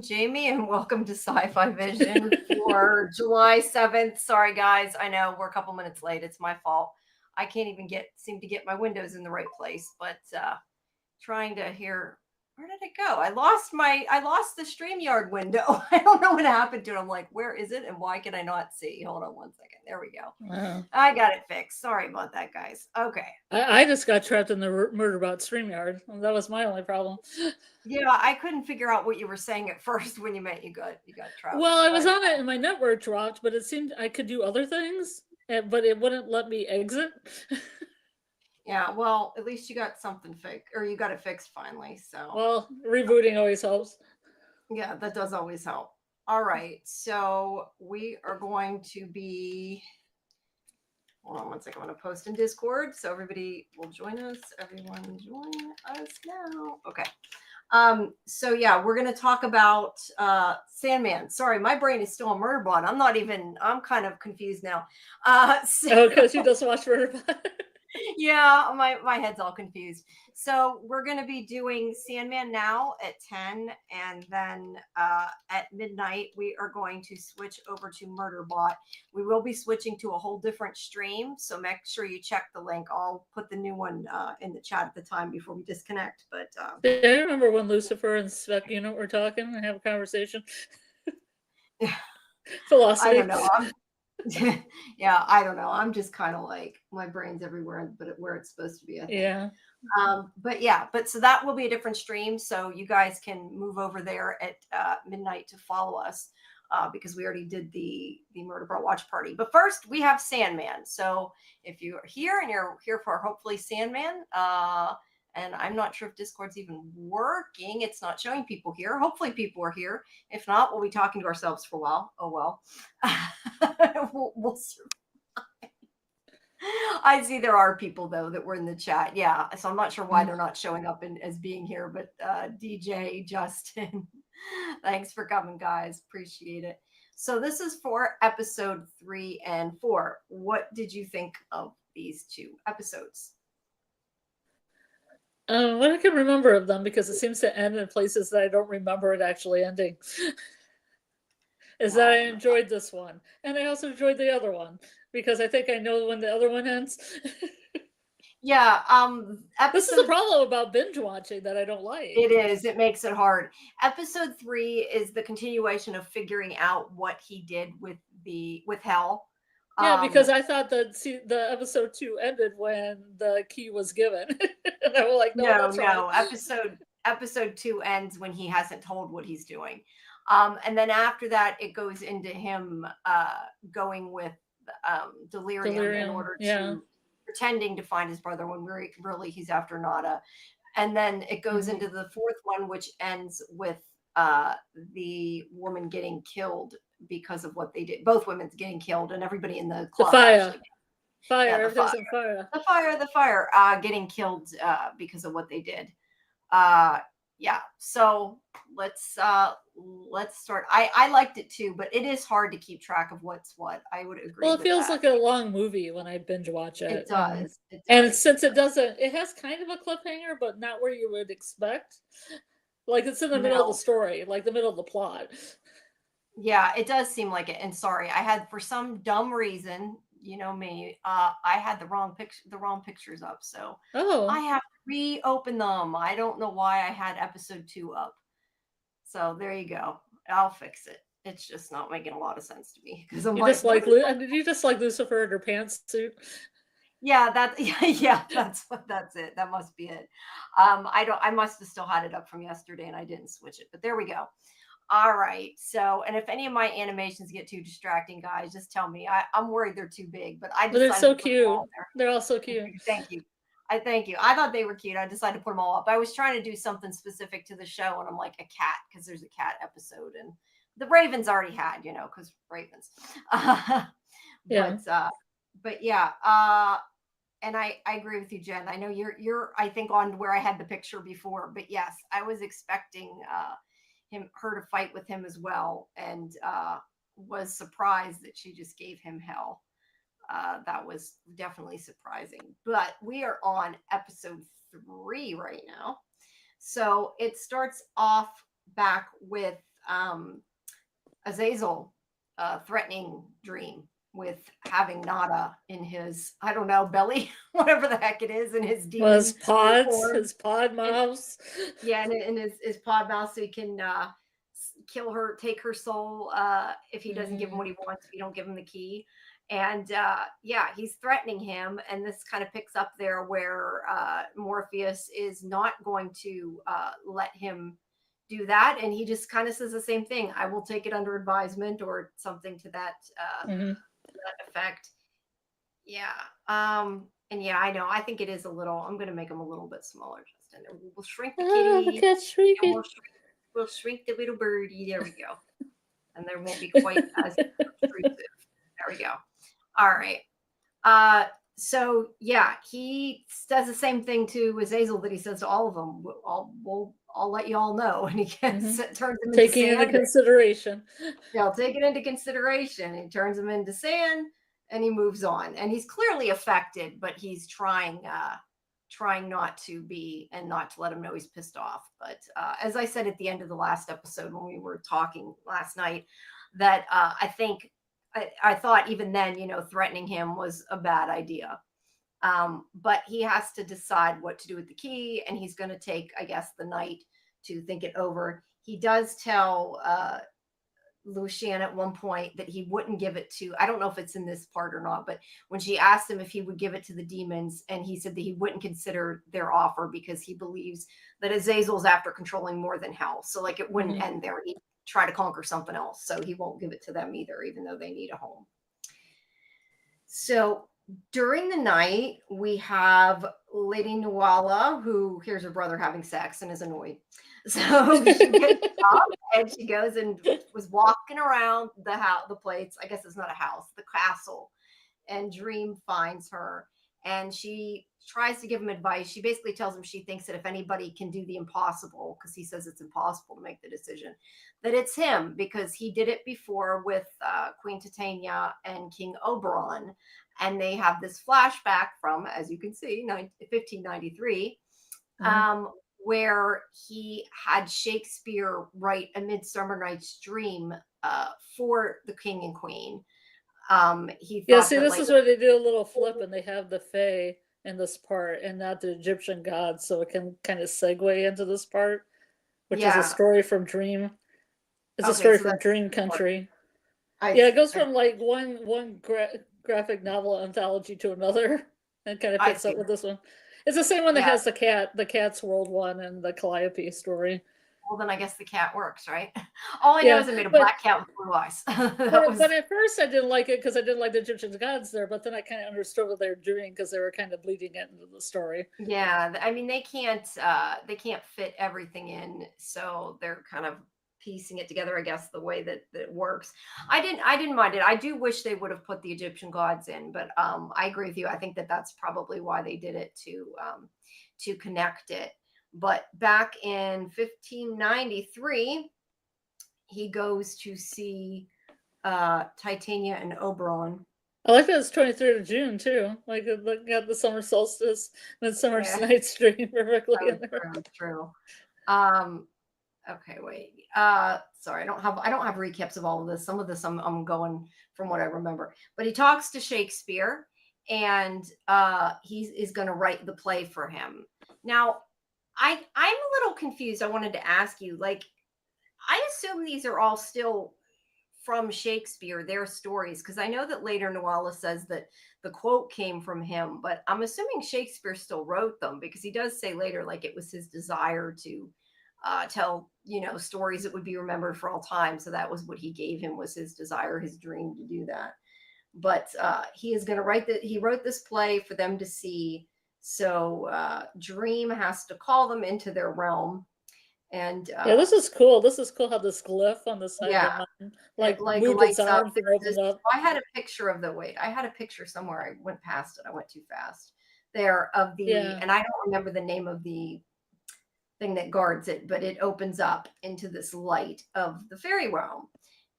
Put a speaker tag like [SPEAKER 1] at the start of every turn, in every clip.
[SPEAKER 1] Jamie, and welcome to Sci-Fi Vision for July 7th. Sorry, guys. I know we're a couple minutes late. It's my fault. I can't even seem to get my windows in the right place, but trying to hear. Where did it go? I lost the StreamYard window. I don't know what happened to it. I'm like, where is it and why can I not see? Hold on one second. There we go.
[SPEAKER 2] Wow.
[SPEAKER 1] I got it fixed. Sorry about that, guys. Okay.
[SPEAKER 2] I just got trapped in the Murderbot StreamYard. That was my only problem.
[SPEAKER 1] Yeah, I couldn't figure out what you were saying at first when you meant you got trapped.
[SPEAKER 2] Well, I was on it and my network dropped, but it seemed I could do other things, but it wouldn't let me exit.
[SPEAKER 1] Yeah, well, at least you got something fixed, or you got it fixed finally. So,
[SPEAKER 2] well, rebooting always helps.
[SPEAKER 1] Yeah, that does always help. All right, so we are going to be. Hold on one second. I'm going to post in Discord so everybody will join us. Everyone join us now. Okay. So yeah, we're going to talk about Sandman. Sorry, my brain is still on Murderbot. I'm kind of confused now.
[SPEAKER 2] Because you just watched Murderbot.
[SPEAKER 1] Yeah, my head's all confused. So we're going to be doing Sandman now at 10, and then at midnight we are going to switch over to Murderbot. We will be switching to a whole different stream, so make sure you check the link. I'll put the new one in the chat at the time before we disconnect. But
[SPEAKER 2] do you remember when Lucifer and Spec Unit were talking and have a conversation? Philosophy.
[SPEAKER 1] I don't know. Yeah, I don't know. I'm just kind of like my brain's everywhere, but where it's supposed to be. I think.
[SPEAKER 2] Yeah.
[SPEAKER 1] But so that will be a different stream. So you guys can move over there at midnight to follow us because we already did the Murderbot watch party. But first we have Sandman. So if you're here and you're here for hopefully Sandman, and I'm not sure if Discord's even working. It's not showing people here. Hopefully people are here. If not, we'll be talking to ourselves for a while. Oh, well. we'll survive. I see there are people, though, that were in the chat. Yeah. So I'm not sure why they're not showing up as being here. But DJ, Justin, thanks for coming, guys. Appreciate it. So this is for episode 3 and 4. What did you think of these 2 episodes?
[SPEAKER 2] What I can remember of them, because it seems to end in places that I don't remember it actually ending, is that I enjoyed this one. And I also enjoyed the other one, because I think I know when the other one ends.
[SPEAKER 1] Yeah.
[SPEAKER 2] This is a problem about binge watching that I don't like.
[SPEAKER 1] It is. It makes it hard. Episode 3 is the continuation of figuring out what he did with Hell.
[SPEAKER 2] Yeah, because I thought that the episode 2 ended when the key was given. And I was like,
[SPEAKER 1] no. Episode 2 ends when he hasn't told what he's doing. And then after that, it goes into him going with delirium in order to pretending to find his brother when really he's after Nada. And then it goes into the 4th one, which ends with the woman getting killed because of what they did. Both women's getting killed, and everybody in the club.
[SPEAKER 2] The
[SPEAKER 1] fire. The fire getting killed because of what they did. Yeah. So let's start. I liked it too, but it is hard to keep track of what's what. I would agree.
[SPEAKER 2] Well, it feels like a long movie when I binge watch it.
[SPEAKER 1] It does.
[SPEAKER 2] And since it has kind of a cliffhanger, but not where you would expect. Like it's in the middle of the story, like the middle of the plot.
[SPEAKER 1] Yeah, it does seem like it. And sorry, I had, for some dumb reason, you know me, I had the wrong pictures up. So I have to reopen them. I don't know why I had episode 2 up. So there you go. I'll fix it. It's just not making a lot of sense to me because I'm
[SPEAKER 2] did you just like Lucifer in her pantsuit?
[SPEAKER 1] Yeah, that's it. That must be it. I must have still had it up from yesterday and I didn't switch it, but there we go. All right. So, and if any of my animations get too distracting, guys, just tell me. I'm worried they're too big, but
[SPEAKER 2] they're so cute. They're all so cute.
[SPEAKER 1] Thank you. Thank you. I thought they were cute. I decided to put them all up. I was trying to do something specific to the show, and I'm like a cat because there's a cat episode, and the Ravens already had, because Ravens.
[SPEAKER 2] Yeah.
[SPEAKER 1] But yeah. And I agree with you, Jen. I know you're I think on where I had the picture before, but yes, I was expecting her to fight with him as well, and was surprised that she just gave him hell. That was definitely surprising. But we are on episode 3 right now, so it starts off back with Azazel threatening Dream with having Nada in his, I don't know, belly, whatever the heck it is, in his demon
[SPEAKER 2] Was pods,
[SPEAKER 1] form.
[SPEAKER 2] his pod mouths.
[SPEAKER 1] Yeah, and in his pod mouth, so he can kill her, take her soul if he doesn't give him what he wants, if you don't give him the key. And yeah, he's threatening him, and this kind of picks up there where Morpheus is not going to let him do that, and he just kind of says the same thing: I will take it under advisement, or something to that that effect. Yeah. And yeah, I know, I think it is a little, I'm going to make him a little bit smaller, Justin. We'll shrink the kitty,
[SPEAKER 2] Cat's
[SPEAKER 1] and
[SPEAKER 2] shrieking.
[SPEAKER 1] we'll shrink the little birdie. There we go. And there won't be quite as intrusive. There we go. All right. So yeah, he does the same thing to Azazel that he says to all of them. I'll let you all know. And he turns them into
[SPEAKER 2] Taking
[SPEAKER 1] sand.
[SPEAKER 2] into consideration.
[SPEAKER 1] They'll take it into consideration. He turns them into sand, and he moves on. And he's clearly affected, but he's trying not to be, and not to let him know he's pissed off. But as I said at the end of the last episode when we were talking last night, that I think I thought even then, threatening him was a bad idea. But he has to decide what to do with the key, and he's going to take, I guess, the night to think it over. He does tell Lucienne at one point that he wouldn't give it to, I don't know if it's in this part or not, but when she asked him if he would give it to the demons, and he said that he wouldn't consider their offer because he believes that Azazel's after controlling more than hell. So like it wouldn't end there. He'd try to conquer something else. So he won't give it to them either, even though they need a home. So during the night, we have Lady Nuala, who hears her brother having sex and is annoyed. So she gets up and she goes and was walking around the house, the place. I guess it's not a house, the castle. And Dream finds her, and she tries to give him advice. She basically tells him she thinks that if anybody can do the impossible, because he says it's impossible to make the decision, that it's him, because he did it before with Queen Titania and King Oberon. And they have this flashback from, as you can see, 1593, where he had Shakespeare write A Midsummer Night's Dream for the king and queen. He thought
[SPEAKER 2] see, this is where they do a little flip, and they have the Fae in this part and not the Egyptian gods, so it can kind of segue into this part, which is a story from Dream. It's a story from Dream Country. It goes from like one graphic novel anthology to another, and kind of picks up with this one. It's the same one that has the Cat's World one, and the Calliope story.
[SPEAKER 1] Well, then I guess the cat works, right? All I know is it made a black cat with blue eyes.
[SPEAKER 2] But at first I didn't like it because I didn't like the Egyptian gods there, but then I kind of understood what they were doing because they were kind of bleeding it into the story.
[SPEAKER 1] Yeah, I mean, they can't fit everything in, so they're kind of piecing it together, I guess, the way that it works. I didn't mind it. I do wish they would have put the Egyptian gods in, but I agree with you. I think that that's probably why they did it, to connect it. But back in 1593, he goes to see Titania and Oberon.
[SPEAKER 2] I like that it's 23rd of June too. Like got the summer solstice, Midsummer Night's Dream perfectly in there.
[SPEAKER 1] True. Okay, wait. Sorry, I don't have recaps of all of this. Some of this I'm going from what I remember. But he talks to Shakespeare, and he is going to write the play for him. Now, I'm a little confused. I wanted to ask you, like, I assume these are all still from Shakespeare, their stories, because I know that later Nuala says that the quote came from him, but I'm assuming Shakespeare still wrote them, because he does say later, like, it was his desire to tell, stories that would be remembered for all time. So that was what he gave him, was his desire, his dream to do that. But he is going to write that. He wrote this play for them to see. So Dream has to call them into their realm. And
[SPEAKER 2] this is cool. This is cool how this glyph on the side of the mountain, like moved its arms and opened up.
[SPEAKER 1] I had a picture of I had a picture somewhere. I went past it. I went too fast there of the, and I don't remember the name of the thing that guards it, but it opens up into this light of the fairy realm.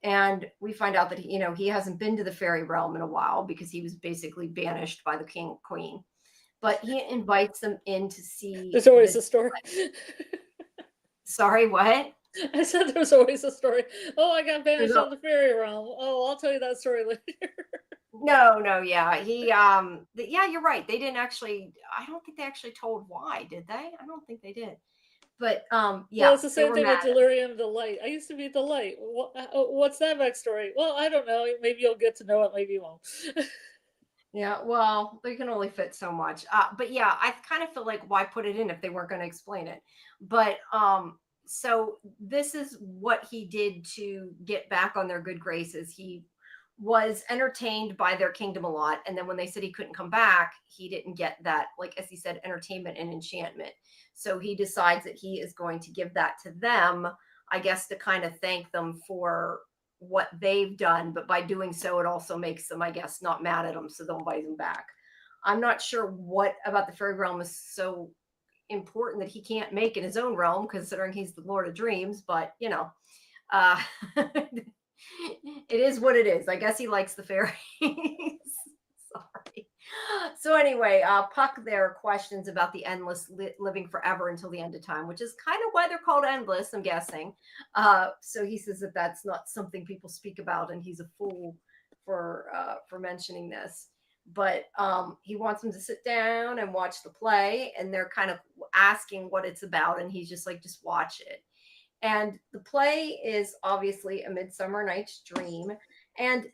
[SPEAKER 1] And we find out that he hasn't been to the fairy realm in a while, because he was basically banished by the king and queen. But he invites them in to see.
[SPEAKER 2] There's always a story.
[SPEAKER 1] Sorry, what?
[SPEAKER 2] I said there's always a story. Oh, I got
[SPEAKER 1] There's
[SPEAKER 2] banished
[SPEAKER 1] a-
[SPEAKER 2] out of the fairy realm. Oh, I'll tell you that story later.
[SPEAKER 1] no, yeah, yeah, you're right. They didn't actually. I don't think they actually told why, did they? I don't think they did. But
[SPEAKER 2] Well,
[SPEAKER 1] yeah,
[SPEAKER 2] it's the
[SPEAKER 1] they
[SPEAKER 2] same
[SPEAKER 1] were
[SPEAKER 2] thing with
[SPEAKER 1] mad.
[SPEAKER 2] Delirium Delight. I used to be Delight. What's that backstory? Well, I don't know. Maybe you'll get to know it. Maybe you won't.
[SPEAKER 1] Yeah, well, they can only fit so much. But yeah, I kind of feel like why put it in if they weren't going to explain it. But so this is what he did to get back on their good graces. He was entertained by their kingdom a lot, and then when they said he couldn't come back, he didn't get that, like as he said, entertainment and enchantment. So he decides that he is going to give that to them, I guess, to kind of thank them for what they've done, but by doing so, it also makes them, I guess, not mad at them, so they'll invite him back. I'm not sure what about the fairy realm is so important that he can't make in his own realm, considering he's the Lord of Dreams. But uh, it is what it is. I guess he likes the fairies. Sorry. So anyway, Puck there questions about the endless living forever until the end of time, which is kind of why they're called endless, I'm guessing. So he says that that's not something people speak about, and he's a fool for mentioning this. But he wants them to sit down and watch the play, and they're kind of asking what it's about, and he's just like, just watch it. And the play is obviously A Midsummer Night's Dream. And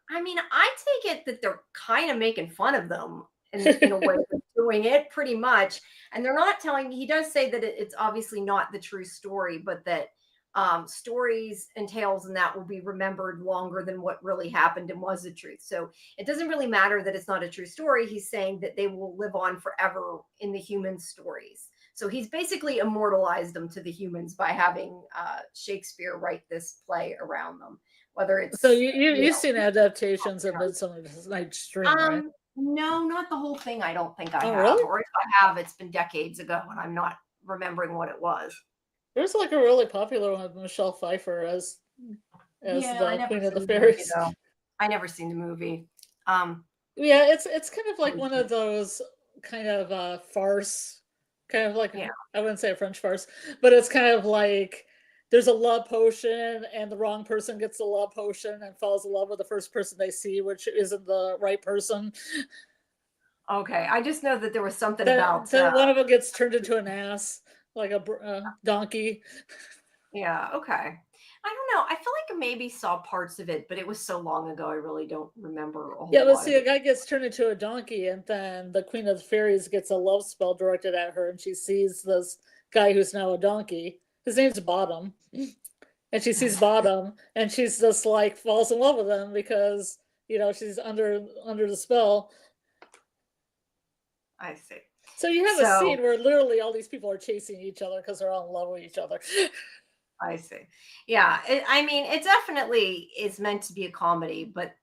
[SPEAKER 1] I mean, I take it that they're kind of making fun of them in a way of doing it pretty much. And they're not telling, he does say that it's obviously not the true story, but that stories and tales and that will be remembered longer than what really happened and was the truth. So it doesn't really matter that it's not a true story. He's saying that they will live on forever in the human stories. So he's basically immortalized them to the humans by having Shakespeare write this play around them. Whether it's
[SPEAKER 2] So you've seen adaptations of Midsummer Night's Dream, right?
[SPEAKER 1] No, not the whole thing. I don't think I
[SPEAKER 2] Oh,
[SPEAKER 1] have,
[SPEAKER 2] really?
[SPEAKER 1] or if I have, it's been decades ago, and I'm not remembering what it was.
[SPEAKER 2] There's like a really popular one with Michelle Pfeiffer as
[SPEAKER 1] Yeah, I
[SPEAKER 2] the
[SPEAKER 1] never
[SPEAKER 2] Queen of the
[SPEAKER 1] seen the movie
[SPEAKER 2] Fairies.
[SPEAKER 1] though. I never seen the movie.
[SPEAKER 2] Yeah, it's kind of like one of those kind of farce, kind of like
[SPEAKER 1] Yeah.
[SPEAKER 2] I wouldn't say a French farce, but it's kind of like there's a love potion and the wrong person gets the love potion and falls in love with the first person they see, which isn't the right person.
[SPEAKER 1] Okay. I just know that there was something
[SPEAKER 2] Then
[SPEAKER 1] about.
[SPEAKER 2] then one of them gets turned into an ass, like a donkey.
[SPEAKER 1] Yeah. Okay. I don't know. I feel like I maybe saw parts of it, but it was so long ago. I really don't remember a
[SPEAKER 2] Yeah,
[SPEAKER 1] whole
[SPEAKER 2] but
[SPEAKER 1] lot of
[SPEAKER 2] see, a
[SPEAKER 1] it.
[SPEAKER 2] guy gets turned into a donkey, and then the Queen of the Fairies gets a love spell directed at her, and she sees this guy who's now a donkey. His name's Bottom. And she sees Bottom, and she's just like falls in love with him because she's under the spell.
[SPEAKER 1] I see.
[SPEAKER 2] So you have a
[SPEAKER 1] So
[SPEAKER 2] scene where literally all these people are chasing each other because they're all in love with each other.
[SPEAKER 1] I see. Yeah. I mean, it definitely is meant to be a comedy, but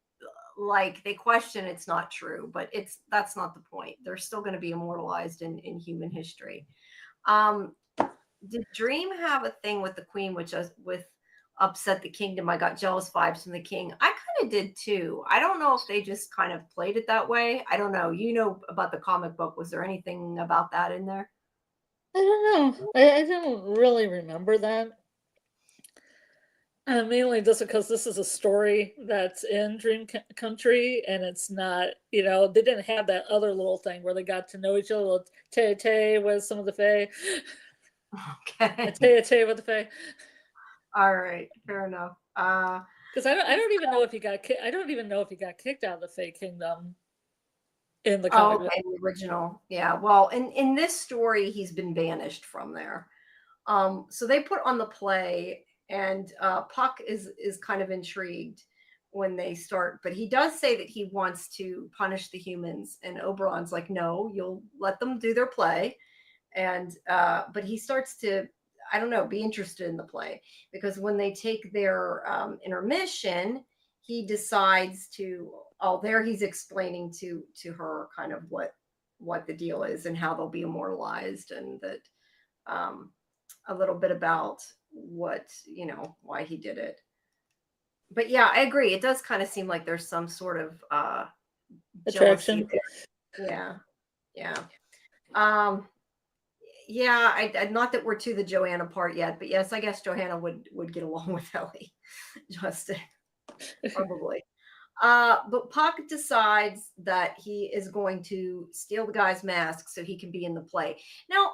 [SPEAKER 1] like they question it's not true, but that's not the point. They're still going to be immortalized in human history. Um, did Dream have a thing with the queen, which was with upset the kingdom? I got jealous vibes from the king. I kind of did too. I don't know if they just kind of played it that way. I don't know. You know about the comic book. Was there anything about that in there?
[SPEAKER 2] I don't know. I don't really remember that. Mainly just because this is a story that's in Dream Country, and it's not, they didn't have that other little thing where they got to know each other, with Tay with some of the Fae,
[SPEAKER 1] Okay.
[SPEAKER 2] Tay with the Fae.
[SPEAKER 1] All right. Fair enough.
[SPEAKER 2] Because I don't even know if he got I don't even know if he got kicked out of the Fae Kingdom in the
[SPEAKER 1] Oh,
[SPEAKER 2] comic book.
[SPEAKER 1] okay, the original. Yeah. Well, in this story, he's been banished from there. So they put on the play, and Puck is kind of intrigued when they start, but he does say that he wants to punish the humans, and Oberon's like, no, you'll let them do their play. And but he starts to, I don't know, be interested in the play, because when they take their intermission, he decides to, oh, there he's explaining to her kind of what the deal is and how they'll be immortalized, and that a little bit about what, why he did it. But yeah, I agree, it does kind of seem like there's some sort of jealousy
[SPEAKER 2] Attraction.
[SPEAKER 1] there. Yeah. Yeah. um Yeah, I not that we're to the Joanna part yet, but yes, I guess Johanna would get along with Ellie. Just probably. But Puck decides that he is going to steal the guy's mask so he can be in the play. Now,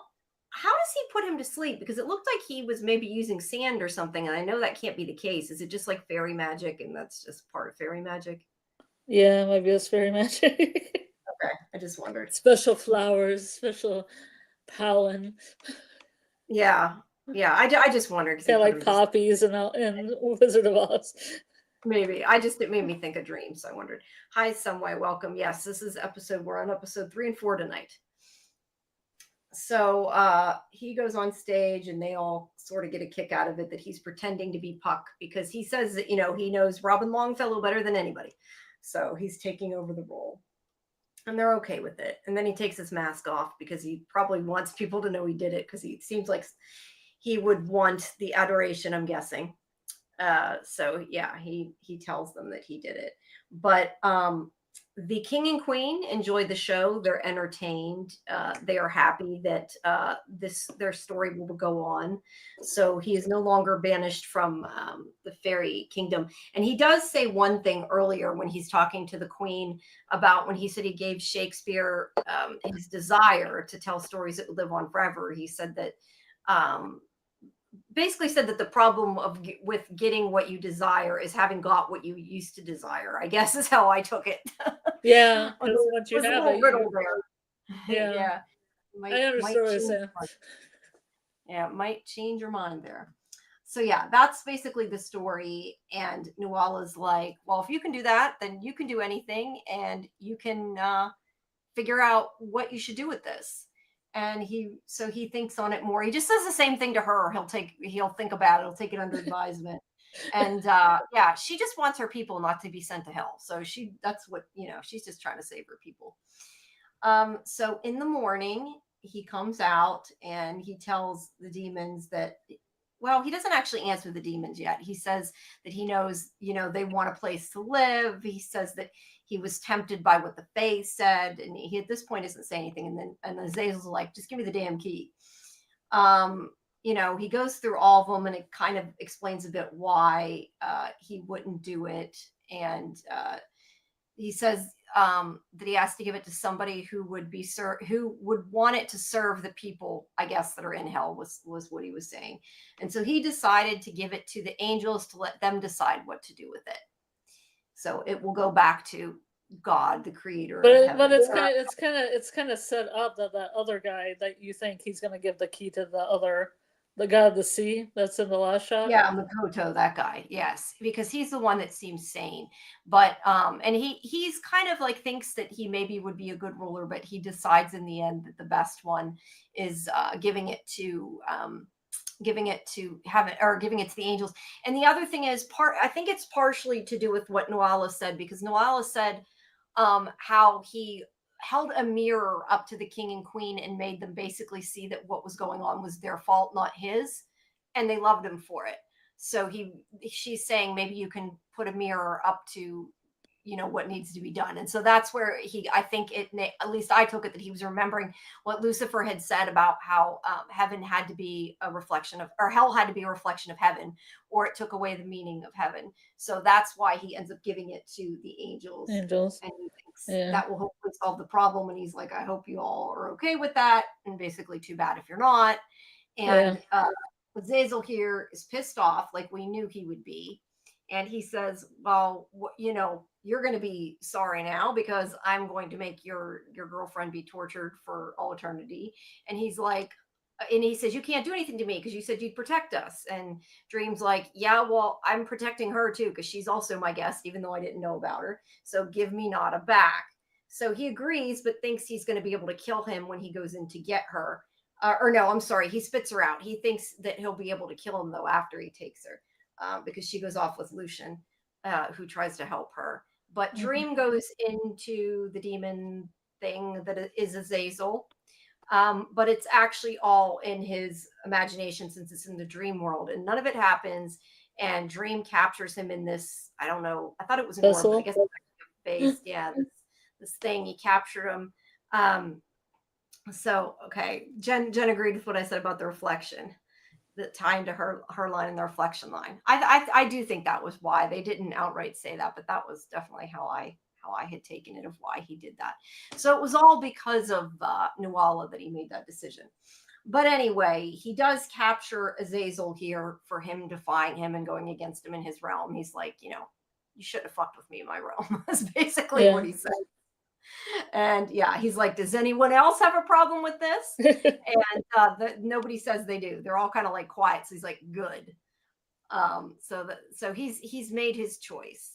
[SPEAKER 1] how does he put him to sleep? Because it looked like he was maybe using sand or something, and I know that can't be the case. Is it just like fairy magic, and that's just part of fairy magic?
[SPEAKER 2] Yeah, maybe it's fairy magic.
[SPEAKER 1] Okay, I just wondered.
[SPEAKER 2] Special flowers, special pollen.
[SPEAKER 1] Yeah, yeah, I just wondered because
[SPEAKER 2] Yeah,
[SPEAKER 1] they put
[SPEAKER 2] like
[SPEAKER 1] him to
[SPEAKER 2] poppies and Wizard of Oz.
[SPEAKER 1] maybe. It made me think of dreams. So I wondered. Hi, Someway, welcome. Yes, this is we're on episode 3 and 4 tonight. So he goes on stage and they all sort of get a kick out of it that he's pretending to be Puck because he says that, he knows Robin Longfellow better than anybody. So he's taking over the role. And they're okay with it. And then he takes his mask off because he probably wants people to know he did it because he seems like he would want the adoration, I'm guessing. So yeah, he tells them that he did it. But the king and queen enjoy the show. They're entertained. They are happy that their story will go on. So he is no longer banished from the fairy kingdom. And he does say one thing earlier when he's talking to the queen about when he said he gave Shakespeare his desire to tell stories that would live on forever. He said that basically said that the problem with getting what you desire is having got what you used to desire, I guess is how I took it.
[SPEAKER 2] Yeah, because once you have it,
[SPEAKER 1] yeah.
[SPEAKER 2] I understand what you're saying.
[SPEAKER 1] Yeah, it might change your mind there. So yeah, that's basically the story. And Nuala's like, well, if you can do that, then you can do anything, and you can figure out what you should do with this. And he thinks on it more. He just says the same thing to her. He'll think about it. He'll take it under advisement. And yeah, she just wants her people not to be sent to hell. So that's what, she's just trying to save her people. So in the morning, he comes out and he tells the demons that, well, he doesn't actually answer the demons yet. He says that he knows, they want a place to live. He says that he was tempted by what the Fae said, and he at this point isn't saying anything. And then Azazel's like, just give me the damn key. He goes through all of them, and it kind of explains a bit why he wouldn't do it. And he says that he has to give it to somebody who would who would want it to serve the people, I guess, that are in hell was what he was saying. And so he decided to give it to the angels to let them decide what to do with it. So it will go back to God, the creator.
[SPEAKER 2] But it's kind of set up that other guy that you think he's going to give the key to the god of the sea that's in the last shot.
[SPEAKER 1] Yeah, Makoto, that guy. Yes, because he's the one that seems sane. But and he's kind of like thinks that he maybe would be a good ruler, but he decides in the end that the best one is giving it to heaven, or giving it to the angels. And the other thing is I think it's partially to do with what Nuala said, because Nuala said how he held a mirror up to the king and queen and made them basically see that what was going on was their fault, not his, and they loved him for it. So she's saying maybe you can put a mirror up to what needs to be done. And so that's where I think at least I took it that he was remembering what Lucifer had said about how heaven had to be a reflection of, or hell had to be a reflection of heaven, or it took away the meaning of heaven. So that's why he ends up giving it to the angels. And he thinks that will hopefully solve the problem. And he's like, I hope you all are okay with that. And basically, too bad if you're not. And Azazel here is pissed off, like we knew he would be. And he says, well, you're going to be sorry now, because I'm going to make your girlfriend be tortured for all eternity. And he's like, and he says, you can't do anything to me because you said you'd protect us. And Dream's like, yeah, well, I'm protecting her too, because she's also my guest, even though I didn't know about her. So give me Nada back. So he agrees, but thinks he's going to be able to kill him when he goes in to get her. Or no, I'm sorry, he spits her out. He thinks that he'll be able to kill him, though, after he takes her. Because she goes off with Lucian, who tries to help her. But Dream goes into the demon thing that is Azazel. But it's actually all in his imagination, since it's in the dream world. And none of it happens. And Dream captures him in this, I don't know, I thought it was an orb, but I guess it's actually a face. Yeah, this thing. He captured him. So, okay, Jen agreed with what I said about the reflection, the tying to her line and the reflection line. I do think that was why they didn't outright say that, but that was definitely how I had taken it of why he did that. So it was all because of Nuala that he made that decision. But anyway, he does capture Azazel here for him defying him and going against him in his realm. He's like, you shouldn't have fucked with me in my realm. That's basically what
[SPEAKER 2] Yeah.
[SPEAKER 1] he said. And yeah, he's like, does anyone else have a problem with this? And nobody says they do. They're all kind of like quiet. So he's like, good. So he's made his choice.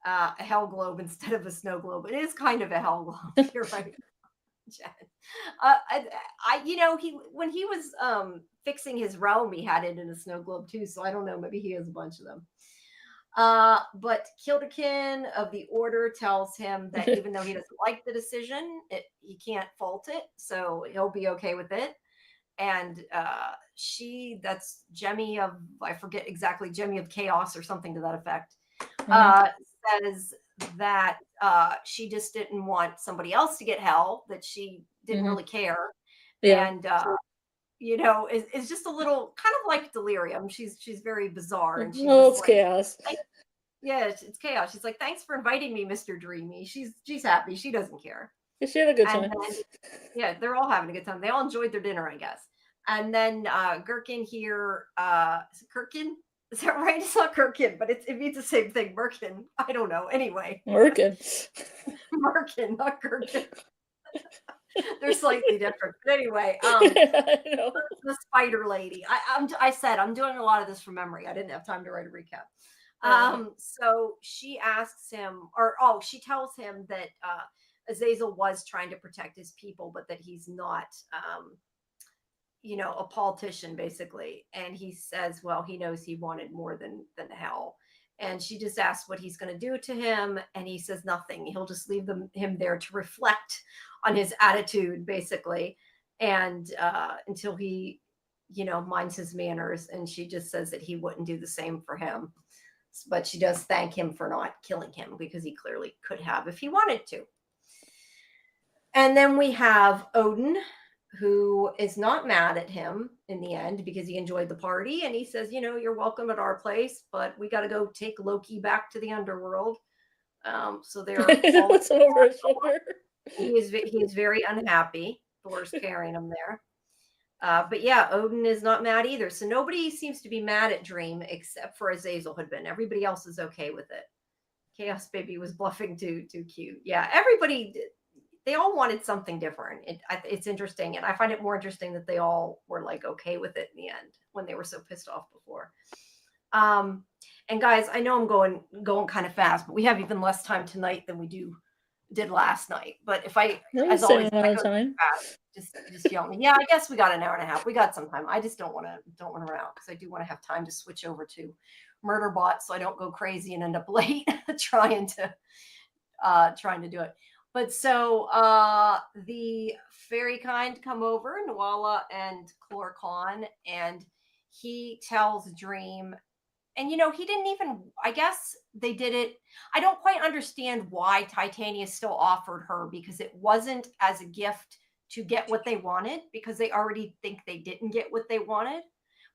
[SPEAKER 1] A hell globe instead of a snow globe. It is kind of a hell globe. You're right, Jen. He when he was fixing his realm, he had it in a snow globe too. So I don't know. Maybe he has a bunch of them. But Kilderkin of the Order tells him that even though he doesn't like the decision, he can't fault it, so he'll be okay with it. And that's Jemmy of, I forget exactly, Jemmy of Chaos or something to that effect, says that she just didn't want somebody else to get hell, that she didn't really care.
[SPEAKER 2] Yeah.
[SPEAKER 1] And is just a little kind of like Delirium. She's very bizarre, and she's
[SPEAKER 2] it's chaos.
[SPEAKER 1] Yeah, it's chaos. She's like, thanks for inviting me, Mr. Dreamy. She's happy. She doesn't care.
[SPEAKER 2] She had a good time.
[SPEAKER 1] Then, yeah, they're all having a good time. They all enjoyed their dinner, I guess. And then Gherkin here, is it Gherkin? Is that right? It's not Gherkin, but it means the same thing. Merkin. I don't know. Anyway.
[SPEAKER 2] Merkin.
[SPEAKER 1] Merkin, not Gherkin. They're slightly different. But anyway, the spider lady. I said I'm doing a lot of this from memory. I didn't have time to write a recap. So she asks him, she tells him that Azazel was trying to protect his people, but that he's not, a politician, basically. And he says, well, he knows he wanted more than hell. And she just asks what he's going to do to him, and he says nothing. He'll just leave him there to reflect on his attitude, basically, and until he, minds his manners. And she just says that he wouldn't do the same for him. But she does thank him for not killing him, because he clearly could have if he wanted to. And then we have Odin, who is not mad at him in the end because he enjoyed the party. And he says, you're welcome at our place, but we got to go take Loki back to the underworld. So they're
[SPEAKER 2] what's over his shoulder.
[SPEAKER 1] He is very unhappy. Thor's carrying him there. But yeah, Odin is not mad either. So nobody seems to be mad at Dream except for Azazel had been. Everybody else is okay with it. Chaos Baby was bluffing too cute. Yeah, everybody, they all wanted something different. It's interesting. And I find it more interesting that they all were like okay with it in the end when they were so pissed off before. And guys, I know I'm going kind of fast, but we have even less time tonight than we did last night. But if as always,
[SPEAKER 2] time.
[SPEAKER 1] Fast, just yell at me. Yeah, I guess we got an hour and a half. We got some time. I just don't want to run out, because I do want to have time to switch over to Murderbot, so I don't go crazy and end up late trying to do it. But so the fairy kind come over, Nuala and Chlorcon, and he tells Dream. And, he didn't even, I guess they did it. I don't quite understand why Titania still offered her, because it wasn't as a gift to get what they wanted, because they already think they didn't get what they wanted,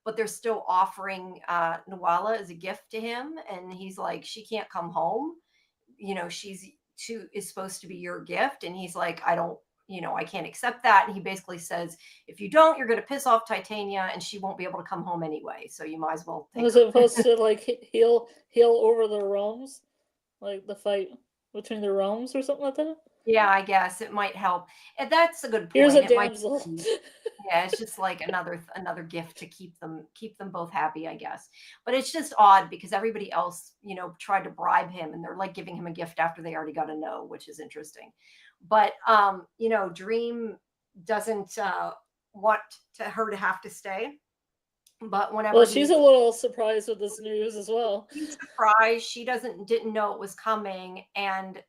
[SPEAKER 1] but they're still offering Nuala as a gift to him. And he's like, she can't come home. Is supposed to be your gift. And he's like, I can't accept that. And he basically says, if you don't, you're going to piss off Titania, and she won't be able to come home anyway. So you might as well take
[SPEAKER 2] Was it supposed to like heal over the realms, like the fight between the realms or something like that?
[SPEAKER 1] Yeah, I guess it might help. And that's a good point.
[SPEAKER 2] Here's a damsel.
[SPEAKER 1] Yeah, it's just like another gift to keep them both happy, I guess. But it's just odd because everybody else, tried to bribe him, and they're like giving him a gift after they already got a no, which is interesting. But Dream doesn't want her to have to stay. But whenever
[SPEAKER 2] she's a little surprised with this news as well.
[SPEAKER 1] She's surprised. She didn't know it was coming, and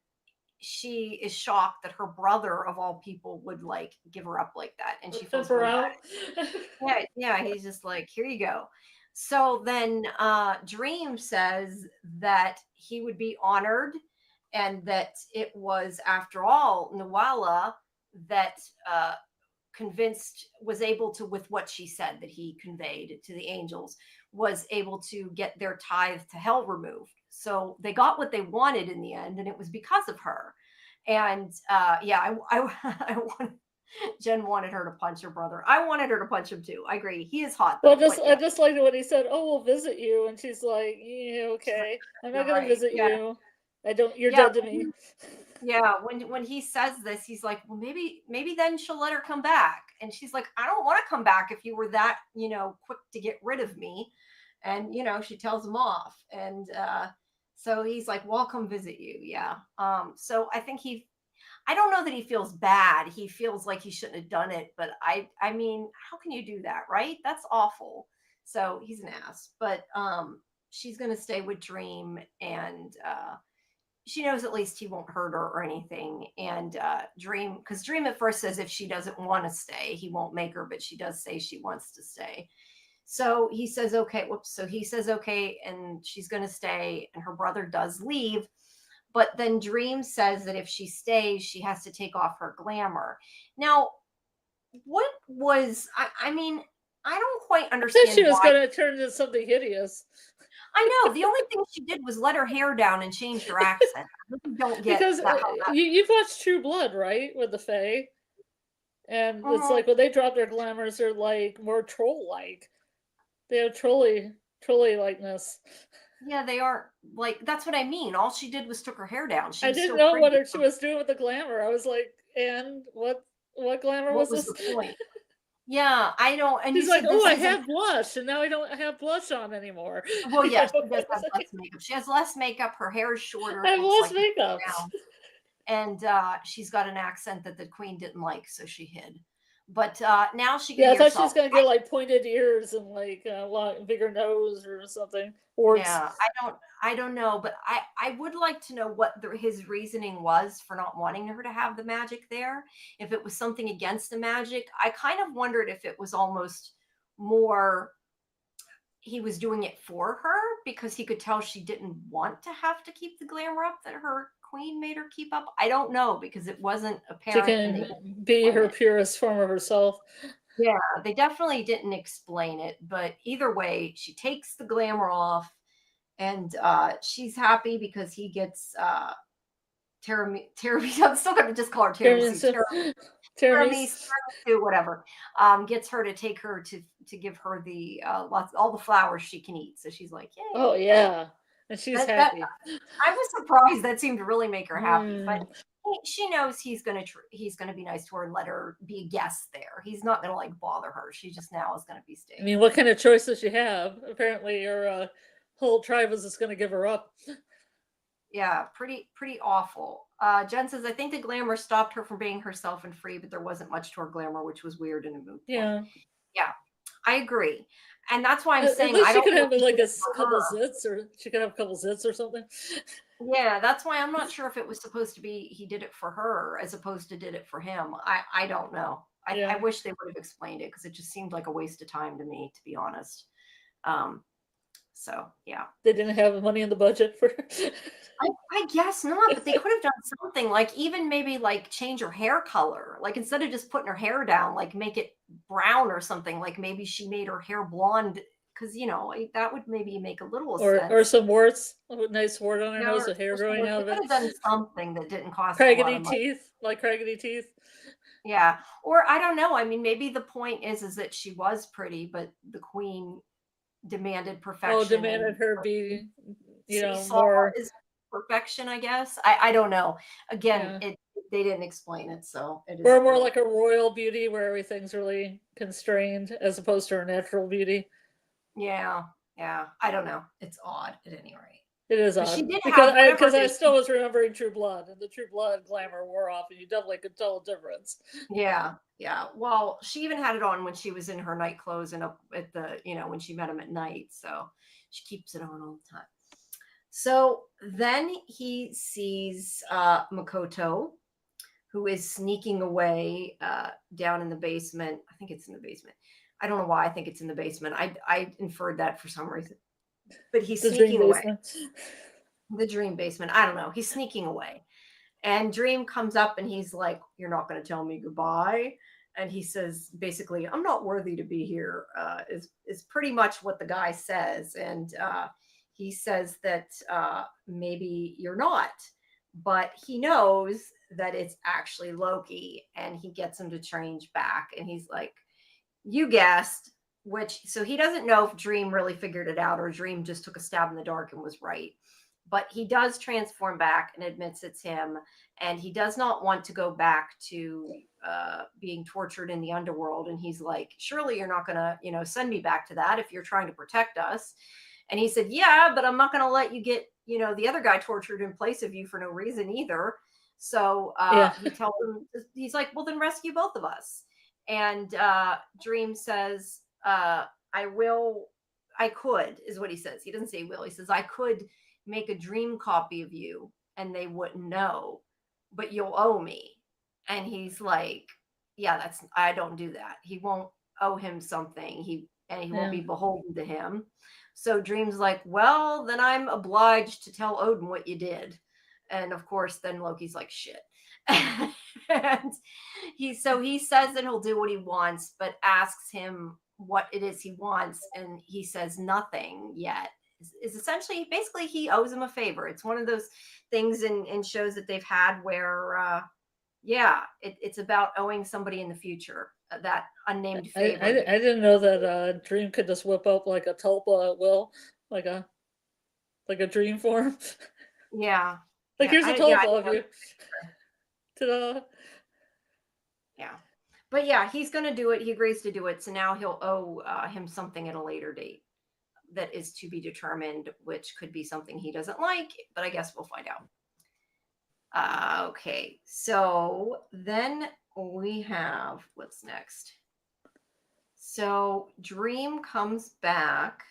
[SPEAKER 1] she is shocked that her brother of all people would like give her up like that, and she feels really bad. Yeah, he's just like, here you go. So then Dream says that he would be honored, and that it was, after all, Nuala that was able to, with what she said that he conveyed to the angels, was able to get their tithe to hell removed. So they got what they wanted in the end, and it was because of her. And I wanted, Jen wanted her to punch her brother. I wanted her to punch him too. I agree. He is hot. Though,
[SPEAKER 2] Well, I just liked what he said. Oh, we'll visit you, and she's like, yeah, okay, I'm not gonna visit you. I don't. You're dead to me.
[SPEAKER 1] Yeah, when he says this, he's like, well, maybe then she'll let her come back. And she's like, I don't want to come back if you were that, quick to get rid of me. And she tells him off. And so he's like, well, I'll come visit you. Yeah. So I think I don't know that he feels bad. He feels like he shouldn't have done it, but I mean, how can you do that, right? That's awful. So he's an ass. But she's gonna stay with Dream, and she knows at least he won't hurt her or anything. And Dream, because Dream at first says if she doesn't want to stay, he won't make her, but she does say she wants to stay. So he says, okay, So he says, okay, and she's going to stay, and her brother does leave. But then Dream says that if she stays, she has to take off her glamour. Now, what was, I mean, I don't quite understand.
[SPEAKER 2] She was going to turn into something hideous.
[SPEAKER 1] I know. The only thing she did was let her hair down and change her accent. I really don't get
[SPEAKER 2] because
[SPEAKER 1] that.
[SPEAKER 2] You've watched True Blood, right? With the Fae. And it's like when they drop their glamours, they're like more troll-like. They have trolley likeness.
[SPEAKER 1] Yeah, they are like, that's what I mean. All she did was took her hair down.
[SPEAKER 2] I didn't know what she was doing with the glamour. I was like, and what glamour was this?
[SPEAKER 1] The point? Yeah, I don't. And
[SPEAKER 2] she's like, oh, I have blush, and now I don't have blush on anymore.
[SPEAKER 1] Well, yes, she does have less makeup. She has less makeup. Her hair is shorter.
[SPEAKER 2] I have less makeup.
[SPEAKER 1] And she's got an accent that the queen didn't like, so she hid. But now she
[SPEAKER 2] I thought she was gonna get like pointed ears and like a bigger nose or something.
[SPEAKER 1] Yeah, I don't know, but I would like to know what his reasoning was for not wanting her to have the magic there. If it was something against the magic, I kind of wondered if it was almost more he was doing it for her because he could tell she didn't want to have to keep the glamour up that her queen made her keep up. I don't know, because it wasn't apparent.
[SPEAKER 2] She can be her purest form of herself.
[SPEAKER 1] Yeah, they definitely didn't explain it, but either way, she takes the glamour off, and she's happy because he gets tiramisu. I'm still going to just call her tiramisu. Tiramisu, whatever. Gets her to take her to give her the all the flowers she can eat. So she's like, yay.
[SPEAKER 2] Oh yeah. And she's happy.
[SPEAKER 1] I was surprised. That seemed to really make her happy. But she knows he's gonna be nice to her and let her be a guest there. He's not gonna like bother her. She just now is gonna be staying.
[SPEAKER 2] I mean, what kind of choice does she have? Apparently, your whole tribe is just gonna give her up.
[SPEAKER 1] Yeah, pretty awful. Jen says, I think the glamour stopped her from being herself and free, but there wasn't much to her glamour, which was weird in a mood.
[SPEAKER 2] Yeah.
[SPEAKER 1] Yeah, I agree. And that's why I'm saying
[SPEAKER 2] I don't. She could have like a couple zits, or she could have a couple zits or something.
[SPEAKER 1] Yeah, that's why I'm not sure if it was supposed to be he did it for her as opposed to did it for him. I don't know. I wish they would have explained it because it just seemed like a waste of time to me, to be honest. So yeah,
[SPEAKER 2] they didn't have money in the budget for.
[SPEAKER 1] I guess not, but they could have done something like even maybe like change her hair color, like instead of just putting her hair down, like make it brown or something. Like maybe she made her hair blonde because that would maybe make a little sense.
[SPEAKER 2] Or some warts, a nice wart on her nose, the hair growing out of it.
[SPEAKER 1] Could have done something that didn't cost
[SPEAKER 2] craggedy teeth, like craggedy teeth.
[SPEAKER 1] Yeah, or I don't know. I mean, maybe the point is that she was pretty, but the queen demanded perfection.
[SPEAKER 2] Oh, demanded her be, more
[SPEAKER 1] perfection, I guess. I don't know. Again, they didn't explain it, so it is.
[SPEAKER 2] Or more like a royal beauty where everything's really constrained as opposed to her natural beauty.
[SPEAKER 1] Yeah. I don't know. It's odd at any rate.
[SPEAKER 2] It is odd. Because I still was remembering True Blood, and the True Blood glamour wore off, and you definitely could tell a difference.
[SPEAKER 1] Yeah. Well, she even had it on when she was in her night clothes and up at the, when she met him at night. So she keeps it on all the time. So then he sees Makoto, who is sneaking away down in the basement. I think it's in the basement. I don't know why I think it's in the basement. I inferred that for some reason. But he's sneaking away. The dream basement. I don't know. He's sneaking away. And Dream comes up and he's like, you're not going to tell me goodbye. and he says basically, "I'm not worthy to be here," is pretty much what the guy says. And he says that maybe you're not, but he knows that it's actually Loki, and he gets him to change back. And he's like, "You guessed." So he doesn't know if Dream really figured it out or Dream just took a stab in the dark and was right. But he does transform back and admits it's him. And he does not want to go back to being tortured in the underworld. And he's like, "Surely you're not going to, send me back to that if you're trying to protect us." And he said, "Yeah, but I'm not going to let you get, the other guy tortured in place of you for no reason either." So he tells him, he's like, "Well, then rescue both of us." And Dream says, "I could," is what he says. He doesn't say will. He says, "I could make a dream copy of you and they wouldn't know, but you'll owe me." And he's like, "Yeah, I don't do that." He won't owe him something. He won't be beholden to him. So Dream's like, "Well, then I'm obliged to tell Odin what you did." And of course, then Loki's like, "Shit." And he says that he'll do what he wants, but asks him what it is he wants, and he says nothing yet. Is essentially, basically, he owes him a favor. It's one of those things in shows that they've had where it's about owing somebody in the future that unnamed favor.
[SPEAKER 2] I didn't know that Dream could just whip up like a tulpa at will, like a dream form.
[SPEAKER 1] Yeah.
[SPEAKER 2] Like, here's a tulpa of you. Ta-da.
[SPEAKER 1] Yeah. But yeah, he's going to do it. He agrees to do it. So now he'll owe him something at a later date that is to be determined, which could be something he doesn't like, but I guess we'll find out. Okay. So then we have, what's next? So Dream comes back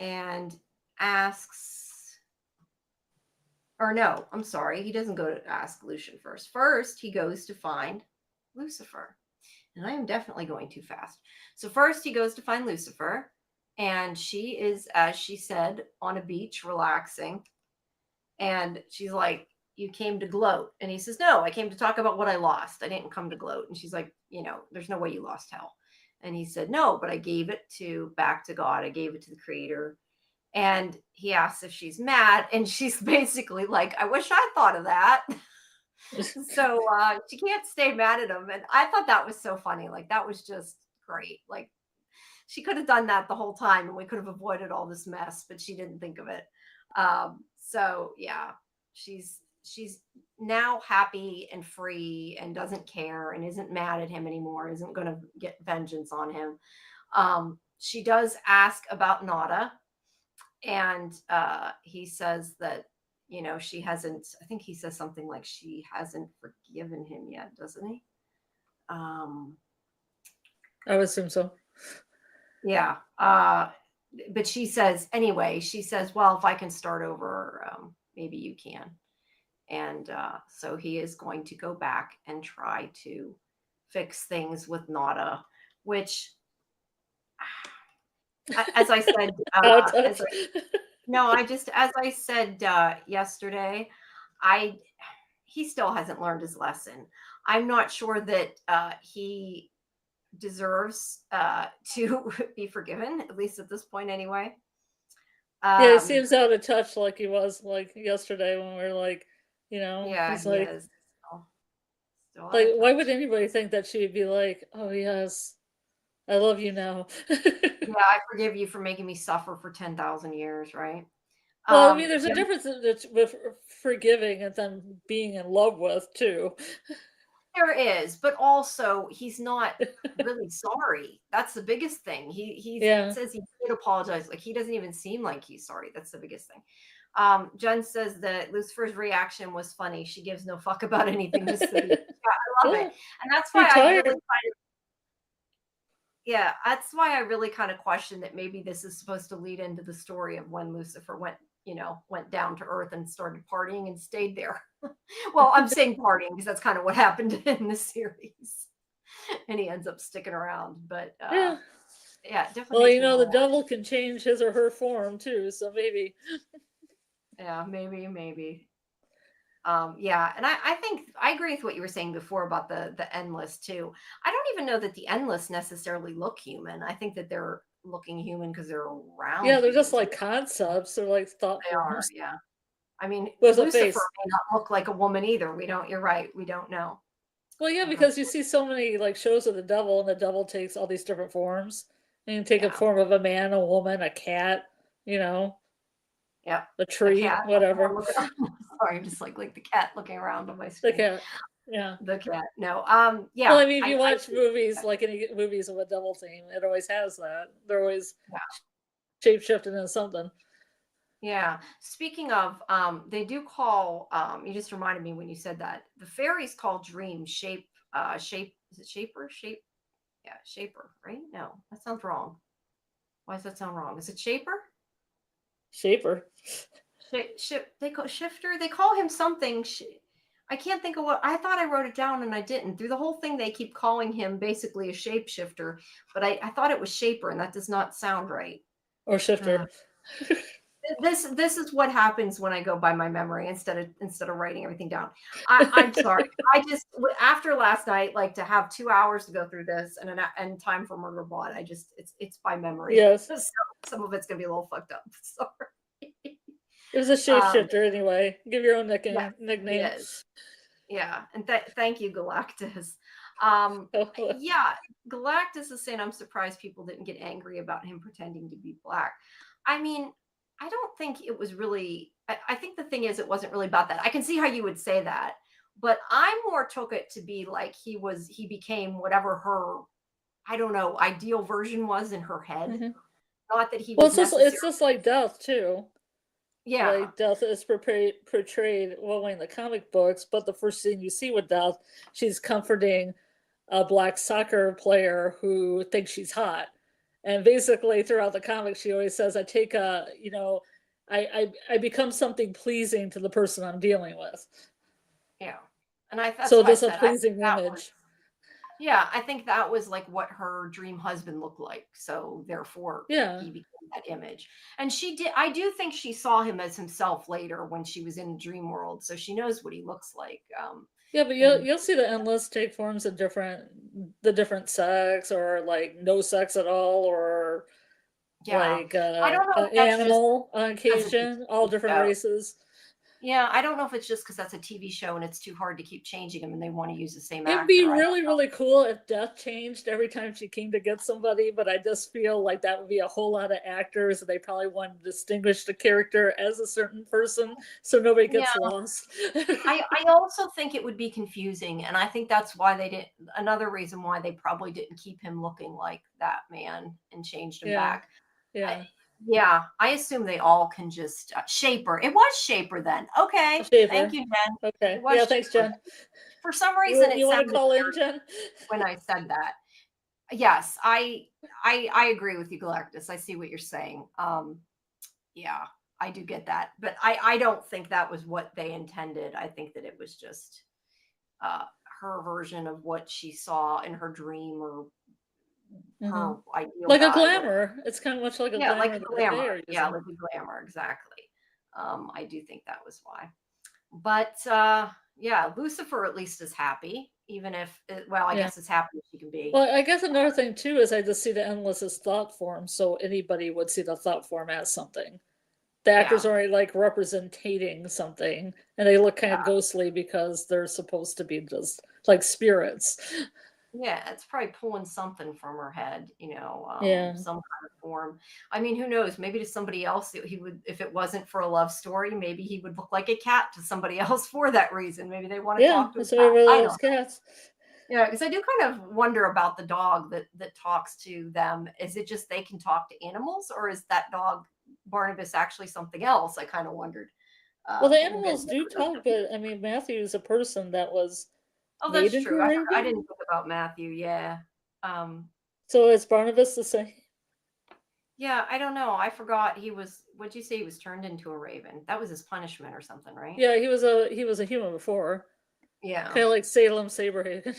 [SPEAKER 1] and asks, or no, I'm sorry. He doesn't go to ask Lucian first. First, he goes to find Lucifer. And I am definitely going too fast. So first he goes to find Lucifer, and she is, as she said, on a beach relaxing. And she's like, "You came to gloat." And he says, "No, I came to talk about what I lost. I didn't come to gloat." And she's like, "There's no way you lost hell." And he said, "No, but I gave it back to God. I gave it to the creator." And he asks if she's mad, and she's basically like, "I wish I thought of that." So she can't stay mad at him. And I thought that was so funny. Like, that was just great. Like, she could have done that the whole time and we could have avoided all this mess, but she didn't think of it. So yeah, she's now happy and free and doesn't care and isn't mad at him anymore, isn't going to get vengeance on him. She does ask about Nada, and he says that she hasn't, I think he says something like she hasn't forgiven him yet, doesn't he?
[SPEAKER 2] I would assume so.
[SPEAKER 1] Yeah. But she says, "Well, if I can start over, maybe you can." And so he is going to go back and try to fix things with Nada, which, as I said, as I said yesterday, he still hasn't learned his lesson. I'm not sure that he deserves to be forgiven, at least at this point anyway.
[SPEAKER 2] Yeah, he seems out of touch, like he was like yesterday when we were like,
[SPEAKER 1] yeah,
[SPEAKER 2] he's
[SPEAKER 1] he
[SPEAKER 2] like,
[SPEAKER 1] is still
[SPEAKER 2] like, why would anybody think that she'd be like, "Oh yes, I love you now"?
[SPEAKER 1] Yeah, "I forgive you for making me suffer for 10,000 years," right?
[SPEAKER 2] Well, I mean, there's a difference with forgiving and then being in love with too.
[SPEAKER 1] There is, but also he's not really sorry. That's the biggest thing. He says he did apologize. Like, he doesn't even seem like he's sorry. That's the biggest thing. Jen says that Lucifer's reaction was funny. She gives no fuck about anything this city. Yeah, I love it. And that's why that's why I really kind of question that maybe this is supposed to lead into the story of when Lucifer went down to Earth and started partying and stayed there. Well, I'm saying partying because that's kind of what happened in the series. And he ends up sticking around. But yeah, definitely.
[SPEAKER 2] Well, the devil can change his or her form too, so maybe.
[SPEAKER 1] Yeah, maybe. Yeah, and I think I agree with what you were saying before about the endless too. I don't even know that the endless necessarily look human. I think that they're looking human because they're
[SPEAKER 2] Yeah,
[SPEAKER 1] around
[SPEAKER 2] they're just
[SPEAKER 1] humans.
[SPEAKER 2] like concepts. They're like thought
[SPEAKER 1] They are,
[SPEAKER 2] forms
[SPEAKER 1] yeah. I mean,
[SPEAKER 2] with a
[SPEAKER 1] Lucifer
[SPEAKER 2] face.
[SPEAKER 1] may not look like a woman either. We don't. You're right. We don't know.
[SPEAKER 2] Well, yeah,
[SPEAKER 1] Uh,
[SPEAKER 2] because you see so many like shows of the devil, and the devil takes all these different forms. And you can take a
[SPEAKER 1] yeah.
[SPEAKER 2] form of a man, a woman, a cat, you know,
[SPEAKER 1] Yep.
[SPEAKER 2] a
[SPEAKER 1] The
[SPEAKER 2] tree,
[SPEAKER 1] cat. I'm
[SPEAKER 2] whatever.
[SPEAKER 1] looking. Sorry, I'm just like the cat looking around on my
[SPEAKER 2] The
[SPEAKER 1] screen.
[SPEAKER 2] cat. Yeah.
[SPEAKER 1] The cat. No.
[SPEAKER 2] Well,
[SPEAKER 1] Yeah.
[SPEAKER 2] I mean, if you
[SPEAKER 1] I
[SPEAKER 2] watch movies, like any movies of a devil theme, it always has that. They're always
[SPEAKER 1] yeah.
[SPEAKER 2] shape shifting into something.
[SPEAKER 1] Yeah. Speaking of, they do call. You just reminded me when you said that the fairies call dream shape. Shape. Is it shaper? Shape. Yeah. Shaper. Right? No, that sounds wrong. Why does that sound wrong? Is it shaper?
[SPEAKER 2] Shaper.
[SPEAKER 1] They call shifter. They call him something. I can't think of what I thought. I wrote it down and I didn't. Through the whole thing, they keep calling him basically a shapeshifter, but I thought it was shaper, and that does not sound right.
[SPEAKER 2] Or
[SPEAKER 1] Uh,
[SPEAKER 2] shifter.
[SPEAKER 1] this is what happens when I go by my memory instead of writing everything down. I'm sorry. I just after last night, like to have 2 hours to go through this and time for Murderbot. I just it's by memory.
[SPEAKER 2] Yes.
[SPEAKER 1] So some of it's gonna be a little fucked up. Sorry.
[SPEAKER 2] It was a
[SPEAKER 1] Um,
[SPEAKER 2] shapeshifter anyway. Give your own
[SPEAKER 1] yes, he
[SPEAKER 2] nickname.
[SPEAKER 1] is. Yeah, and thank you, Galactus.
[SPEAKER 2] Oh,
[SPEAKER 1] Yeah, Galactus is saying I'm surprised people didn't get angry about him pretending to be black. I mean, I don't think it was really. I think the thing is, it wasn't really about that. I can see how you would say that, but I more took it to be like he became whatever her I don't know ideal version was in her head.
[SPEAKER 2] mhm.
[SPEAKER 1] Not that he
[SPEAKER 2] Well,
[SPEAKER 1] was
[SPEAKER 2] it's
[SPEAKER 1] necessarily.
[SPEAKER 2] just like death too.
[SPEAKER 1] Yeah,
[SPEAKER 2] Like death is portrayed well in the comic books, but the first scene you see with death, she's comforting a black soccer player who thinks she's hot. And basically throughout the comic, she always says, I take a, I become something pleasing to the person I'm dealing with.
[SPEAKER 1] yeah, and I that's
[SPEAKER 2] So
[SPEAKER 1] why I
[SPEAKER 2] just a
[SPEAKER 1] said I think
[SPEAKER 2] pleasing
[SPEAKER 1] that was.
[SPEAKER 2] image.
[SPEAKER 1] Yeah, I think that was like what her dream husband looked like. So therefore
[SPEAKER 2] Yeah.
[SPEAKER 1] he became that image. And she did I do think she saw him as himself later when she was in the dream world. So she knows what he looks like.
[SPEAKER 2] Yeah, but
[SPEAKER 1] And
[SPEAKER 2] you'll see the endless take forms of different sex or like no sex at all or
[SPEAKER 1] yeah.
[SPEAKER 2] like
[SPEAKER 1] I don't know if
[SPEAKER 2] an
[SPEAKER 1] that's just
[SPEAKER 2] animal on
[SPEAKER 1] because it's a
[SPEAKER 2] occasion, all
[SPEAKER 1] TV
[SPEAKER 2] different
[SPEAKER 1] show.
[SPEAKER 2] races.
[SPEAKER 1] Yeah, I don't know if it's just because that's a TV show and it's too hard to keep changing them and they want to use the same
[SPEAKER 2] It'd be
[SPEAKER 1] actor. I don't
[SPEAKER 2] really, really cool if Death changed every time she came to get somebody, but I just feel like that would be a whole lot of actors, and they probably want to distinguish the character as a certain person so nobody
[SPEAKER 1] know.
[SPEAKER 2] gets lost.
[SPEAKER 1] I also think it would be confusing, and I think that's why they didn't. Another reason why they probably didn't keep him looking like that man and changed him
[SPEAKER 2] Yeah,
[SPEAKER 1] back. I,
[SPEAKER 2] yeah.
[SPEAKER 1] yeah, I assume they all can just Shaper. It was Shaper then.
[SPEAKER 2] A
[SPEAKER 1] Okay, thank
[SPEAKER 2] shaper.
[SPEAKER 1] you, Jen. It
[SPEAKER 2] Okay.
[SPEAKER 1] was
[SPEAKER 2] Yeah, thanks,
[SPEAKER 1] Shaper.
[SPEAKER 2] Jen.
[SPEAKER 1] For some reason, it
[SPEAKER 2] You want to
[SPEAKER 1] sounded
[SPEAKER 2] call in,
[SPEAKER 1] weird
[SPEAKER 2] Jen?
[SPEAKER 1] when I said that. Yes, I agree with you, Galactus. I see what you're saying. Yeah, I do get that, but I don't think that was what they intended. I think that it was just uh, her version of what she saw in her dream or
[SPEAKER 2] Hmm.
[SPEAKER 1] her ideal
[SPEAKER 2] Like a
[SPEAKER 1] guy, whatever.
[SPEAKER 2] glamour. It's kind of much like a
[SPEAKER 1] Yeah, like
[SPEAKER 2] glamour
[SPEAKER 1] a
[SPEAKER 2] that they
[SPEAKER 1] glamour.
[SPEAKER 2] are
[SPEAKER 1] Yeah,
[SPEAKER 2] using.
[SPEAKER 1] like a glamour, exactly. I do think that was why. But yeah, Lucifer at least is happy, even if, well, I
[SPEAKER 2] Yeah.
[SPEAKER 1] guess as happy as she can be.
[SPEAKER 2] Well, I guess another thing too is I just see the endless as thought form, so anybody would see the thought form as something. The actors
[SPEAKER 1] Yeah,
[SPEAKER 2] are like representing something, and they look kind
[SPEAKER 1] yeah,
[SPEAKER 2] of ghostly because they're supposed to be just like spirits.
[SPEAKER 1] yeah. It's probably pulling something from her head,
[SPEAKER 2] Yeah,
[SPEAKER 1] some kind of form. I mean, who knows? Maybe to somebody else, he would, if it wasn't for a love story, maybe he would look like a cat to somebody else for that reason. Maybe they want to
[SPEAKER 2] yeah.
[SPEAKER 1] talk to a
[SPEAKER 2] That's why everybody
[SPEAKER 1] cat. I
[SPEAKER 2] loves
[SPEAKER 1] don't.
[SPEAKER 2] cats.
[SPEAKER 1] Yeah, because I do kind of wonder about the dog that talks to them. Is it just they can talk to animals, or is that dog Barnabas actually something else? I kind of wondered.
[SPEAKER 2] Well, the
[SPEAKER 1] We'll get
[SPEAKER 2] animals
[SPEAKER 1] into
[SPEAKER 2] do
[SPEAKER 1] those
[SPEAKER 2] talk,
[SPEAKER 1] different.
[SPEAKER 2] but I mean, Matthew is a person that was
[SPEAKER 1] Oh,
[SPEAKER 2] made
[SPEAKER 1] that's
[SPEAKER 2] into
[SPEAKER 1] true.
[SPEAKER 2] a
[SPEAKER 1] I
[SPEAKER 2] raven,
[SPEAKER 1] didn't think about Matthew. Yeah. Um,
[SPEAKER 2] so is Barnabas the same?
[SPEAKER 1] yeah, I don't know. I forgot he was. What'd you say? He was turned into a raven. That was his punishment or something, right?
[SPEAKER 2] Yeah, he was a human before,
[SPEAKER 1] Yeah.
[SPEAKER 2] kind of like Salem Saberhagen.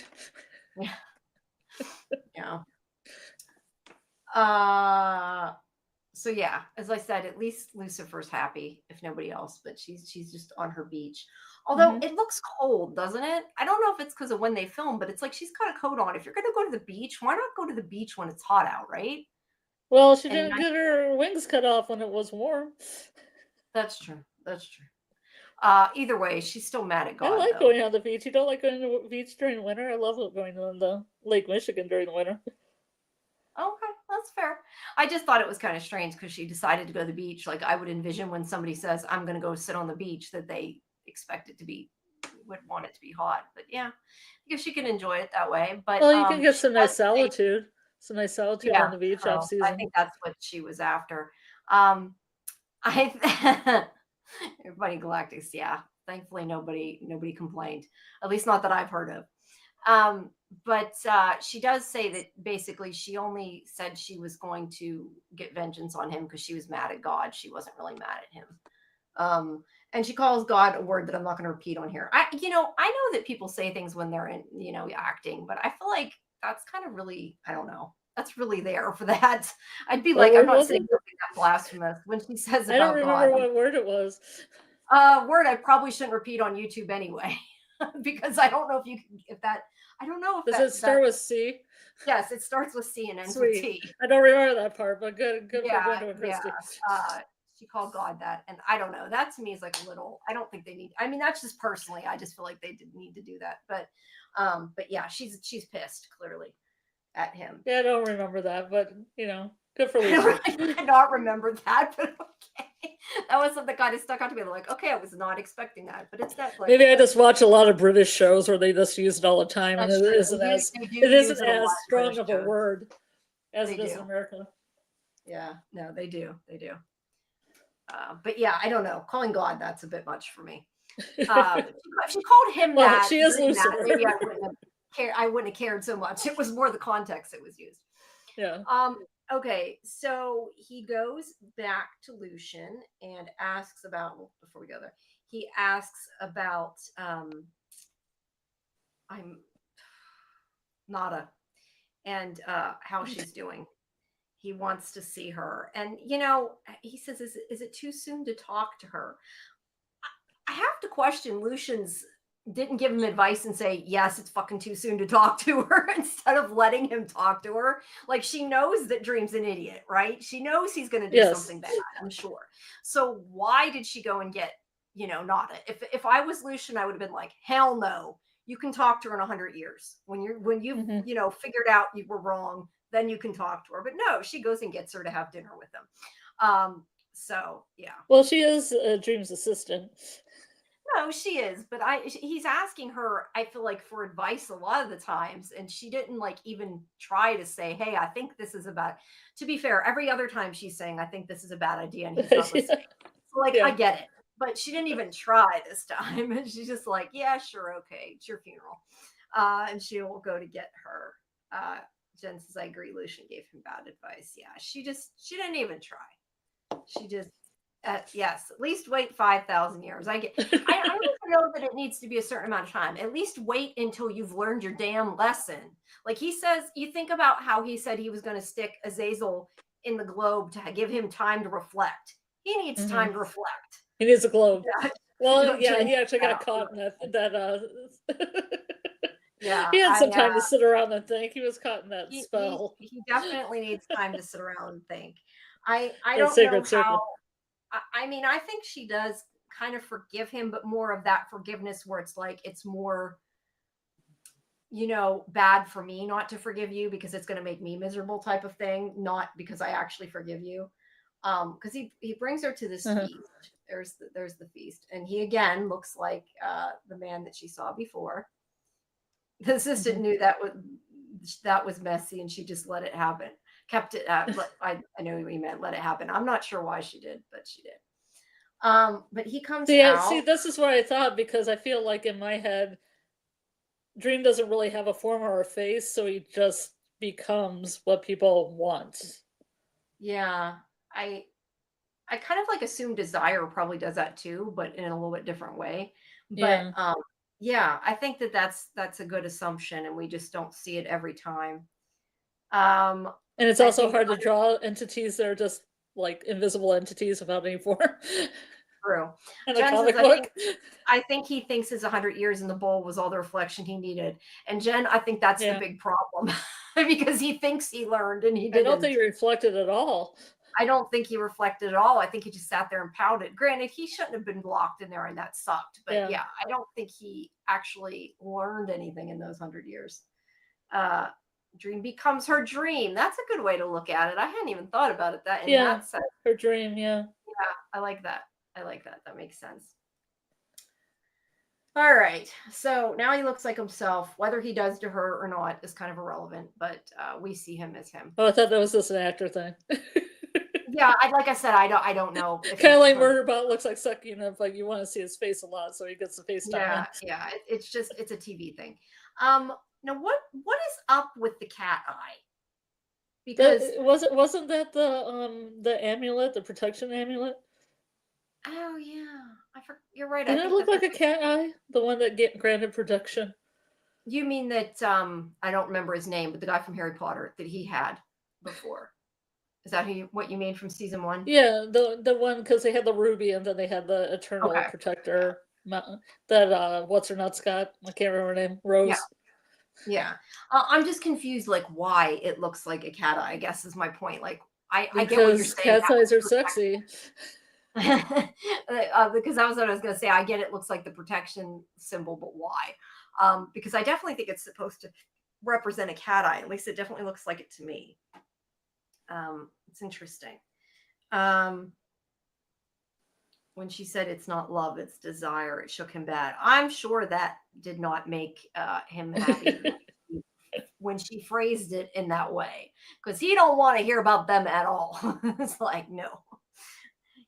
[SPEAKER 1] Yeah. Yeah. Uh, so yeah, as I said, at least Lucifer's happy, if nobody else, but she's just on her beach. Although it looks cold, doesn't it? I don't know if it's because of when they film, but it's like she's got a coat on. If you're going to go to the beach, why not go to the beach when it's hot out, right?
[SPEAKER 2] Well, she
[SPEAKER 1] And
[SPEAKER 2] didn't get her wings cut off when it was warm.
[SPEAKER 1] that's true. That's true. Either way, she's still mad at
[SPEAKER 2] I
[SPEAKER 1] God,
[SPEAKER 2] like
[SPEAKER 1] though.
[SPEAKER 2] going on the beach. You don't like going to the beach during winter? I love going on the Lake Michigan during the winter.
[SPEAKER 1] Okay, that's fair. I just thought it was kind of strange because she decided to go to the beach. Like I would envision when somebody says, "I'm going to go sit on the beach," that they expect it to be, would want it to be hot. But yeah, I guess you can enjoy it that way. But
[SPEAKER 2] Well, you can get
[SPEAKER 1] she
[SPEAKER 2] some
[SPEAKER 1] does
[SPEAKER 2] nice
[SPEAKER 1] say,
[SPEAKER 2] solitude. Some nice solitude
[SPEAKER 1] yeah,
[SPEAKER 2] on the beach off
[SPEAKER 1] true. I
[SPEAKER 2] season.
[SPEAKER 1] think that's what she was after. Um, I everybody Galactus, yeah. Thankfully, nobody complained. At least not that I've heard of. But she does say that basically she only said she was going to get vengeance on him because she was mad at God. She wasn't really mad at him. And she calls God a word that I'm not going to repeat on here. I know that people say things when they're in, acting, but I feel like that's kind of really, I don't know. That's really there for that. I'd be
[SPEAKER 2] What
[SPEAKER 1] like, I'm
[SPEAKER 2] word
[SPEAKER 1] not
[SPEAKER 2] was
[SPEAKER 1] saying
[SPEAKER 2] it?
[SPEAKER 1] something that blasphemous when she says
[SPEAKER 2] I don't
[SPEAKER 1] about God.
[SPEAKER 2] remember what word it was.
[SPEAKER 1] Word I probably shouldn't repeat on YouTube anyway, because I don't know if you can, if that, I don't know if
[SPEAKER 2] Does
[SPEAKER 1] that,
[SPEAKER 2] it start with C?
[SPEAKER 1] yes, it starts with C and ends with
[SPEAKER 2] Sweet.
[SPEAKER 1] T.
[SPEAKER 2] I don't remember that part, but good for
[SPEAKER 1] Yeah,
[SPEAKER 2] Gwendolyn
[SPEAKER 1] yeah.
[SPEAKER 2] Christie.
[SPEAKER 1] She called God that, and I don't know. That to me is like a little. I don't think they need. I mean, that's just personally. I just feel like they didn't need to do that. But yeah, she's pissed clearly at him.
[SPEAKER 2] Yeah, I don't remember that, but good for
[SPEAKER 1] I
[SPEAKER 2] Lucia.
[SPEAKER 1] cannot remember that, but okay. That was something that kind of stuck out to me. Like, okay, I was not expecting that, but it's Netflix.
[SPEAKER 2] Maybe I just watch a lot of British shows where they just use it all the time, and
[SPEAKER 1] That's
[SPEAKER 2] it
[SPEAKER 1] true.
[SPEAKER 2] isn't
[SPEAKER 1] They use
[SPEAKER 2] as
[SPEAKER 1] it a lot in
[SPEAKER 2] strong
[SPEAKER 1] British
[SPEAKER 2] of a
[SPEAKER 1] shows.
[SPEAKER 2] word as
[SPEAKER 1] They
[SPEAKER 2] it is
[SPEAKER 1] do.
[SPEAKER 2] in America.
[SPEAKER 1] Yeah, no, they do. They do. But yeah, I don't know. Calling God, that's a bit much for me. If she called him
[SPEAKER 2] Well,
[SPEAKER 1] that,
[SPEAKER 2] she is
[SPEAKER 1] that,
[SPEAKER 2] Lucifer.
[SPEAKER 1] maybe I wouldn't have cared so much. It was more the context that was used.
[SPEAKER 2] Yeah.
[SPEAKER 1] Okay, so he goes back to Lucian and asks about, well, before we go there, he asks about I'm Nada and how she's doing. He wants to see her. And he says, is it too soon to talk to her? I have to question Lucian's didn't give him advice and say, yes, it's fucking too soon to talk to her instead of letting him talk to her. Like she knows that Dream's an idiot, right? She knows he's going to do something bad, I'm sure. So why did she go and get, Nada? If I was Lucian, I would have been like, hell no. You can talk to her in 100 years. When you've figured out you were wrong, then you can talk to her. But no, she goes and gets her to have dinner with him. So yeah.
[SPEAKER 2] Well, she is Dream's assistant.
[SPEAKER 1] No, she is, but he's asking her, I feel like, for advice a lot of the times, and she didn't like even try to say, hey, I think this is about, to be fair, every other time she's saying, I think this is a bad idea, and he's not listening. So like, I get it. But she didn't even try this time. And she's just like, yeah, sure, okay, it's your funeral. And she will go to get her. Jen says, I agree, Lucian gave him bad advice. Yeah, she didn't even try. She just, yes, at least wait 5,000 years. I don't even know that it needs to be a certain amount of time. At least wait until you've learned your damn lesson. Like he says, you think about how he said he was going to stick Azazel in the globe to give him time to reflect. He needs time to reflect.
[SPEAKER 2] He needs a globe.
[SPEAKER 1] Yeah.
[SPEAKER 2] Well, yeah, he actually got caught in that
[SPEAKER 1] yeah,
[SPEAKER 2] he had some time to sit around and think. He was caught in that spell.
[SPEAKER 1] He definitely needs time to sit around and think. I don't know how. I mean, I think she does kind of forgive him, but more of that forgiveness where it's like it's more, bad for me not to forgive you because it's going to make me miserable type of thing, not because I actually forgive you. Because he brings her to this feast. There's the feast, and he again looks like the man that she saw before. The assistant knew that was messy, and she just let it happen. Kept it. I know what he meant. Let it happen. I'm not sure why she did, but she did. But he comes out.
[SPEAKER 2] See, this is what I thought, because I feel like in my head, Dream doesn't really have a form or a face, so he just becomes what people want.
[SPEAKER 1] Yeah, I kind of like assume Desire probably does that too, but in a little bit different way. But yeah, I think that's a good assumption, and we just don't see it every time.
[SPEAKER 2] And it's also hard to draw entities that are just like invisible entities without any form.
[SPEAKER 1] True.
[SPEAKER 2] in a
[SPEAKER 1] Jen says,
[SPEAKER 2] comic book.
[SPEAKER 1] I think he thinks his 100 years in the bowl was all the reflection he needed. And Jen, I think that's the
[SPEAKER 2] Yeah.
[SPEAKER 1] big problem because he thinks he learned and he
[SPEAKER 2] I
[SPEAKER 1] didn't.
[SPEAKER 2] don't think he reflected at all.
[SPEAKER 1] I don't think he reflected at all. I think he just sat there and pouted. Granted, he shouldn't have been locked in there and that sucked. But yeah, I don't think he actually learned anything in those 100 years. Dream becomes her dream. That's a good way to look at it. I hadn't even thought about it that in that sense.
[SPEAKER 2] Her dream, yeah.
[SPEAKER 1] Yeah, I like that. I like that. That makes sense. All right. So now he looks like himself. Whether he does to her or not is kind of irrelevant, but we see him as him.
[SPEAKER 2] Oh, I thought that was just an actor thing.
[SPEAKER 1] Yeah, like I said, I don't know.
[SPEAKER 2] Kind of like Murderbot looks like sucking up, like you want to see his face a lot, so he gets the face time.
[SPEAKER 1] Yeah. It's a TV thing. Now what is up with the cat eye? Because
[SPEAKER 2] wasn't that the amulet, the protection amulet?
[SPEAKER 1] Oh yeah, you're right.
[SPEAKER 2] Didn't it look like a cat eye? The one that granted protection.
[SPEAKER 1] You mean that I don't remember his name, but the guy from Harry Potter that he had before. Is that what you mean from season 1?
[SPEAKER 2] Yeah, the one because they had the ruby and then they had the eternal protector that what's her nuts got? I can't remember her name. Rose.
[SPEAKER 1] Yeah. I'm just confused, like why it looks like a cat eye. I guess is my point. Like I get what you're saying.
[SPEAKER 2] Cat eyes are sexy.
[SPEAKER 1] Because that was what I was going to say. I get it looks like the protection symbol, but why? Because I definitely think it's supposed to represent a cat eye. At least it definitely looks like it to me. It's interesting. When she said it's not love, it's desire, it shook him bad. I'm sure that did not make him happy when she phrased it in that way, because he don't want to hear about them at all. It's like, no,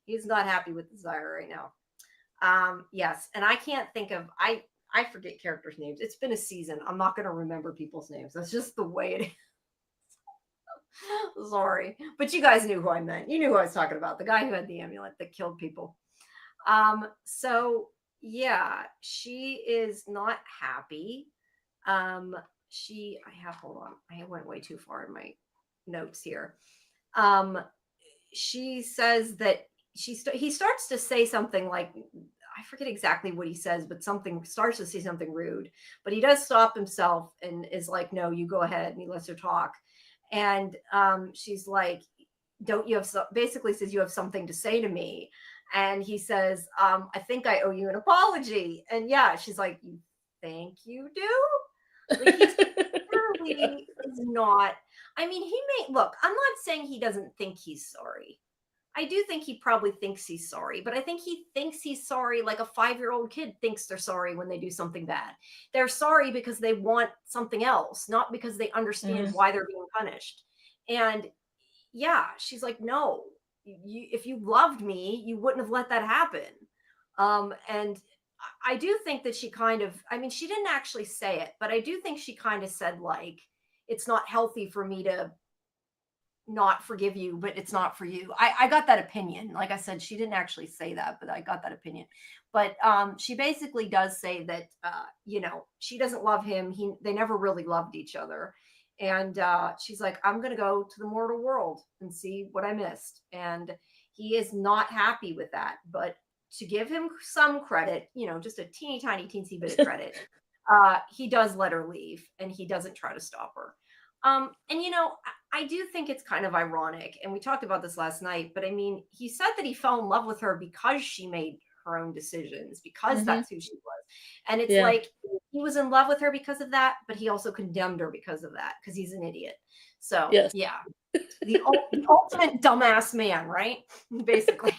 [SPEAKER 1] he's not happy with desire right now. Yes, and I can't think of I forget characters' names. It's been a season. I'm not going to remember people's names. That's just the way it is. Sorry, but you guys knew who I meant. You knew who I was talking about. The guy who had the amulet that killed people. So yeah, she is not happy. Hold on. I went way too far in my notes here. She says that he starts to say something like, I forget exactly what he says, but starts to say something rude, but he does stop himself and is like, no, you go ahead, and he lets her talk. And she's like, don't you have basically says you have something to say to me. And he says, I think I owe you an apology. And yeah, she's like, you think you do? Like, he's clearly is not. I mean, look, I'm not saying he doesn't think he's sorry. I do think he probably thinks he's sorry, but I think he thinks he's sorry like a 5-year-old kid thinks they're sorry when they do something bad. They're sorry because they want something else, not because they understand why they're being punished. And yeah, she's like, no, if you loved me, you wouldn't have let that happen. And I do think that she kind of, I mean, she didn't actually say it, but I do think she kind of said, like, it's not healthy for me to not forgive you, but it's not for you. I got that opinion. Like I said, she didn't actually say that, but I got that opinion. But she basically does say that, she doesn't love him. They never really loved each other. And she's like, I'm going to go to the mortal world and see what I missed. And he is not happy with that. But to give him some credit, just a teeny tiny teensy bit of credit, he does let her leave and he doesn't try to stop her. I do think it's kind of ironic, and we talked about this last night, but I mean, he said that he fell in love with her because she made her own decisions, because that's who she was. And it's like, he was in love with her because of that, but he also condemned her because of that, because he's an idiot. So, yeah, the ultimate dumbass man, right? Basically.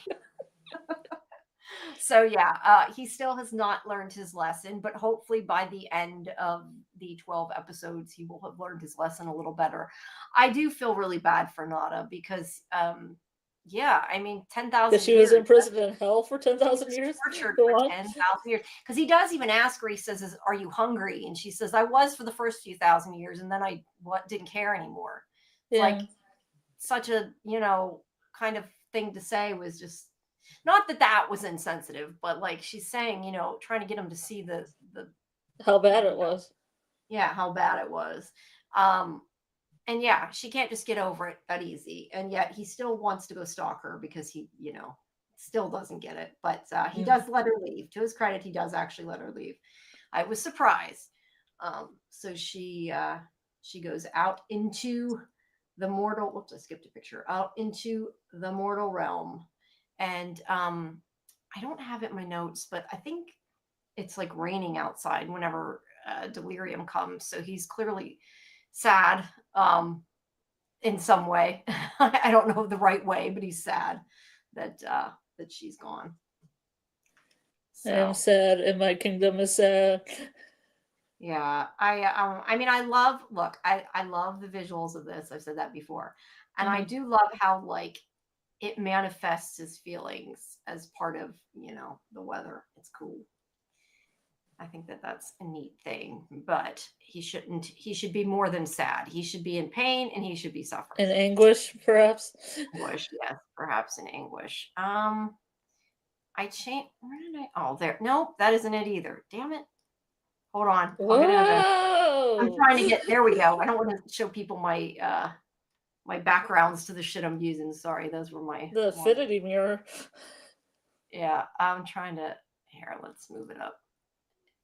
[SPEAKER 1] So yeah, he still has not learned his lesson, but hopefully by the end of the 12 episodes, he will have learned his lesson a little better. I do feel really bad for Nada because, I mean, 10,000
[SPEAKER 2] years. She was imprisoned in hell for 10,000 years?
[SPEAKER 1] Tortured for 10,000 years. Because he does even ask her, he says, are you hungry? And she says, I was for the first few thousand years, and then I didn't care anymore. It's like such a, kind of thing to say was just, not that was insensitive, but like she's saying, trying to get him to see the
[SPEAKER 2] how bad it was.
[SPEAKER 1] Yeah, how bad it was. And yeah, she can't just get over it that easy. And yet he still wants to go stalk her because he, still doesn't get it, but he does let her leave. To his credit, he does actually let her leave. I was surprised. So she goes out into the mortal. Whoops, I skipped a picture. Out into the mortal realm, and I don't have it in my notes, but I think it's like raining outside whenever Delirium comes. So he's clearly sad in some way. I don't know the right way, but he's sad that she's gone.
[SPEAKER 2] I am sad, and my kingdom is sad.
[SPEAKER 1] Yeah, I mean, I love the visuals of this. I've said that before, and I do love how like it manifests his feelings as part of the weather. It's cool. I think that that's a neat thing, but he should be more than sad. He should be in pain and he should be suffering.
[SPEAKER 2] In anguish, perhaps.
[SPEAKER 1] Anguish, yes, perhaps in anguish. I changed. Where did I? Oh, there. Nope, that isn't it either. Damn it. Hold on. I'm trying to get. There we go. I don't want to show people my my backgrounds to the shit I'm using. Sorry, those were
[SPEAKER 2] the affinity mirror.
[SPEAKER 1] Yeah, I'm trying to. Here, let's move it up.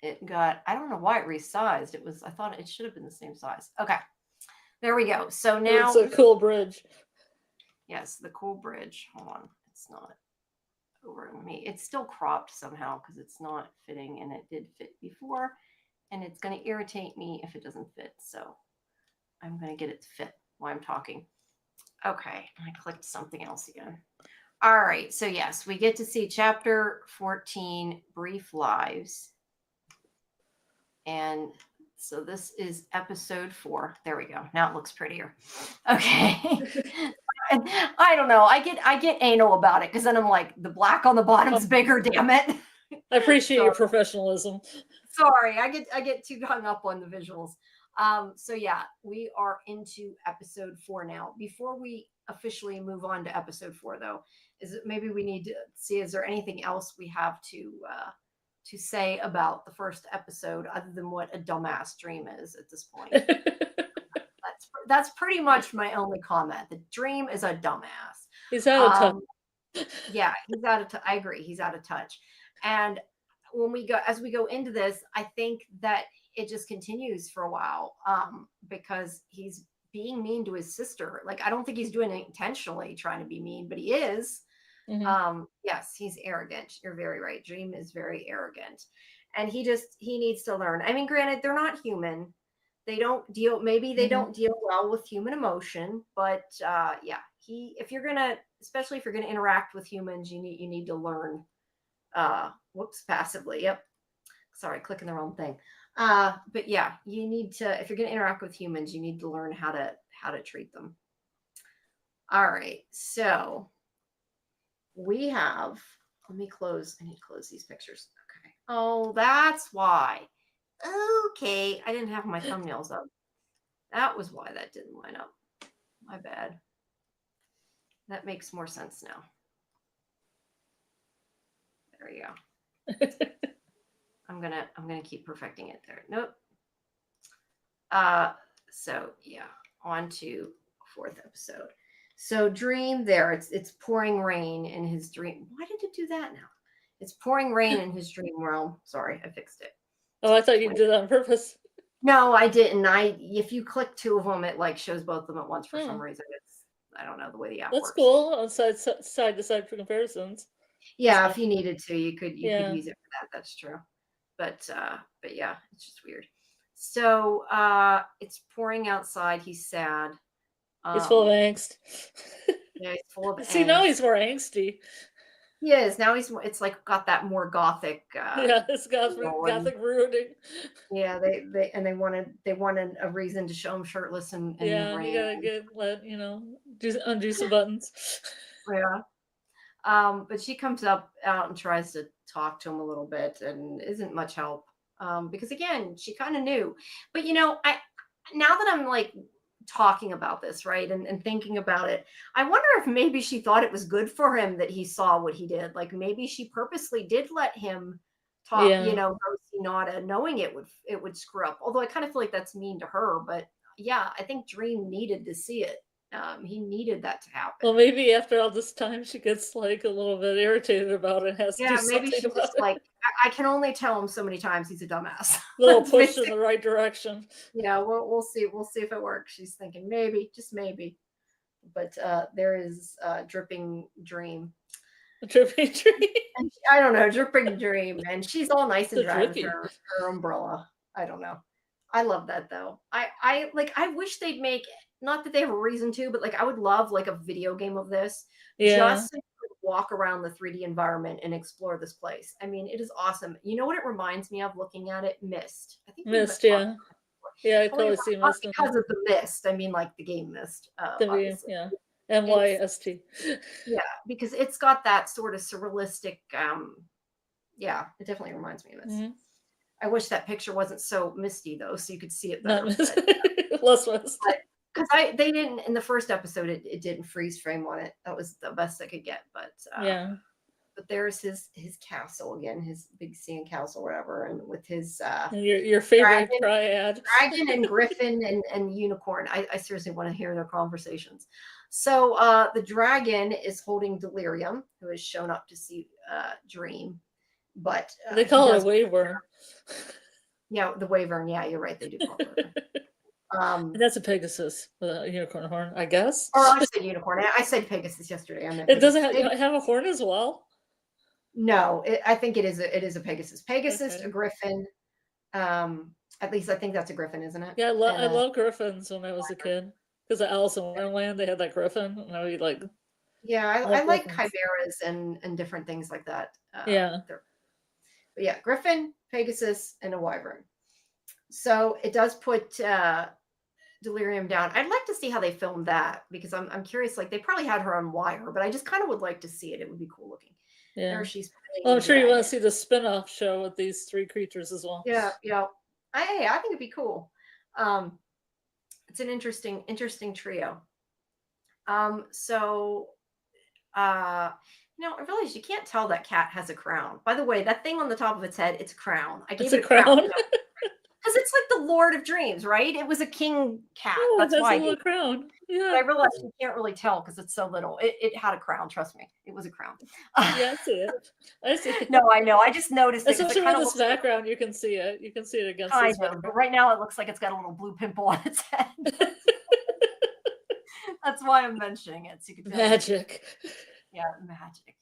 [SPEAKER 1] It got. I don't know why it resized. It was. I thought it should have been the same size. Okay, there we go. So now
[SPEAKER 2] it's a cool bridge.
[SPEAKER 1] Yes, the cool bridge. Hold on, it's not over me. It's still cropped somehow because it's not fitting, and it did fit before, and it's going to irritate me if it doesn't fit. So I'm going to get it to fit while I'm talking. Okay, I clicked something else again. All right, so yes, we get to see chapter 14, Brief Lives. And so this is episode 4. There we go. Now it looks prettier. Okay. I don't know. I get anal about it because then I'm like, the black on the bottom's bigger, damn it.
[SPEAKER 2] I appreciate your professionalism.
[SPEAKER 1] Sorry, I get too hung up on the visuals. So yeah, we are into episode 4 now. Before we officially move on to episode 4, though, maybe we need to see, is there anything else we have to say about the first episode other than what a dumbass dream is at this point? That's pretty much my only comment. The dream is a dumbass.
[SPEAKER 2] He's out of touch.
[SPEAKER 1] Yeah, he's out of touch. I agree. He's out of touch. And as we go into this, I think that it just continues for a while because he's being mean to his sister. Like, I don't think he's doing it intentionally trying to be mean, but he is. Mm-hmm. Yes, he's arrogant. You're very right. Dream is very arrogant. And he needs to learn. I mean, granted, they're not human. They don't deal well with human emotion, but yeah, especially if you're gonna interact with humans, you need to learn passively. Yep. Sorry, clicking the wrong thing. But yeah, you need to, if you're gonna interact with humans, you need to learn how to treat them. All right, so we have, I need to close these pictures. Okay. Oh, that's why. Okay, I didn't have my thumbnails up. That was why that didn't line up. My bad. That makes more sense now. There you go. I'm gonna keep perfecting it there. Nope. So yeah, on to 4th episode. So dream there. It's pouring rain in his dream. Why did it do that now? It's pouring rain in his dream realm. Sorry, I fixed it.
[SPEAKER 2] Oh, I thought you did that on purpose.
[SPEAKER 1] No, I didn't. If you click 2 of them, it like shows both of them at once for some reason. I don't know the way the app works.
[SPEAKER 2] That's cool. On side to side for comparisons.
[SPEAKER 1] Yeah, if you needed to, you could use it for that. That's true. But yeah, it's just weird. So it's pouring outside. He's sad.
[SPEAKER 2] He's full of angst.
[SPEAKER 1] Yeah, he's full of angst.
[SPEAKER 2] See, now he's more angsty.
[SPEAKER 1] He is. Now it's like got that more gothic.
[SPEAKER 2] It's gothic brooding.
[SPEAKER 1] Yeah, they wanted a reason to show him shirtless and
[SPEAKER 2] yeah,
[SPEAKER 1] rain.
[SPEAKER 2] You gotta undo some buttons.
[SPEAKER 1] Yeah. But she comes out and tries to talk to him a little bit, and isn't much help. Because again, she kind of knew. But now that I'm like talking about this, right, and thinking about it, I wonder if maybe she thought it was good for him that he saw what he did. Like maybe she purposely did let him talk, go see Nada, knowing it would screw up. Although I kind of feel like that's mean to her, but yeah, I think Dream needed to see it. He needed that to happen.
[SPEAKER 2] Well, maybe after all this time, she gets like a little bit irritated about it and has to do
[SPEAKER 1] Yeah, maybe
[SPEAKER 2] something
[SPEAKER 1] she
[SPEAKER 2] about
[SPEAKER 1] just
[SPEAKER 2] it.
[SPEAKER 1] like I can only tell him so many times he's a dumbass.
[SPEAKER 2] A little
[SPEAKER 1] That's
[SPEAKER 2] push in
[SPEAKER 1] basically,
[SPEAKER 2] the right direction.
[SPEAKER 1] yeah, we'll see. We'll see if it works. She's thinking maybe, just maybe. But there is dripping dream.
[SPEAKER 2] A dripping tree.
[SPEAKER 1] And I don't know, dripping dream, and she's all nice and
[SPEAKER 2] The
[SPEAKER 1] dry with
[SPEAKER 2] drippy.
[SPEAKER 1] her umbrella. I don't know. I love that though. I like. I wish they'd make, not that they have a reason to, but like I would love like a video game of this,
[SPEAKER 2] Yeah.
[SPEAKER 1] just so you could walk around the 3D environment and explore this place. I mean, it is awesome. You know what it reminds me of looking at it? Mist. I think we've
[SPEAKER 2] Mist,
[SPEAKER 1] talked
[SPEAKER 2] yeah. Yeah, I
[SPEAKER 1] totally
[SPEAKER 2] totally see
[SPEAKER 1] not
[SPEAKER 2] Mist in
[SPEAKER 1] because of the mist. I mean, like the game Mist,
[SPEAKER 2] the
[SPEAKER 1] obviously.
[SPEAKER 2] yeah.
[SPEAKER 1] It's
[SPEAKER 2] MYST.
[SPEAKER 1] yeah, because it's got that sort of surrealistic. Yeah, it definitely reminds me of this.
[SPEAKER 2] Mhm.
[SPEAKER 1] I wish that picture wasn't so misty though, so you could see it
[SPEAKER 2] Not
[SPEAKER 1] better.
[SPEAKER 2] Mist. Less Mist.
[SPEAKER 1] Because they didn't in the first episode, it didn't freeze frame on it. That was the best I could get.
[SPEAKER 2] Yeah.
[SPEAKER 1] But there's his castle again, his big sand castle, whatever, and with his
[SPEAKER 2] And your favorite
[SPEAKER 1] dragon,
[SPEAKER 2] triad.
[SPEAKER 1] dragon and griffin and unicorn. I seriously want to hear their conversations. So the dragon is holding Delirium, who has shown up to see Dream, but
[SPEAKER 2] They
[SPEAKER 1] he
[SPEAKER 2] call it
[SPEAKER 1] does.
[SPEAKER 2] a waver.
[SPEAKER 1] Yeah, the Wyvern. Yeah, you're right. They do call it Wyvern.
[SPEAKER 2] And that's a Pegasus with a unicorn horn, I guess.
[SPEAKER 1] Or I said unicorn. I said Pegasus yesterday. I meant
[SPEAKER 2] It doesn't
[SPEAKER 1] Pegasus.
[SPEAKER 2] have a horn as well.
[SPEAKER 1] No, I think it is a Pegasus. Pegasus,
[SPEAKER 2] Okay.
[SPEAKER 1] a griffin. At least I think that's a griffin, isn't it?
[SPEAKER 2] Yeah,
[SPEAKER 1] And
[SPEAKER 2] I love griffins when I was a kid. Because at Alice in Wonderland, they had that griffin, and I would like
[SPEAKER 1] yeah, I
[SPEAKER 2] love
[SPEAKER 1] like
[SPEAKER 2] griffins.
[SPEAKER 1] chimeras and different things like that.
[SPEAKER 2] Yeah.
[SPEAKER 1] But yeah, griffin, Pegasus, and a wyvern. So it does put Delirium down. I'd like to see how they filmed that because I'm curious. Like they probably had her on wire, but I just kind of would like to see it. It would be cool looking.
[SPEAKER 2] Yeah.
[SPEAKER 1] There she's
[SPEAKER 2] Well, I'm
[SPEAKER 1] playing
[SPEAKER 2] sure you want
[SPEAKER 1] dragon.
[SPEAKER 2] to see the spin-off show with these three creatures as well.
[SPEAKER 1] Yeah, yeah. I think it'd be cool. It's an interesting trio. So I realized you can't tell that cat has a crown. By the way, that thing on the top of its head, it's a crown. I
[SPEAKER 2] It's
[SPEAKER 1] gave
[SPEAKER 2] a
[SPEAKER 1] it a crown.
[SPEAKER 2] crown.
[SPEAKER 1] Because it's like the Lord of Dreams, right? It was a king cat.
[SPEAKER 2] Oh, it
[SPEAKER 1] That's
[SPEAKER 2] has
[SPEAKER 1] why
[SPEAKER 2] a
[SPEAKER 1] I
[SPEAKER 2] little
[SPEAKER 1] gave it.
[SPEAKER 2] crown.
[SPEAKER 1] But
[SPEAKER 2] Yeah.
[SPEAKER 1] I realized you can't really tell because it's so little. It had a crown, trust me. It was a crown.
[SPEAKER 2] Yeah, I see it. I see it.
[SPEAKER 1] No, I know. I just noticed it. 'Cause
[SPEAKER 2] Especially
[SPEAKER 1] it
[SPEAKER 2] with
[SPEAKER 1] kind of
[SPEAKER 2] this
[SPEAKER 1] looks like
[SPEAKER 2] background, you can see it. You can see it against
[SPEAKER 1] kind
[SPEAKER 2] this
[SPEAKER 1] of, but
[SPEAKER 2] background.
[SPEAKER 1] right now it looks like it's got a little blue pimple on its head. That's why I'm mentioning it. So you can tell.
[SPEAKER 2] Magic.
[SPEAKER 1] Yeah, magic.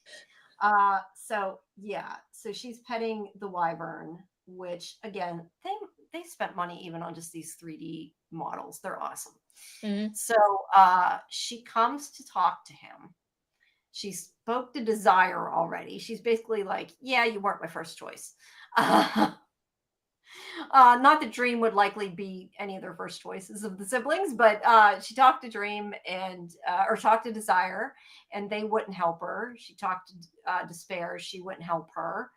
[SPEAKER 1] So she's petting the wyvern, which again, they spent money even on just these 3D models. They're awesome.
[SPEAKER 2] Mhm.
[SPEAKER 1] So she comes to talk to him. She spoke to Desire already. She's basically like, yeah, you weren't my first choice. Not that Dream would likely be any of their first choices of the siblings, but she talked to Dream or talked to Desire, and they wouldn't help her. She talked to Despair, she wouldn't help her.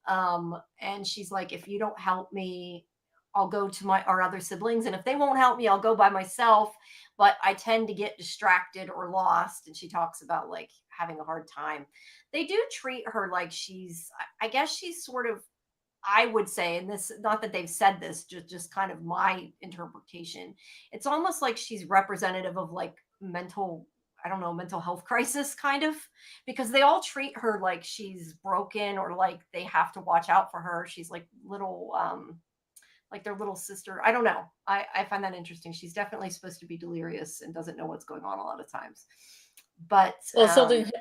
[SPEAKER 1] And she's like, if you don't help me, I'll go to our other siblings, and if they won't help me, I'll go by myself. But I tend to get distracted or lost. And she talks about like having a hard time. They do treat her like I guess she's sort of, I would say, and this, not that they've said this, just kind of my interpretation. It's almost like she's representative of like mental health crisis kind of, because they all treat her like she's broken or like they have to watch out for her. She's like little, like their little sister. I don't know. I find that interesting. She's definitely supposed to be delirious and doesn't know what's going on a lot of times. But
[SPEAKER 2] Well,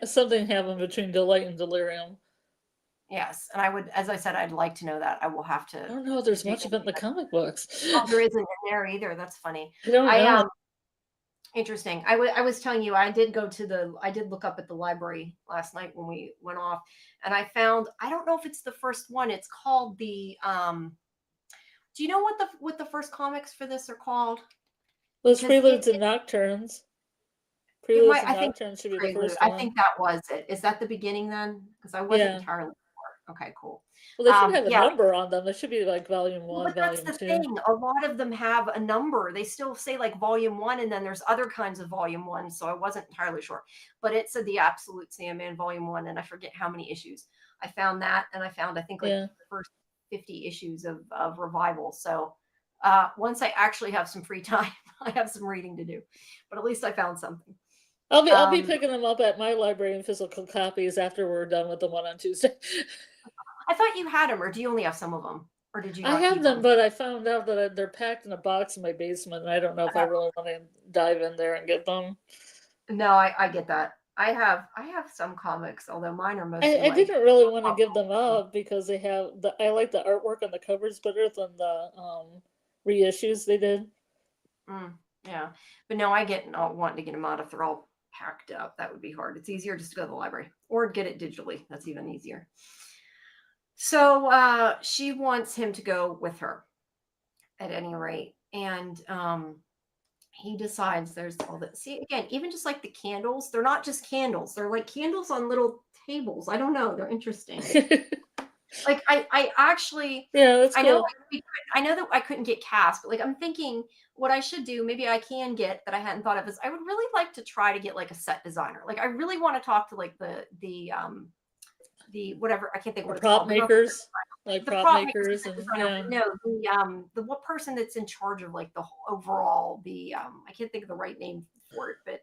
[SPEAKER 2] something happened between Delight and Delirium.
[SPEAKER 1] yes, and I would, as I said, I'd like to know that. I will have to.
[SPEAKER 2] I don't know if there's much of it in the comic books.
[SPEAKER 1] Oh, there isn't in there either. That's funny.
[SPEAKER 2] I don't know.
[SPEAKER 1] Interesting. I was telling you, I did look up at the library last night when we went off, and I found, I don't know if it's the first one. It's called the do you know what the first comics for this are called?
[SPEAKER 2] Those
[SPEAKER 1] Because
[SPEAKER 2] Preludes and Nocturnes. Preludes and Nocturnes should be the
[SPEAKER 1] Prelude.
[SPEAKER 2] first
[SPEAKER 1] I
[SPEAKER 2] one.
[SPEAKER 1] think that was it. Is that the beginning then? Because I wasn't
[SPEAKER 2] Yeah.
[SPEAKER 1] entirely sure. Okay, cool.
[SPEAKER 2] Well, they should have a
[SPEAKER 1] Yeah.
[SPEAKER 2] number on them. They should be like volume
[SPEAKER 1] Well,
[SPEAKER 2] 1,
[SPEAKER 1] but that's
[SPEAKER 2] volume
[SPEAKER 1] the
[SPEAKER 2] 2.
[SPEAKER 1] thing. A lot of them have a number. They still say like volume 1, and then there's other kinds of volume 1. So I wasn't entirely sure, but it said the Absolute Sandman volume 1, and I forget how many issues. I found that, and I found, I think, like the first 50 issues of Revival. So Once I actually have some free time, I have some reading to do, but at least I found something.
[SPEAKER 2] I'll be picking them up at my library in physical copies after we're done with the one on Tuesday.
[SPEAKER 1] I thought you had them, or do you only have some of them, or did you
[SPEAKER 2] I
[SPEAKER 1] not
[SPEAKER 2] have
[SPEAKER 1] keep
[SPEAKER 2] them,
[SPEAKER 1] them?
[SPEAKER 2] but I found out that they're packed in a box in my basement, and I don't know if I really want to dive in there and get them.
[SPEAKER 1] No, I get that. I have some comics, although mine are mostly
[SPEAKER 2] I
[SPEAKER 1] like
[SPEAKER 2] didn't really want to give them up because they have I like the artwork on the covers better than the reissues they did.
[SPEAKER 1] yeah. But no, I get not wanting to get them out if they're all packed up. That would be hard. It's easier just to go to the library or get it digitally. That's even easier. So she wants him to go with her at any rate. And he decides there's all that. See, again, even just like the candles, they're not just candles. They're like candles on little tables. I don't know. They're interesting. Like I actually,
[SPEAKER 2] Yeah, that's cool.
[SPEAKER 1] I know that I couldn't get cast, but like I'm thinking what I should do, maybe I can get that I hadn't thought of is I would really like to try to get like a set designer. Like I really want to talk to like the whatever, I can't think
[SPEAKER 2] The
[SPEAKER 1] what it's
[SPEAKER 2] prop
[SPEAKER 1] called.
[SPEAKER 2] makers, like
[SPEAKER 1] The
[SPEAKER 2] prop
[SPEAKER 1] prop makers,
[SPEAKER 2] makers,
[SPEAKER 1] set
[SPEAKER 2] and
[SPEAKER 1] designer,
[SPEAKER 2] yeah.
[SPEAKER 1] no, the what person that's in charge of like the overall I can't think of the right name for it, but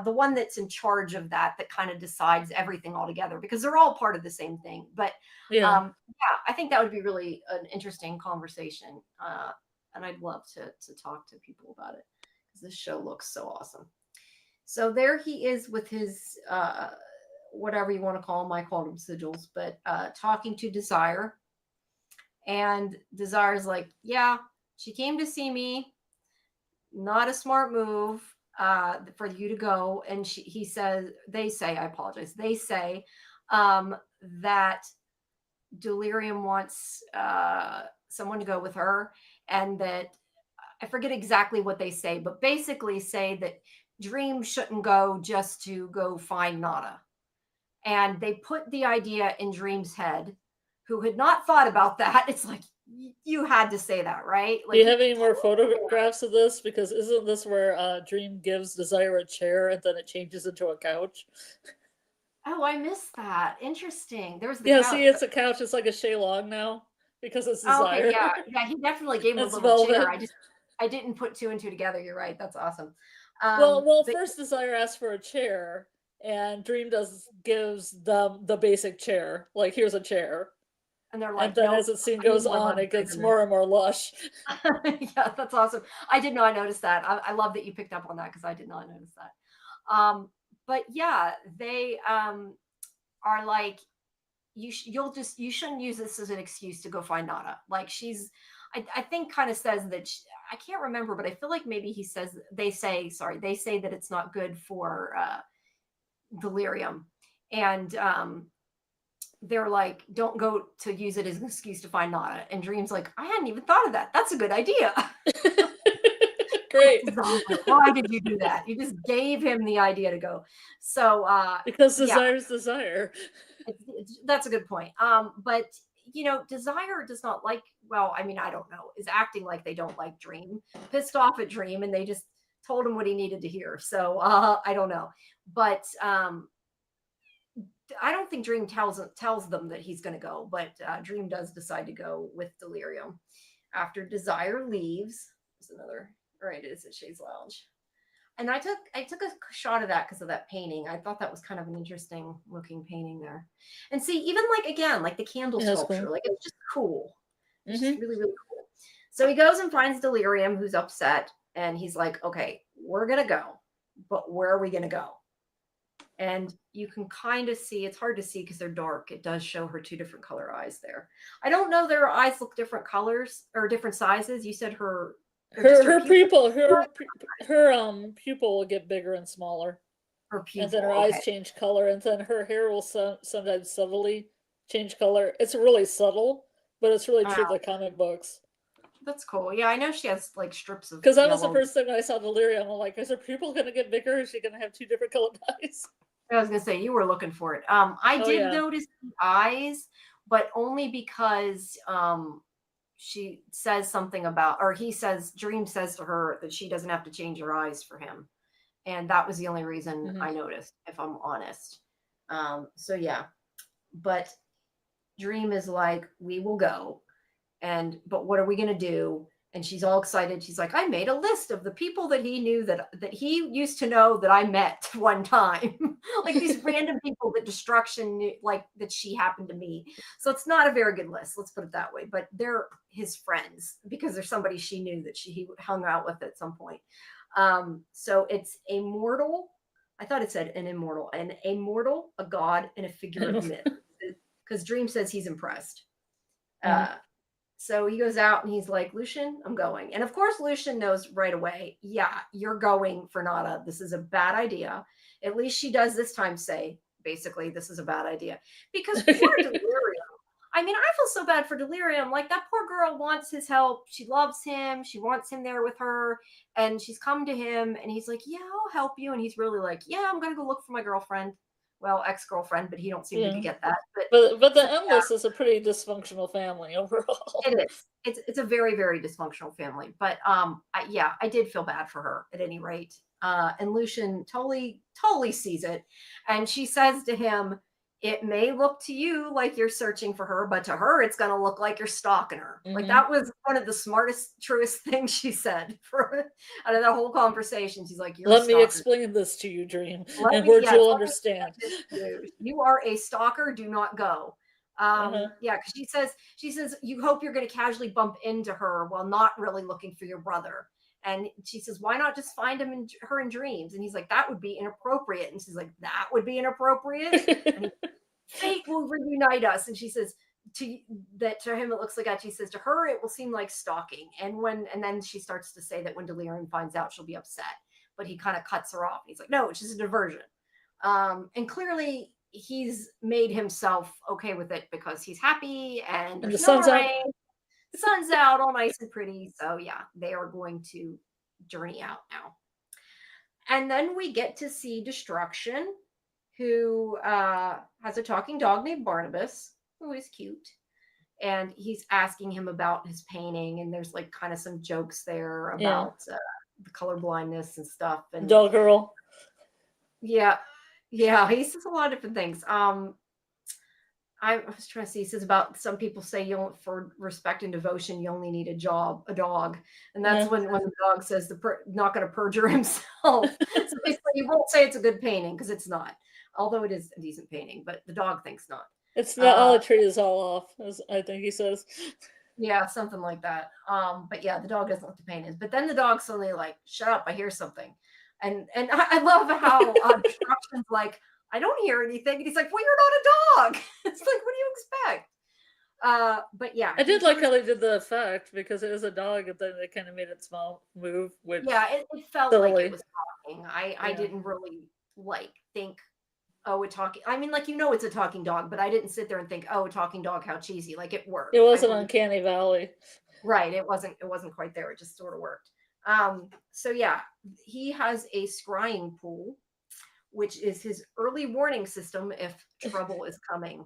[SPEAKER 1] the one that's in charge of that kind of decides everything all together because they're all part of the same thing. But
[SPEAKER 2] Yeah.
[SPEAKER 1] yeah, I think that would be really an interesting conversation, and I'd love to talk to people about it because this show looks so awesome. So there he is with his whatever you want to call them. I called them sigils, but talking to Desire, and Desire's like, yeah, she came to see me. Not a smart move for you to go. And he says, they say, I apologize. They say that Delirium wants someone to go with her, and that I forget exactly what they say, but basically say that Dream shouldn't go just to go find Nada. And they put the idea in Dream's head, who had not thought about that. It's like, you had to say that, right? Like,
[SPEAKER 2] do you have any more photographs of this? Because isn't this where Dream gives Desire a chair and then it changes into a couch?
[SPEAKER 1] oh, I missed that. Interesting. There's the
[SPEAKER 2] Yeah,
[SPEAKER 1] couch.
[SPEAKER 2] see, it's a couch. It's like a Shaylong now because it's
[SPEAKER 1] Oh, okay,
[SPEAKER 2] Desire.
[SPEAKER 1] yeah, he definitely gave him a
[SPEAKER 2] It's
[SPEAKER 1] little chair.
[SPEAKER 2] velvet.
[SPEAKER 1] I didn't put two and two together. You're right. That's awesome.
[SPEAKER 2] Well,
[SPEAKER 1] But
[SPEAKER 2] first Desire asks for a chair, and Dream gives them the basic chair. Like, here's a chair.
[SPEAKER 1] and they're
[SPEAKER 2] And
[SPEAKER 1] like,
[SPEAKER 2] then
[SPEAKER 1] nope,
[SPEAKER 2] as the scene
[SPEAKER 1] I need
[SPEAKER 2] goes
[SPEAKER 1] more
[SPEAKER 2] on,
[SPEAKER 1] love
[SPEAKER 2] it gets
[SPEAKER 1] than
[SPEAKER 2] more and more lush.
[SPEAKER 1] yeah, that's awesome. I did not notice that. I love that you picked up on that because I did not notice that. But yeah, they are like, you shouldn't use this as an excuse to go find Nada. Like I think kind of says that I can't remember, but I feel like maybe they say that it's not good for Delirium, and they're like, don't go to use it as an excuse to find Nada. And Dream's like, I hadn't even thought of that. That's a good idea.
[SPEAKER 2] Great.
[SPEAKER 1] Why did you do that? You just gave him the idea to go. So
[SPEAKER 2] Because
[SPEAKER 1] yeah,
[SPEAKER 2] Desire's desire.
[SPEAKER 1] that's a good point. But Desire does not like, well, I mean, I don't know, is acting like they don't like Dream, pissed off at Dream, and they just told him what he needed to hear. So I don't know. But I don't think Dream tells them that he's going to go, but Dream does decide to go with Delirium after Desire leaves. There's another, right? It is at Shay's Lounge, and I took a shot of that because of that painting. I thought that was kind of an interesting looking painting there, and see, even like again, like the candle sculpture,
[SPEAKER 2] Cool.
[SPEAKER 1] like it's just cool. It's
[SPEAKER 2] Mm-hmm.
[SPEAKER 1] just really really cool. So he goes and finds Delirium, who's upset, and he's like, "Okay, we're gonna go, but where are we gonna go?" And you can kind of see, it's hard to see because they're dark. It does show her two different color eyes there. I don't know, their eyes look different colors or different sizes. You said her
[SPEAKER 2] pupil will get bigger and smaller.
[SPEAKER 1] Her pupil,
[SPEAKER 2] and then her eyes change color, and then her hair will sometimes subtly change color. It's really subtle, but it's really true to the comic books.
[SPEAKER 1] That's cool. Yeah, I know she has like strips of.
[SPEAKER 2] Because that was the first thing I saw Delirium. I'm like, is her pupil going to get bigger? Is she going to have two different colored eyes?
[SPEAKER 1] I was going to say, you were looking for it. I did notice the eyes, but only because she says something about, or Dream says to her that she doesn't have to change her eyes for him. And that was the only reason I noticed, if I'm honest. So yeah, but Dream is like, we will go. But what are we going to do? And she's all excited. She's like, I made a list of the people that he knew that he used to know that I met one time. Like these random people that Destruction knew, like that she happened to meet. So it's not a very good list, let's put it that way. But they're his friends because there's somebody she knew that he hung out with at some point. So it's a mortal. I thought it said an immortal, a god, and a figure of myth. Because Dream says he's impressed. So he goes out and he's like, Lucian, I'm going. And of course, Lucian knows right away, yeah, you're going for Nada. This is a bad idea. At least she does this time say, basically, this is a bad idea. Because poor Delirium, I mean, I feel so bad for Delirium. Like, that poor girl wants his help. She loves him. She wants him there with her. And she's come to him. And he's like, yeah, I'll help you. And he's really like, yeah, I'm going to go look for my girlfriend. Well, ex-girlfriend, but he don't seem to get that.
[SPEAKER 2] But the Endless is a pretty dysfunctional family overall.
[SPEAKER 1] It is. It's a very, very dysfunctional family. But I did feel bad for her at any rate. And Lucian totally sees it. And she says to him, it may look to you like you're searching for her, but to her, it's going to look like you're stalking her. Like that was one of the smartest, truest things she said out of the whole conversation. She's like,
[SPEAKER 2] let me explain this to you, Dream, and words you'll understand.
[SPEAKER 1] You are a stalker. Do not go. Yeah, because she says, you hope you're going to casually bump into her while not really looking for your brother. And she says, why not just find her in dreams? And he's like, that would be inappropriate. And she's like, that would be inappropriate. And fate will reunite us. And she says to him, it looks like that. She says to her, it will seem like stalking. And then she starts to say that when Delirium finds out, she'll be upset. But he kind of cuts her off. He's like, no, it's just a diversion. And clearly he's made himself okay with it because he's happy and
[SPEAKER 2] the sun's out.
[SPEAKER 1] The sun's out, all nice and pretty. So yeah, they are going to journey out now. And then we get to see Destruction, who has a talking dog named Barnabas, who is cute. And he's asking him about his painting. And there's like kind of some jokes there about the color blindness and stuff. And
[SPEAKER 2] Dog girl.
[SPEAKER 1] Yeah, he says a lot of different things. I was trying to see. He says about some people say for respect and devotion, you only need a dog, and that's when the dog says not going to perjure himself. So basically, you won't say it's a good painting because it's not, although it is a decent painting. But the dog thinks not.
[SPEAKER 2] It's not all the tree is all off, as I think he says.
[SPEAKER 1] Yeah, something like that. But yeah, the dog doesn't look to paint his. But then the dog's suddenly like, "Shut up! I hear something," and I love how Destruction's like, I don't hear anything. And he's like, well, you're not a dog. It's like, what do you expect? But yeah.
[SPEAKER 2] I did like how they did the effect because it was a dog and then they kind of made its mouth move. Which
[SPEAKER 1] it felt like it was talking. I didn't really think, oh, a talking. I mean, it's a talking dog, but I didn't sit there and think, oh, a talking dog, how cheesy. Like it worked.
[SPEAKER 2] It wasn't Uncanny Valley.
[SPEAKER 1] Right. It wasn't quite there. It just sort of worked. So yeah, he has a scrying pool, which is his early warning system if trouble is coming.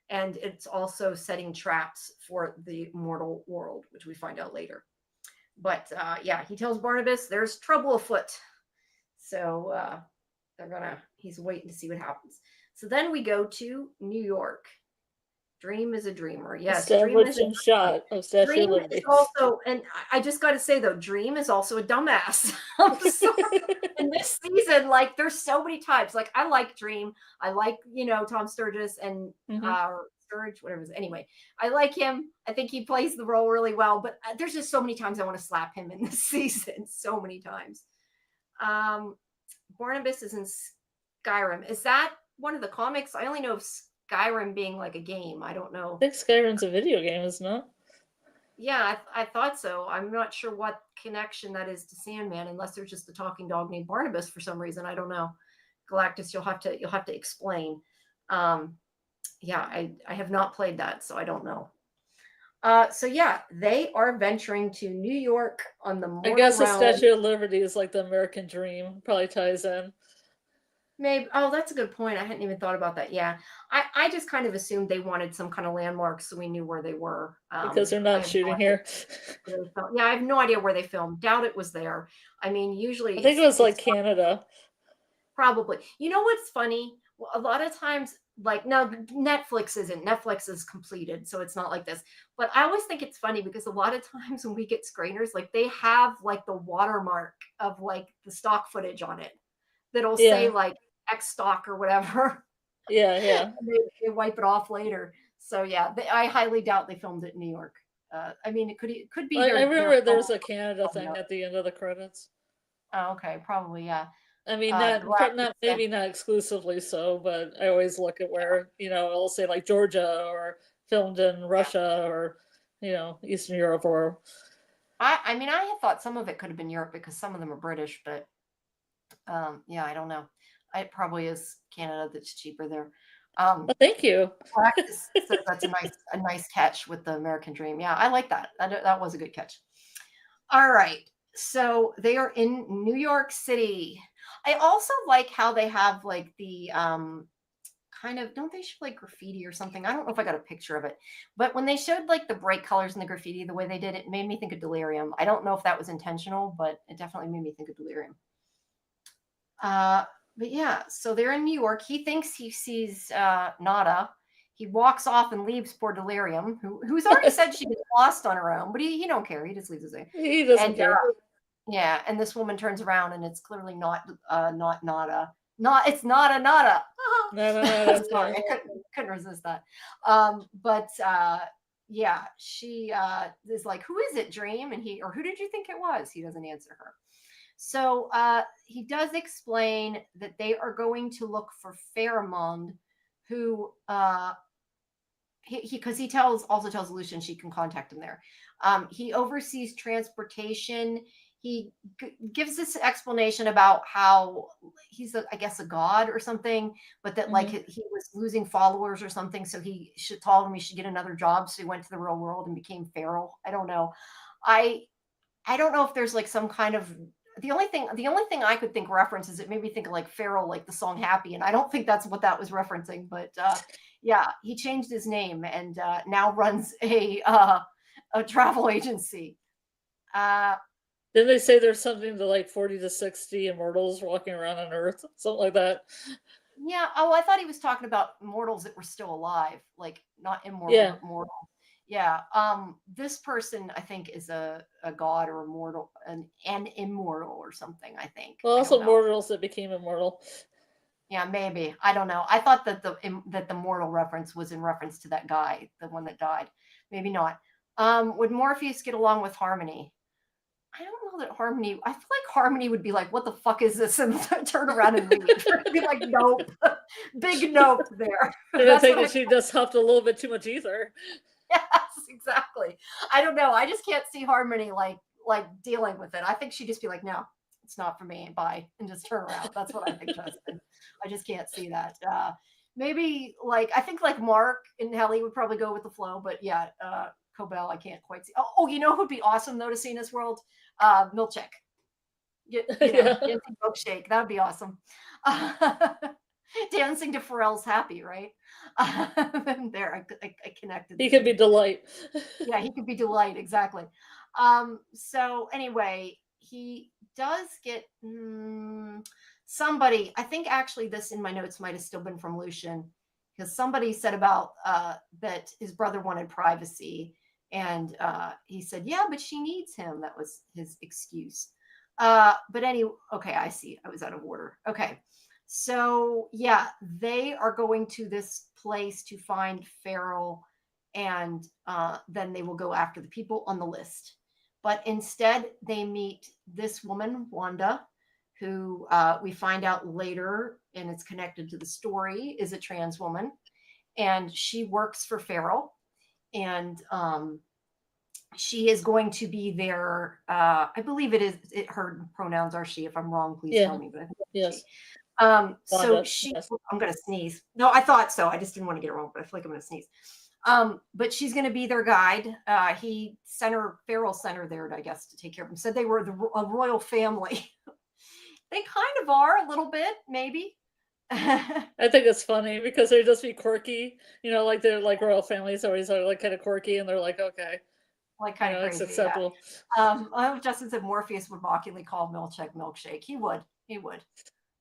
[SPEAKER 1] And it's also setting traps for the mortal world, which we find out later. But he tells Barnabas there's trouble afoot. So he's waiting to see what happens. So then we go to New York. Dream is a dreamer. Yes, Dream is a
[SPEAKER 2] shot of Statue of Liberty.
[SPEAKER 1] Also, and I just got to say though, Dream is also a dumbass. In this season, there's so many types. Like I like Dream. I like Tom Sturgis and Sturge, whatever it is. Anyway, I like him. I think he plays the role really well. But there's just so many times I want to slap him in this season. So many times. Barnabas is in Skyrim. Is that one of the comics? I only know of Skyrim being like a game. I don't know.
[SPEAKER 2] I think Skyrim's a video game, isn't it?
[SPEAKER 1] Yeah, I thought so. I'm not sure what connection that is to Sandman, unless there's just a talking dog named Barnabas for some reason. I don't know. Galactus, you'll have to explain. I have not played that, so I don't know. So yeah, they are venturing to New York on the morning.
[SPEAKER 2] I guess the Statue of Liberty is like the American dream. Probably ties in.
[SPEAKER 1] Maybe. Oh, that's a good point. I hadn't even thought about that. Yeah. I just kind of assumed they wanted some kind of landmarks so we knew where they were.
[SPEAKER 2] Because they're not shooting here.
[SPEAKER 1] Yeah, I have no idea where they filmed. Doubt it was there. I mean, usually...
[SPEAKER 2] I think it was like Canada.
[SPEAKER 1] Probably. You know what's funny? Well, a lot of times like no, Netflix isn't. Netflix is completed, so it's not like this. But I always think it's funny because a lot of times when we get screeners, like they have like the watermark of like the stock footage on it that'll say
[SPEAKER 2] Yeah.
[SPEAKER 1] like X stock or whatever.
[SPEAKER 2] Yeah, yeah.
[SPEAKER 1] And they wipe it off later. So yeah, I highly doubt they filmed it in New York. I mean, it could be
[SPEAKER 2] I
[SPEAKER 1] their
[SPEAKER 2] remember
[SPEAKER 1] phone.
[SPEAKER 2] there's a Canada thing at the end of the credits.
[SPEAKER 1] Oh, okay, probably yeah.
[SPEAKER 2] I mean,
[SPEAKER 1] Galactic
[SPEAKER 2] not
[SPEAKER 1] said,
[SPEAKER 2] maybe not exclusively so, but I always look at where, it'll say like Georgia or filmed in
[SPEAKER 1] yeah.
[SPEAKER 2] Russia or, Eastern Europe or
[SPEAKER 1] I mean, I had thought some of it could have been Europe because some of them are British, but yeah, I don't know. It probably is Canada that's cheaper there.
[SPEAKER 2] oh, thank you.
[SPEAKER 1] Practice says that's a nice catch with the American Dream. Yeah, I like that. That was a good catch. All right. So they are in New York City. I also like how they have like the kind of, don't they show like graffiti or something? I don't know if I got a picture of it, but when they showed like the bright colors in the graffiti, the way they did it made me think of Delirium. I don't know if that was intentional, but it definitely made me think of Delirium. But yeah, so they're in New York. He thinks he sees Nada. He walks off and leaves poor Delirium, who's already said she was lost on her own, but he don't care. He just leaves us there.
[SPEAKER 2] He doesn't
[SPEAKER 1] And
[SPEAKER 2] care.
[SPEAKER 1] yeah, and this woman turns around and it's clearly not Nada. Not it's not a Nada.
[SPEAKER 2] No, no, no, that's
[SPEAKER 1] Sorry,
[SPEAKER 2] fine.
[SPEAKER 1] I couldn't resist that. But yeah, she is like, who is it, Dream? And who did you think it was? He doesn't answer her. So he does explain that they are going to look for Pharamond, who because he also tells Lucian she can contact him there. He oversees transportation. He gives this explanation about how he's I guess a god or something, but that like he was losing followers or something, so he told him he should get another job. So he went to the real world and became feral. I don't know. I don't know if there's like some kind of the only thing I could think references it made me think of like feral, like the song Happy, and I don't think that's what that was referencing, but yeah, he changed his name and now runs a travel agency.
[SPEAKER 2] Didn't they say there's something to like 40 to 60 immortals walking around on Earth? Something like that.
[SPEAKER 1] Yeah. Oh, I thought he was talking about mortals that were still alive, like not immortal,
[SPEAKER 2] Yeah.
[SPEAKER 1] but mortal. Yeah. This person I think is a god or immortal, an immortal or something, I think.
[SPEAKER 2] Well,
[SPEAKER 1] I
[SPEAKER 2] also
[SPEAKER 1] don't know.
[SPEAKER 2] mortals that became immortal.
[SPEAKER 1] Yeah, maybe. I don't know. I thought that the mortal reference was in reference to that guy, the one that died. Maybe not. Would Morpheus get along with Harmony? I don't know that Harmony. I feel like Harmony would be like, "What the fuck is this?" and turn around and leave. Be like, "Nope, big nope." There.
[SPEAKER 2] I think that she just huffed a little bit too much ether.
[SPEAKER 1] Yes, exactly. I don't know. I just can't see Harmony like dealing with it. I think she'd just be like, "No, it's not for me. Bye," and just turn around. That's what I think, Justin. I just can't see that. Maybe like I think like Mark and Helly would probably go with the flow, but yeah, Cobell, I can't quite see. Oh, you know who'd be awesome though to see in this world? Milchek. Dancing milkshake. That would be awesome. Dancing to Pharrell's Happy, right? There, I connected.
[SPEAKER 2] He could be Delight.
[SPEAKER 1] Yeah, he could be Delight, exactly. So anyway, he does get somebody. I think actually this in my notes might have still been from Lucian because somebody said about that his brother wanted privacy, and he said, "Yeah, but she needs him." That was his excuse. But anyway, okay, I see. I was out of order. Okay. So yeah, they are going to this place to find Farrell, and then they will go after the people on the list. But instead, they meet this woman, Wanda, who we find out later, and it's connected to the story, is a trans woman, and she works for Farrell, and she is going to be there. I believe her pronouns are she. If I'm wrong, please tell me. But I think
[SPEAKER 2] yes.
[SPEAKER 1] she. So
[SPEAKER 2] yes.
[SPEAKER 1] I'm going to sneeze. No, I thought so. I just didn't want to get it wrong, but I feel like I'm going to sneeze. But she's going to be their guide. Farrell sent her there, I guess, to take care of them. Said they were a royal family. They kind of are a little bit, maybe.
[SPEAKER 2] I think it's funny because they just be quirky, like they're like royal families always are like kind of quirky, and they're like, okay,
[SPEAKER 1] like kind of crazy.
[SPEAKER 2] It's acceptable.
[SPEAKER 1] Yeah. Justin said Morpheus would mockingly call Milchek milkshake. He would.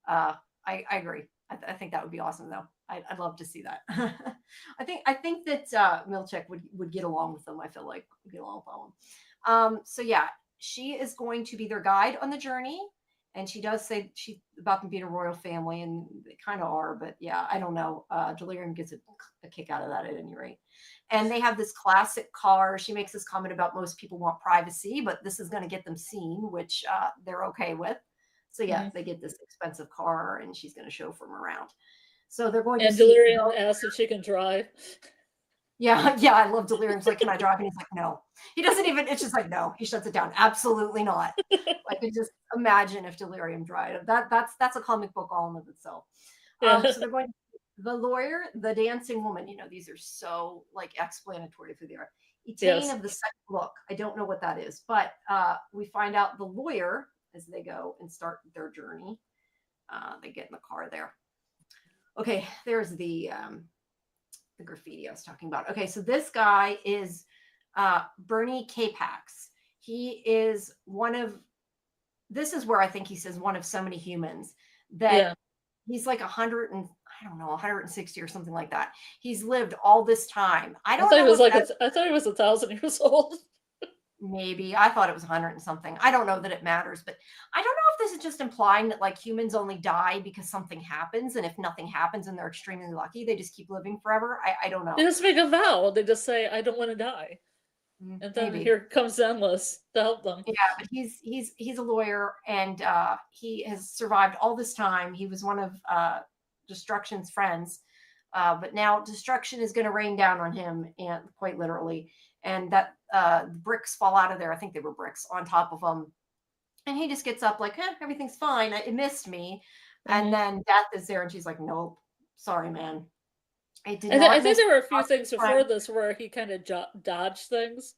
[SPEAKER 1] I agree. I think that would be awesome, though. I'd love to see that. I think that Milchek would get along with them. I feel like get along with all of them. So yeah, she is going to be their guide on the journey, and she does say she about them being a royal family, and they kind of are. But yeah, I don't know. Delirium gets a kick out of that at any rate. And they have this classic car. She makes this comment about most people want privacy, but this is going to get them seen, which they're okay with. So yeah, they get this expensive car, and she's going to chauffeur them around. So they're going to
[SPEAKER 2] And
[SPEAKER 1] see.
[SPEAKER 2] Delirium asks if she can drive.
[SPEAKER 1] Yeah, yeah, I love Delirium's like, can I drive? And he's like, no. He doesn't even. It's just like, no. He shuts it down. Absolutely not. I could just imagine if Delirium drive. That's a comic book all in of itself.
[SPEAKER 2] Yeah.
[SPEAKER 1] So they're going to the lawyer, the dancing woman. You know, these are so like explanatory for the art. Etain of the second look. I don't know what that is, but we find out the lawyer as they go and start their journey. They get in the car there. Okay, there's the graffiti I was talking about. Okay, so this guy is Bernie Capax. He is one of, this is where I think he says one of so many humans that he's like 100 and I don't know, 160 or something like that. He's lived all this time. I thought
[SPEAKER 2] he was like I thought he was 1,000 years old.
[SPEAKER 1] Maybe I thought it was 100 and something. I don't know that it matters, but I don't know if this is just implying that like humans only die because something happens, and if nothing happens and they're extremely lucky, they just keep living forever. I don't know.
[SPEAKER 2] They just make a vow. They just say, "I don't want to die," and then here comes Endless to help them.
[SPEAKER 1] Yeah, but he's a lawyer, and he has survived all this time. He was one of Destruction's friends, but now destruction is going to rain down on him, and quite literally. And that bricks fall out of there. I think they were bricks on top of him. And he just gets up like, everything's fine. It missed me. And then Death is there, and she's like, nope, sorry, man.
[SPEAKER 2] I think there were a few things before this where he kind of dodged things.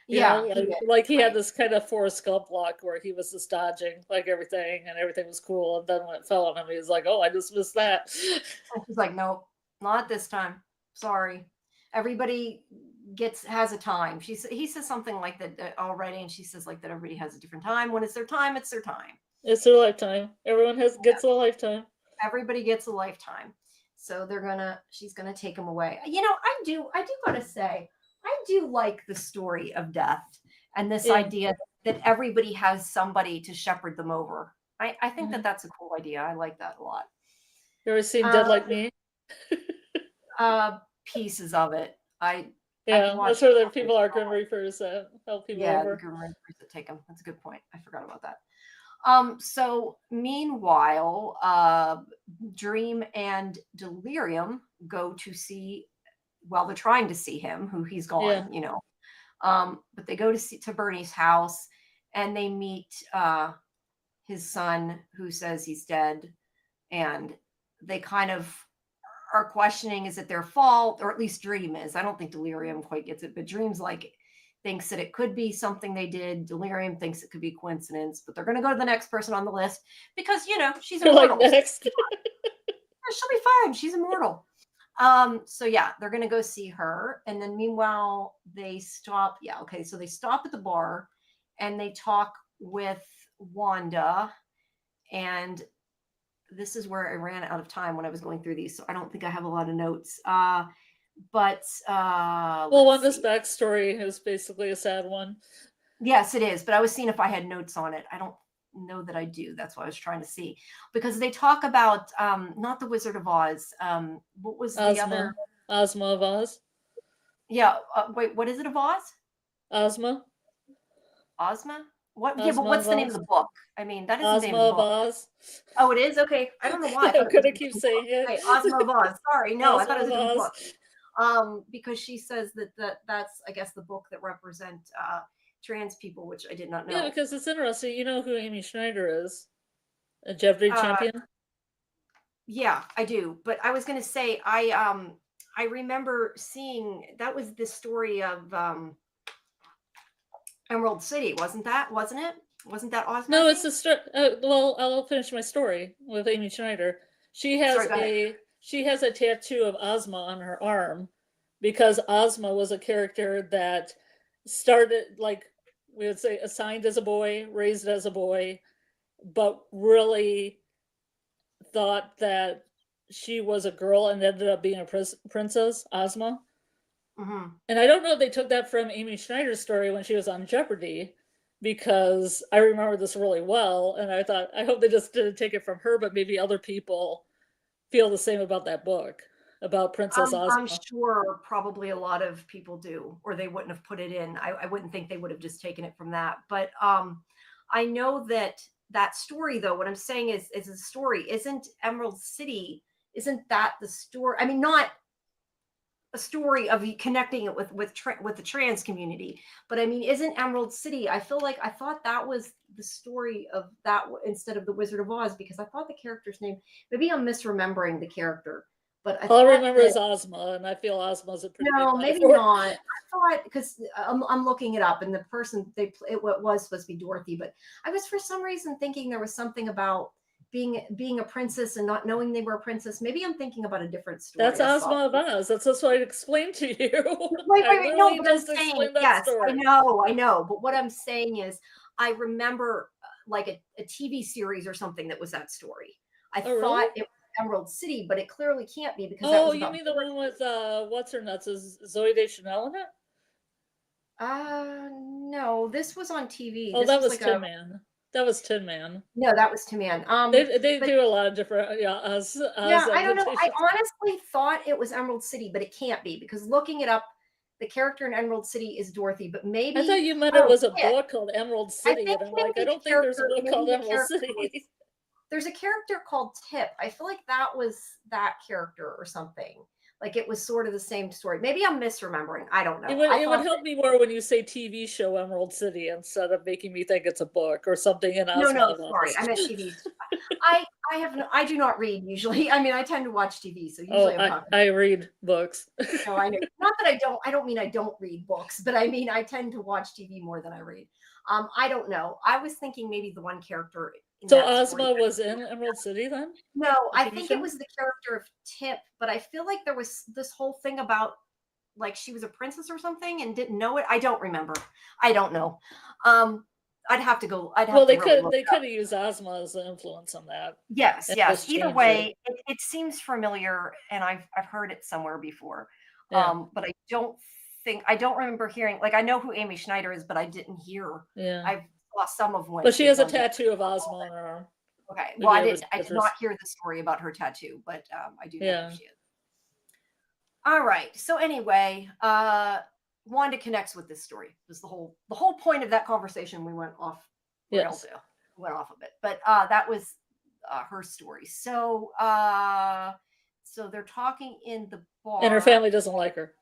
[SPEAKER 1] Yeah.
[SPEAKER 2] Like he had this kind of Forrest Gump block where he was just dodging like everything, and everything was cool. And then when it fell on him, he was like, oh, I just missed that.
[SPEAKER 1] And she's like, nope, not this time. Sorry. Everybody has a time. He says something like that already, and she says like that everybody has a different time. When it's their time, it's their time.
[SPEAKER 2] It's their lifetime. Everyone gets a lifetime.
[SPEAKER 1] Everybody gets a lifetime. So she's gonna take him away. You know, I do gotta say, I do like the story of death and this idea that everybody has somebody to shepherd them over. I think that's a cool idea. I like that a lot.
[SPEAKER 2] You ever seen Dead Like Me?
[SPEAKER 1] Pieces of it.
[SPEAKER 2] That's where the people are Grim Reapers that help people over.
[SPEAKER 1] Grim Reapers that take them. That's a good point. I forgot about that. So meanwhile, Dream and Delirium go to see, well, they're trying to see him, who he's gone, you know. But they go to Bernie's house, and they meet his son, who says he's dead, and they kind of are questioning, is it their fault? Or at least Dream is. I don't think Delirium quite gets it, but Dream's like, thinks that it could be something they did. Delirium thinks it could be coincidence, but they're going to go to the next person on the list because, you know, she's immortal.
[SPEAKER 2] Like next.
[SPEAKER 1] She'll be fine. She's immortal. So yeah, they're going to go see her. And then meanwhile, they stop. Yeah. Okay. So they stop at the bar and they talk with Wanda, and this is where I ran out of time when I was going through these. So I don't think I have a lot of notes. But
[SPEAKER 2] Wanda's backstory is basically a sad one.
[SPEAKER 1] Yes, it is. But I was seeing if I had notes on it. I don't know that I do. That's what I was trying to see, because they talk about not the Wizard of Oz. What was the other?
[SPEAKER 2] Ozma of Oz.
[SPEAKER 1] Yeah. Wait, what is it of Oz?
[SPEAKER 2] Ozma.
[SPEAKER 1] What? Yeah, but what's the name of the book? I mean, that is the name of the book.
[SPEAKER 2] Oz.
[SPEAKER 1] Oh, it is? Okay. I don't know why.
[SPEAKER 2] I'm going to keep saying it.
[SPEAKER 1] Okay, Ozma of Oz. Sorry. No, I thought it was a different book. Because she says that's, I guess, the book that represent trans people, which I did not know.
[SPEAKER 2] Yeah, because it's interesting. You know who Amy Schneider is? A Jeopardy champion?
[SPEAKER 1] Yeah, I do. But I was going to say, I remember seeing, that was the story of Emerald City, wasn't it? Wasn't that Ozma?
[SPEAKER 2] No, it's the story. Well, I'll finish my story with Amy Schneider. She has a tattoo of Ozma on her arm because Ozma was a character that started, like we would say, assigned as a boy, raised as a boy, but really thought that she was a girl and ended up being a princess, Ozma.
[SPEAKER 1] Hmm.
[SPEAKER 2] And I don't know if they took that from Amy Schneider's story when she was on Jeopardy, because I remember this really well, and I thought, I hope they just didn't take it from her, but maybe other people feel the same about that book, about Princess
[SPEAKER 1] I'm
[SPEAKER 2] Ozma.
[SPEAKER 1] sure probably a lot of people do, or they wouldn't have put it in. I wouldn't think they would have just taken it from that. But I know that that story, though, what I'm saying is a story. Isn't Emerald City, isn't that the story? I mean, not a story of you connecting it with the trans community, but I mean, isn't Emerald City? I feel like I thought that was the story of that instead of the Wizard of Oz, because I thought the character's name. Maybe I'm misremembering the character, but I
[SPEAKER 2] All I
[SPEAKER 1] thought
[SPEAKER 2] remember
[SPEAKER 1] that
[SPEAKER 2] is Ozma, and I feel Ozma's a pretty big
[SPEAKER 1] no, maybe
[SPEAKER 2] metaphor.
[SPEAKER 1] not. I thought because I'm looking it up, and the person it was supposed to be Dorothy, but I was for some reason thinking there was something about being a princess and not knowing they were a princess. Maybe I'm thinking about a different
[SPEAKER 2] That's
[SPEAKER 1] story I saw.
[SPEAKER 2] Ozma of Oz. That's what I explained to you.
[SPEAKER 1] Wait,
[SPEAKER 2] I
[SPEAKER 1] wait, wait. No,
[SPEAKER 2] literally
[SPEAKER 1] but I'm
[SPEAKER 2] just
[SPEAKER 1] saying,
[SPEAKER 2] explained that
[SPEAKER 1] yes,
[SPEAKER 2] story.
[SPEAKER 1] I know. But what I'm saying is, I remember like a TV series or something that was that story. I
[SPEAKER 2] Oh,
[SPEAKER 1] thought
[SPEAKER 2] really?
[SPEAKER 1] it was Emerald City, but it clearly can't be because that
[SPEAKER 2] Oh,
[SPEAKER 1] was
[SPEAKER 2] you
[SPEAKER 1] about.
[SPEAKER 2] mean the one with what's her nuts? Is Zoe Deschanel in it?
[SPEAKER 1] No, this was on TV.
[SPEAKER 2] Oh,
[SPEAKER 1] This
[SPEAKER 2] that
[SPEAKER 1] was
[SPEAKER 2] was
[SPEAKER 1] like
[SPEAKER 2] Tin
[SPEAKER 1] a
[SPEAKER 2] Man. That was Tin Man.
[SPEAKER 1] no, that was to Man.
[SPEAKER 2] They
[SPEAKER 1] But
[SPEAKER 2] do a lot of different Oz
[SPEAKER 1] yeah, I don't know. I
[SPEAKER 2] adaptations.
[SPEAKER 1] honestly thought it was Emerald City, but it can't be because looking it up, the character in Emerald City is Dorothy, but
[SPEAKER 2] I thought
[SPEAKER 1] maybe
[SPEAKER 2] you meant it
[SPEAKER 1] oh,
[SPEAKER 2] was a
[SPEAKER 1] Kit.
[SPEAKER 2] book called Emerald
[SPEAKER 1] I
[SPEAKER 2] City,
[SPEAKER 1] think
[SPEAKER 2] and I'm like, I
[SPEAKER 1] maybe the
[SPEAKER 2] don't think there's a
[SPEAKER 1] character,
[SPEAKER 2] book
[SPEAKER 1] maybe
[SPEAKER 2] called
[SPEAKER 1] the
[SPEAKER 2] Emerald
[SPEAKER 1] character was,
[SPEAKER 2] City.
[SPEAKER 1] there's a character called Tip. I feel like that was that character or something. Like it was sort of the same story. Maybe I'm misremembering. I don't know. I
[SPEAKER 2] It would
[SPEAKER 1] thought
[SPEAKER 2] help me more when you say TV show Emerald City instead of making me think it's a book or something in
[SPEAKER 1] no,
[SPEAKER 2] Ozma
[SPEAKER 1] no,
[SPEAKER 2] of
[SPEAKER 1] sorry.
[SPEAKER 2] Oz.
[SPEAKER 1] I meant TV. I have no, I do not read usually. I mean, I tend to watch TV, so
[SPEAKER 2] Oh,
[SPEAKER 1] usually I'm talking.
[SPEAKER 2] I read books.
[SPEAKER 1] No, I know. Not that I don't mean I don't read books, but I mean I tend to watch TV more than I read. I don't know. I was thinking maybe the one character in
[SPEAKER 2] So
[SPEAKER 1] that story.
[SPEAKER 2] Ozma was in Emerald City then?
[SPEAKER 1] No,
[SPEAKER 2] The
[SPEAKER 1] I
[SPEAKER 2] TV
[SPEAKER 1] think it
[SPEAKER 2] show?
[SPEAKER 1] was the character of Tip, but I feel like there was this whole thing about like she was a princess or something and didn't know it. I don't remember. I don't know. Um, I'd have to go. I'd have
[SPEAKER 2] Well,
[SPEAKER 1] to really look
[SPEAKER 2] they
[SPEAKER 1] it up.
[SPEAKER 2] could have used Ozma as an influence on that
[SPEAKER 1] Yes,
[SPEAKER 2] and
[SPEAKER 1] yes.
[SPEAKER 2] just
[SPEAKER 1] Either
[SPEAKER 2] changed it.
[SPEAKER 1] way, it seems familiar, and I've heard it somewhere before.
[SPEAKER 2] Yeah,
[SPEAKER 1] But I don't remember hearing. Like I know who Amy Schneider is, but I didn't hear.
[SPEAKER 2] yeah.
[SPEAKER 1] I saw some of when
[SPEAKER 2] But she
[SPEAKER 1] she was
[SPEAKER 2] has a
[SPEAKER 1] on.
[SPEAKER 2] tattoo of Ozma on her arm.
[SPEAKER 1] Okay,
[SPEAKER 2] If
[SPEAKER 1] well,
[SPEAKER 2] you ever see
[SPEAKER 1] I did
[SPEAKER 2] pictures.
[SPEAKER 1] not hear the story about her tattoo, but I do know
[SPEAKER 2] Yeah.
[SPEAKER 1] who she is. All right. So anyway, Wanda connects with this story. Was the whole point of that conversation. We went off rails.
[SPEAKER 2] Yes.
[SPEAKER 1] Went off a bit, but that was her story. So so they're talking in the bar,
[SPEAKER 2] And her family doesn't like her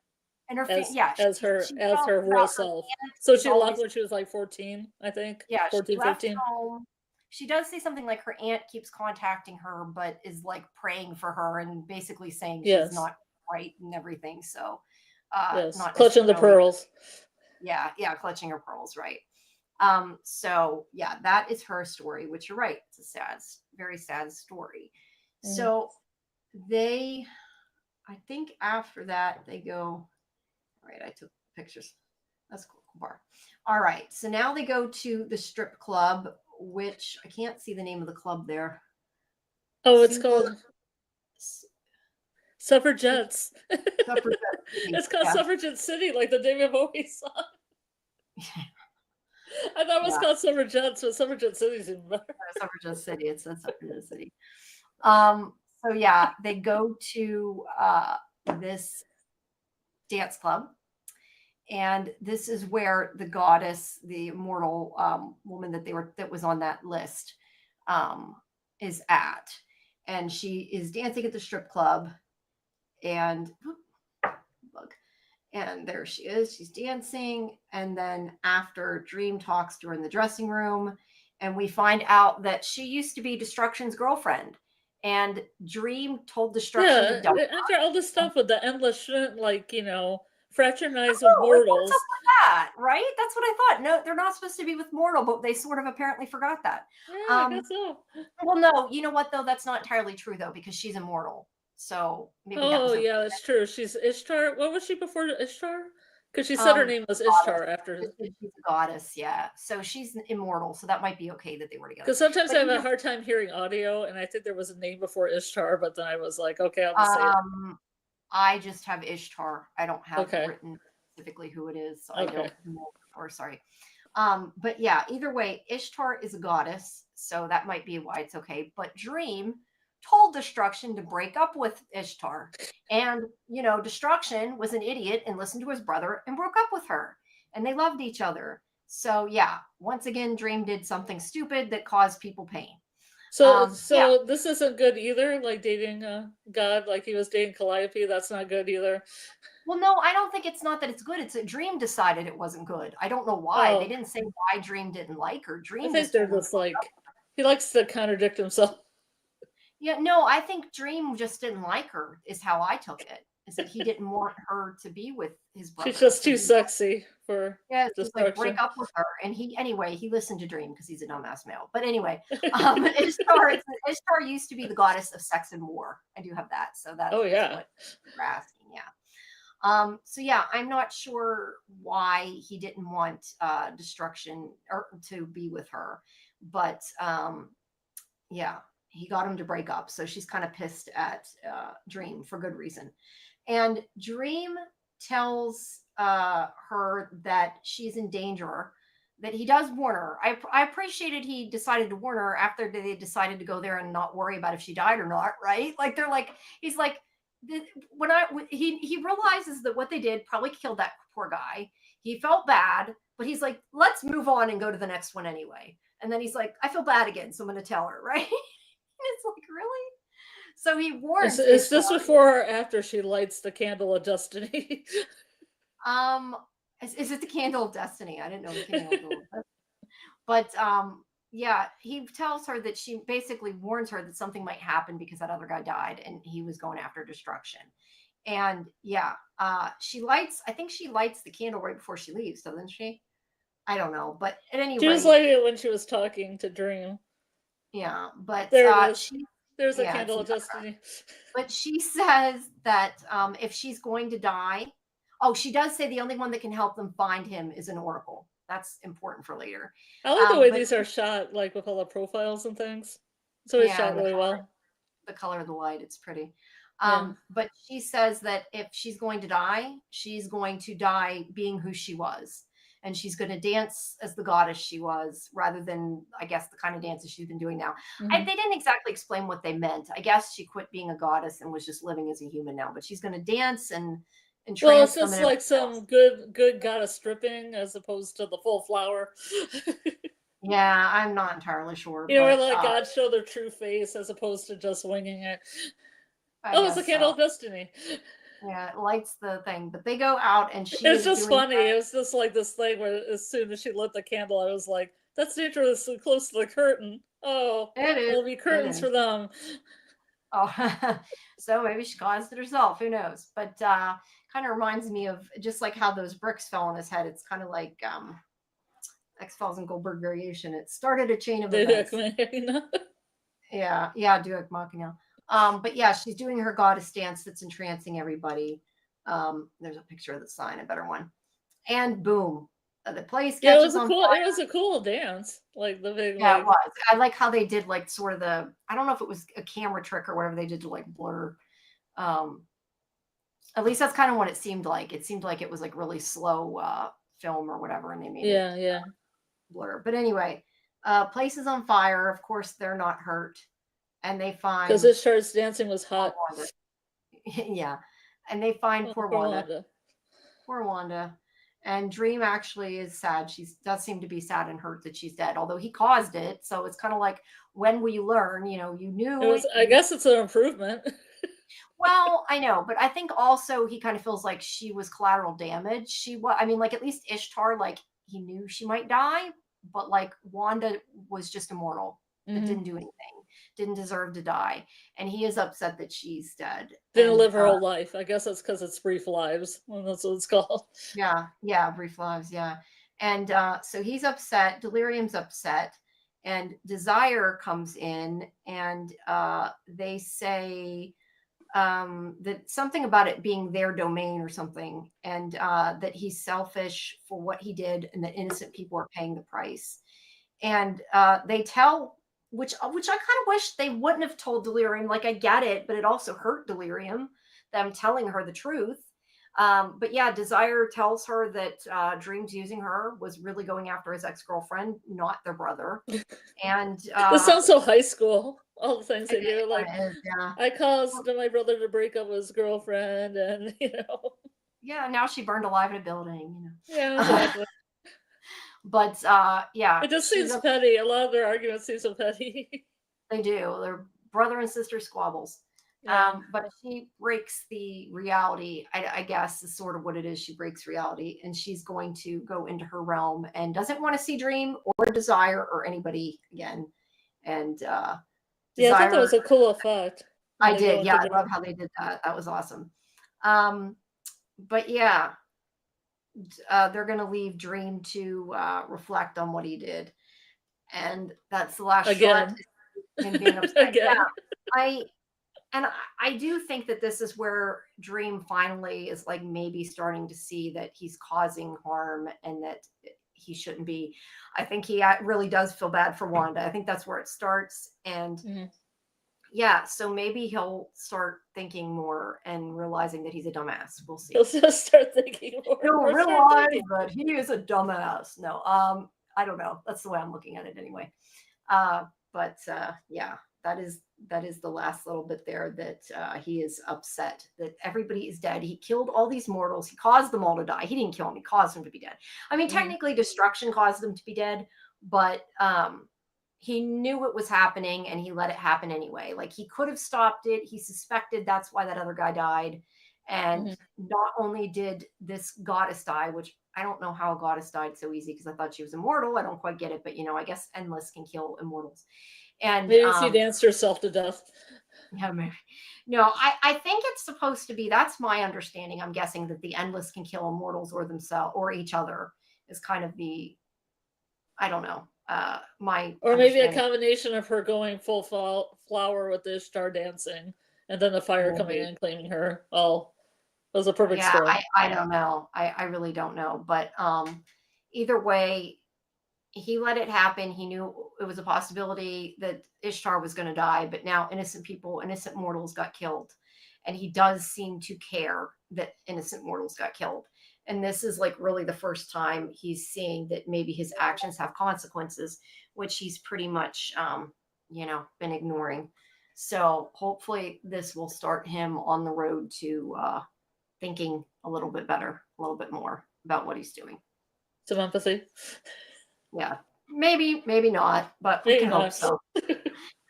[SPEAKER 1] and her
[SPEAKER 2] as
[SPEAKER 1] she
[SPEAKER 2] her
[SPEAKER 1] talks
[SPEAKER 2] real
[SPEAKER 1] about her
[SPEAKER 2] self.
[SPEAKER 1] aunt
[SPEAKER 2] So
[SPEAKER 1] is
[SPEAKER 2] she left
[SPEAKER 1] always
[SPEAKER 2] when she was like 14, I think.
[SPEAKER 1] yeah, she
[SPEAKER 2] 14,
[SPEAKER 1] left
[SPEAKER 2] 15.
[SPEAKER 1] home. She does say something like her aunt keeps contacting her, but is like praying for her and basically saying she's
[SPEAKER 2] Yes.
[SPEAKER 1] not right and everything. So,
[SPEAKER 2] Yes.
[SPEAKER 1] not
[SPEAKER 2] Clutching the
[SPEAKER 1] necessarily,
[SPEAKER 2] pearls.
[SPEAKER 1] yeah, clutching her pearls, right? So yeah, that is her story, which you're right. It's a sad, very sad story.
[SPEAKER 2] Mm.
[SPEAKER 1] So I think after that they go, all right, I took pictures. That's cool. Bar. All right. So now they go to the strip club, which I can't see the name of the club there.
[SPEAKER 2] Oh, it's called Suffragettes.
[SPEAKER 1] Suffragette City.
[SPEAKER 2] It's called Suffragette City, like the David Bowie song. I thought it was called Suffragettes, but Suffragette City's even better.
[SPEAKER 1] Suffragette City. It's a Suffragette City. So yeah, they go to this dance club. And this is where the goddess, the immortal woman that was on that list, is at, and she is dancing at the strip club, and there she is. She's dancing, and then after Dream talks to her in the dressing room, and we find out that she used to be Destruction's girlfriend, and Dream told Destruction to dump her.
[SPEAKER 2] After all this stuff with the endless shit, like fraternize with mortals.
[SPEAKER 1] What's up with that, right? That's what I thought. No, they're not supposed to be with mortal, but they sort of apparently forgot that.
[SPEAKER 2] Yeah, I guess so.
[SPEAKER 1] Well, no, you know what though? That's not entirely true though, because she's immortal. So maybe that was
[SPEAKER 2] yeah, that's true. She's Ishtar. What was she before Ishtar? Because she said her name was Ishtar after.
[SPEAKER 1] She's a goddess, yeah. So she's immortal, so that might be okay that they were together.
[SPEAKER 2] Because sometimes
[SPEAKER 1] But
[SPEAKER 2] I have a hard time hearing audio, and I think there was a name before Ishtar, but then I was like, okay, I'll just say it.
[SPEAKER 1] I just have Ishtar. I don't have
[SPEAKER 2] Okay.
[SPEAKER 1] written specifically who it is, so
[SPEAKER 2] Okay.
[SPEAKER 1] I don't know. Or sorry. But yeah, either way, Ishtar is a goddess, so that might be why it's okay. But Dream told Destruction to break up with Ishtar. And, you know, Destruction was an idiot and listened to his brother and broke up with her. And they loved each other. So yeah, once again, Dream did something stupid that caused people pain.
[SPEAKER 2] So
[SPEAKER 1] Yeah.
[SPEAKER 2] this isn't good either, like dating God, like he was dating Calliope, that's not good either.
[SPEAKER 1] Well, no, I don't think it's not that it's good. It's that Dream decided it wasn't good. I don't know why. They
[SPEAKER 2] Oh,
[SPEAKER 1] didn't say why Dream didn't like her.
[SPEAKER 2] I
[SPEAKER 1] Dream
[SPEAKER 2] think
[SPEAKER 1] just
[SPEAKER 2] they're
[SPEAKER 1] told him to
[SPEAKER 2] just
[SPEAKER 1] break up.
[SPEAKER 2] like, he likes to contradict himself.
[SPEAKER 1] Yeah, no, I think Dream just didn't like her, is how I took it. Is that he didn't want her to be with his brother.
[SPEAKER 2] She's just
[SPEAKER 1] So
[SPEAKER 2] too sexy for
[SPEAKER 1] yeah, he's like,
[SPEAKER 2] Destruction.
[SPEAKER 1] break up with her. And he listened to Dream because he's a dumbass male. But anyway, Ishtar used to be the goddess of sex and war. I do have that. So that's
[SPEAKER 2] Oh yeah.
[SPEAKER 1] what you're asking. Yeah. So yeah, I'm not sure why he didn't want Destruction or to be with her, but yeah, he got him to break up. So she's kind of pissed at Dream for good reason. And Dream tells her that she's in danger, that he does warn her. I appreciated he decided to warn her after they decided to go there and not worry about if she died or not, right? Like they're like, he's like, he realizes that what they did probably killed that poor guy. He felt bad, but he's like, let's move on and go to the next one anyway. And then he's like, I feel bad again, so I'm going to tell her, right? And it's like, really? So he warns.
[SPEAKER 2] Is this before or after she lights the candle of destiny?
[SPEAKER 1] Is it the candle of destiny? I didn't know the candle of destiny. But yeah, he tells her that she basically warns her that something might happen because that other guy died and he was going after Destruction. And yeah, I think she lights the candle right before she leaves, doesn't she? I don't know. But at any
[SPEAKER 2] She
[SPEAKER 1] rate,
[SPEAKER 2] was lighting it when she was talking to Dream.
[SPEAKER 1] yeah, but
[SPEAKER 2] there it is. There's a
[SPEAKER 1] yeah,
[SPEAKER 2] candle of destiny.
[SPEAKER 1] But she says that if she's going to die, she does say the only one that can help them find him is an oracle. That's important for later.
[SPEAKER 2] I like the way these are shot, like with all the profiles and things. So it's shot really well.
[SPEAKER 1] The color of the light, it's pretty.
[SPEAKER 2] Yeah.
[SPEAKER 1] But she says that if she's going to die, she's going to die being who she was. And she's going to dance as the goddess she was, rather than, I guess, the kind of dances she's been doing now.
[SPEAKER 2] Mm-hmm.
[SPEAKER 1] They didn't exactly explain what they meant. I guess she quit being a goddess and was just living as a human now. But she's going to dance and
[SPEAKER 2] well, it's just like some good goddess stripping as opposed to the full flower.
[SPEAKER 1] Yeah, I'm not entirely sure.
[SPEAKER 2] You know, where like God show their true face as opposed to just winging it. It's a candle of destiny.
[SPEAKER 1] Yeah, it lights the thing, but they go out and she.
[SPEAKER 2] It's just funny. It was just like this thing where as soon as she lit the candle, I was like, "That's dangerously close to the curtain." Oh, there'll be curtains for them.
[SPEAKER 1] Oh, so maybe she caused it herself. Who knows? But kind of reminds me of just like how those bricks fell on his head. It's kind of like X-Files and Goldberg variation. It started a chain of events. Yeah, Duet Machina. But yeah, she's doing her goddess dance that's entrancing everybody. There's a picture of the sign, a better one. And boom, the place catches on fire.
[SPEAKER 2] It was a cool dance. Like the big.
[SPEAKER 1] Yeah, it was. I like how they did like sort of I don't know if it was a camera trick or whatever they did to like blur. At least that's kind of what it seemed like. It seemed like it was like really slow film or whatever, and they made it blur. But anyway, place is on fire. Of course, they're not hurt. And they find
[SPEAKER 2] because Ishtar's dancing was hot.
[SPEAKER 1] Yeah, and they find poor Wanda. Poor Wanda. And Dream actually is sad. She does seem to be sad and hurt that she's dead, although he caused it. So it's kind of like, when will you learn? You know, you knew.
[SPEAKER 2] I guess it's an improvement.
[SPEAKER 1] Well, I know, but I think also he kind of feels like she was collateral damage. I mean, like at least Ishtar, like he knew she might die, but like Wanda was just immortal. It didn't do anything, didn't deserve to die, and he is upset that she's dead.
[SPEAKER 2] Didn't live her whole life. I guess that's because it's brief lives. Well, that's what it's called.
[SPEAKER 1] Yeah, brief lives. Yeah, and so he's upset. Delirium's upset, and Desire comes in, and they say that something about it being their domain or something, and that he's selfish for what he did, and that innocent people are paying the price. And they tell, which I kind of wish they wouldn't have told Delirium. Like, I get it, but it also hurt Delirium, them telling her the truth. But yeah, Desire tells her that Dream's using her, was really going after his ex-girlfriend, not their brother. And
[SPEAKER 2] This sounds so high school. All the things they do,
[SPEAKER 1] it
[SPEAKER 2] like
[SPEAKER 1] is, yeah.
[SPEAKER 2] I caused my brother to break up with his girlfriend, and
[SPEAKER 1] Yeah, now she burned alive in a building,
[SPEAKER 2] yeah, exactly.
[SPEAKER 1] But yeah,
[SPEAKER 2] It just
[SPEAKER 1] she's
[SPEAKER 2] seems petty. A lot of their arguments seem so petty.
[SPEAKER 1] they do. They're brother and sister squabbles.
[SPEAKER 2] Yeah.
[SPEAKER 1] But she breaks the reality, I guess is sort of what it is. She breaks reality, and she's going to go into her realm and doesn't want to see Dream or Desire or anybody again. And
[SPEAKER 2] Yeah, I thought that
[SPEAKER 1] Desire,
[SPEAKER 2] was a cool effect.
[SPEAKER 1] I did. Yeah, I love how they did that. That was awesome. But yeah, they're going to leave Dream to reflect on what he did. And that's the last
[SPEAKER 2] Again.
[SPEAKER 1] shot. Him being upset.
[SPEAKER 2] Again.
[SPEAKER 1] Yeah, I do think that this is where Dream finally is like maybe starting to see that he's causing harm and that he shouldn't be. I think he really does feel bad for Wanda. I think that's where it starts. And yeah, so maybe he'll start thinking more and realizing that he's a dumbass. We'll see.
[SPEAKER 2] He'll just start thinking more.
[SPEAKER 1] He'll realize that he is a dumbass. No, I don't know. That's the way I'm looking at it anyway. But yeah, that is the last little bit there that he is upset that everybody is dead. He killed all these mortals. He caused them all to die. He didn't kill them. He caused them to be dead. I mean, technically destruction caused them to be dead, but he knew it was happening and he let it happen anyway. Like, he could have stopped it. He suspected that's why that other guy died. And not only did this goddess die, which I don't know how a goddess died so easy because I thought she was immortal. I don't quite get it, but I guess Endless can kill immortals. And
[SPEAKER 2] maybe she danced herself to death.
[SPEAKER 1] Yeah, maybe. No, I think it's supposed to be, that's my understanding. I'm guessing that the Endless can kill immortals or themselves or each other is kind of the, I don't know.
[SPEAKER 2] Or maybe a combination of her going full flower with the Ishtar dancing and then the fire coming in and claiming her. Oh, it was a perfect storm.
[SPEAKER 1] I don't know. I really don't know. But either way, he let it happen. He knew it was a possibility that Ishtar was going to die, but now innocent people, innocent mortals got killed. And he does seem to care that innocent mortals got killed. And this is like really the first time he's seeing that maybe his actions have consequences, which he's pretty much, been ignoring. So hopefully this will start him on the road to thinking a little bit better, a little bit more about what he's doing.
[SPEAKER 2] Some empathy.
[SPEAKER 1] Yeah, maybe not, but we
[SPEAKER 2] maybe
[SPEAKER 1] can hope so.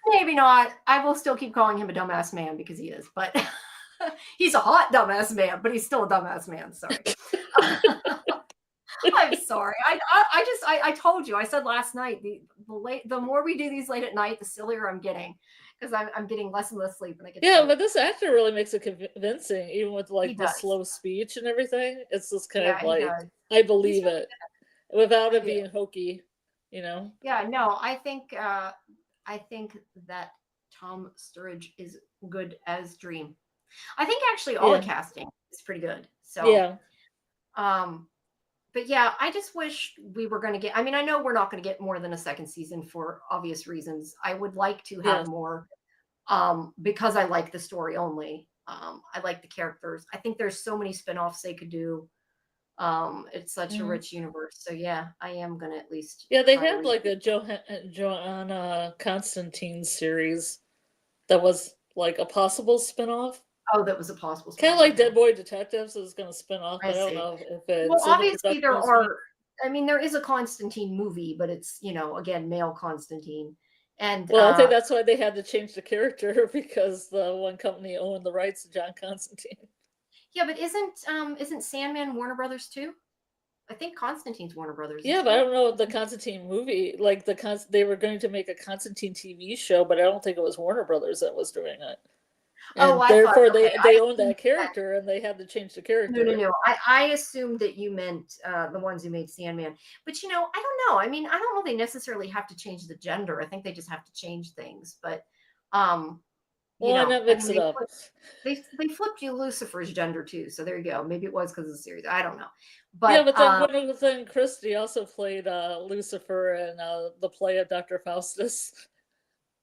[SPEAKER 1] Maybe not. I will still keep calling him a dumbass man because he is, but he's a hot dumbass man, but he's still a dumbass man. Sorry. I'm sorry. I told you, I said last night, the more we do these late at night, the sillier I'm getting because I'm getting less and less sleep. And I get
[SPEAKER 2] but this actor really makes it convincing, even with like the slow speech and everything. It's just kind of like, I believe it without it being hokey,
[SPEAKER 1] Yeah, no, I think that Tom Sturridge is good as Dream. I think actually all the casting is pretty good. So but yeah, I just wish we were going to get, I mean, I know we're not going to get more than a second season for obvious reasons. I would like to have more because I like the story only. I like the characters. I think there's so many spinoffs they could do. It's such a rich universe. So yeah, I am going to at least.
[SPEAKER 2] Yeah, they had like a Joanna Constantine series that was like a possible spinoff.
[SPEAKER 1] Oh, that was a possible.
[SPEAKER 2] Kind of like Dead Boy Detectives is going to spin off, but I don't know if it's.
[SPEAKER 1] Well, obviously there are. I mean, there is a Constantine movie, but it's again male Constantine, and
[SPEAKER 2] I think that's why they had to change the character because the one company owned the rights to John Constantine.
[SPEAKER 1] Yeah, but isn't Sandman Warner Brothers too? I think Constantine's Warner Brothers.
[SPEAKER 2] Yeah, but I don't know the Constantine movie. Like they were going to make a Constantine TV show, but I don't think it was Warner Brothers that was doing it. And therefore, they owned that character, and they had to change the character.
[SPEAKER 1] No. I assumed that you meant the ones who made Sandman. But I don't know. I mean, I don't know they necessarily have to change the gender. I think they just have to change things. But
[SPEAKER 2] Well, why not mix it up?
[SPEAKER 1] They flipped you Lucifer's gender too, so there you go. Maybe it was because of the series. I don't know,
[SPEAKER 2] Yeah,
[SPEAKER 1] but
[SPEAKER 2] but then Gwendolyn Christie also played Lucifer in the play of Dr. Faustus.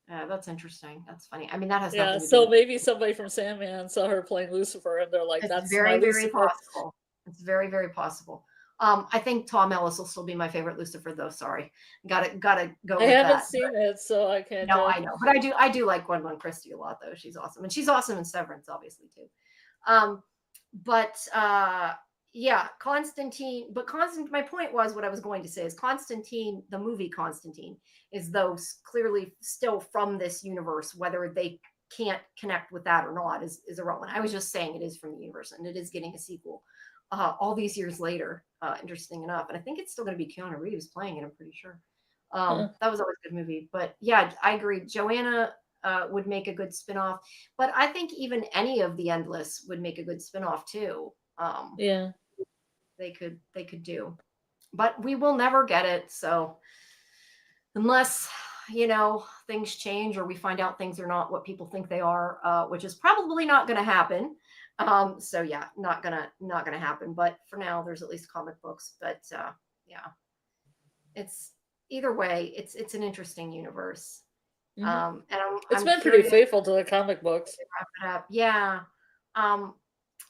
[SPEAKER 1] that's interesting. That's funny. I mean, that has
[SPEAKER 2] Yeah,
[SPEAKER 1] nothing to do
[SPEAKER 2] so
[SPEAKER 1] with.
[SPEAKER 2] maybe somebody from Sandman saw her playing Lucifer, and they're like,
[SPEAKER 1] It's
[SPEAKER 2] "That's my
[SPEAKER 1] very, very
[SPEAKER 2] Lucifer."
[SPEAKER 1] possible. It's very, very possible. I think Tom Ellis will still be my favorite Lucifer, though. Sorry, gotta go
[SPEAKER 2] I
[SPEAKER 1] with
[SPEAKER 2] haven't
[SPEAKER 1] that.
[SPEAKER 2] seen it, so I can't
[SPEAKER 1] No,
[SPEAKER 2] judge.
[SPEAKER 1] I know, but I do like Gwendolyn Christie a lot, though. She's awesome, and she's awesome in Severance, obviously too. But yeah, Constantine. But My point was, what I was going to say is Constantine, the movie Constantine, is those clearly still from this universe. Whether they can't connect with that or not is irrelevant. I was just saying it is from the universe, and it is getting a sequel all these years later. Interesting enough, and I think it's still going to be Keanu Reeves playing it. I'm pretty sure. That was always a good movie. But yeah, I agree. Joanna would make a good spinoff, but I think even any of the Endless would make a good spinoff too.
[SPEAKER 2] Yeah.
[SPEAKER 1] They could do, but we will never get it. So unless things change or we find out things are not what people think they are, which is probably not going to happen. So yeah, not gonna happen. But for now, there's at least comic books. But yeah, it's either way, it's an interesting universe. And
[SPEAKER 2] It's
[SPEAKER 1] I'm
[SPEAKER 2] been pretty
[SPEAKER 1] curious.
[SPEAKER 2] faithful to the comic books.
[SPEAKER 1] Wrap it up. Yeah.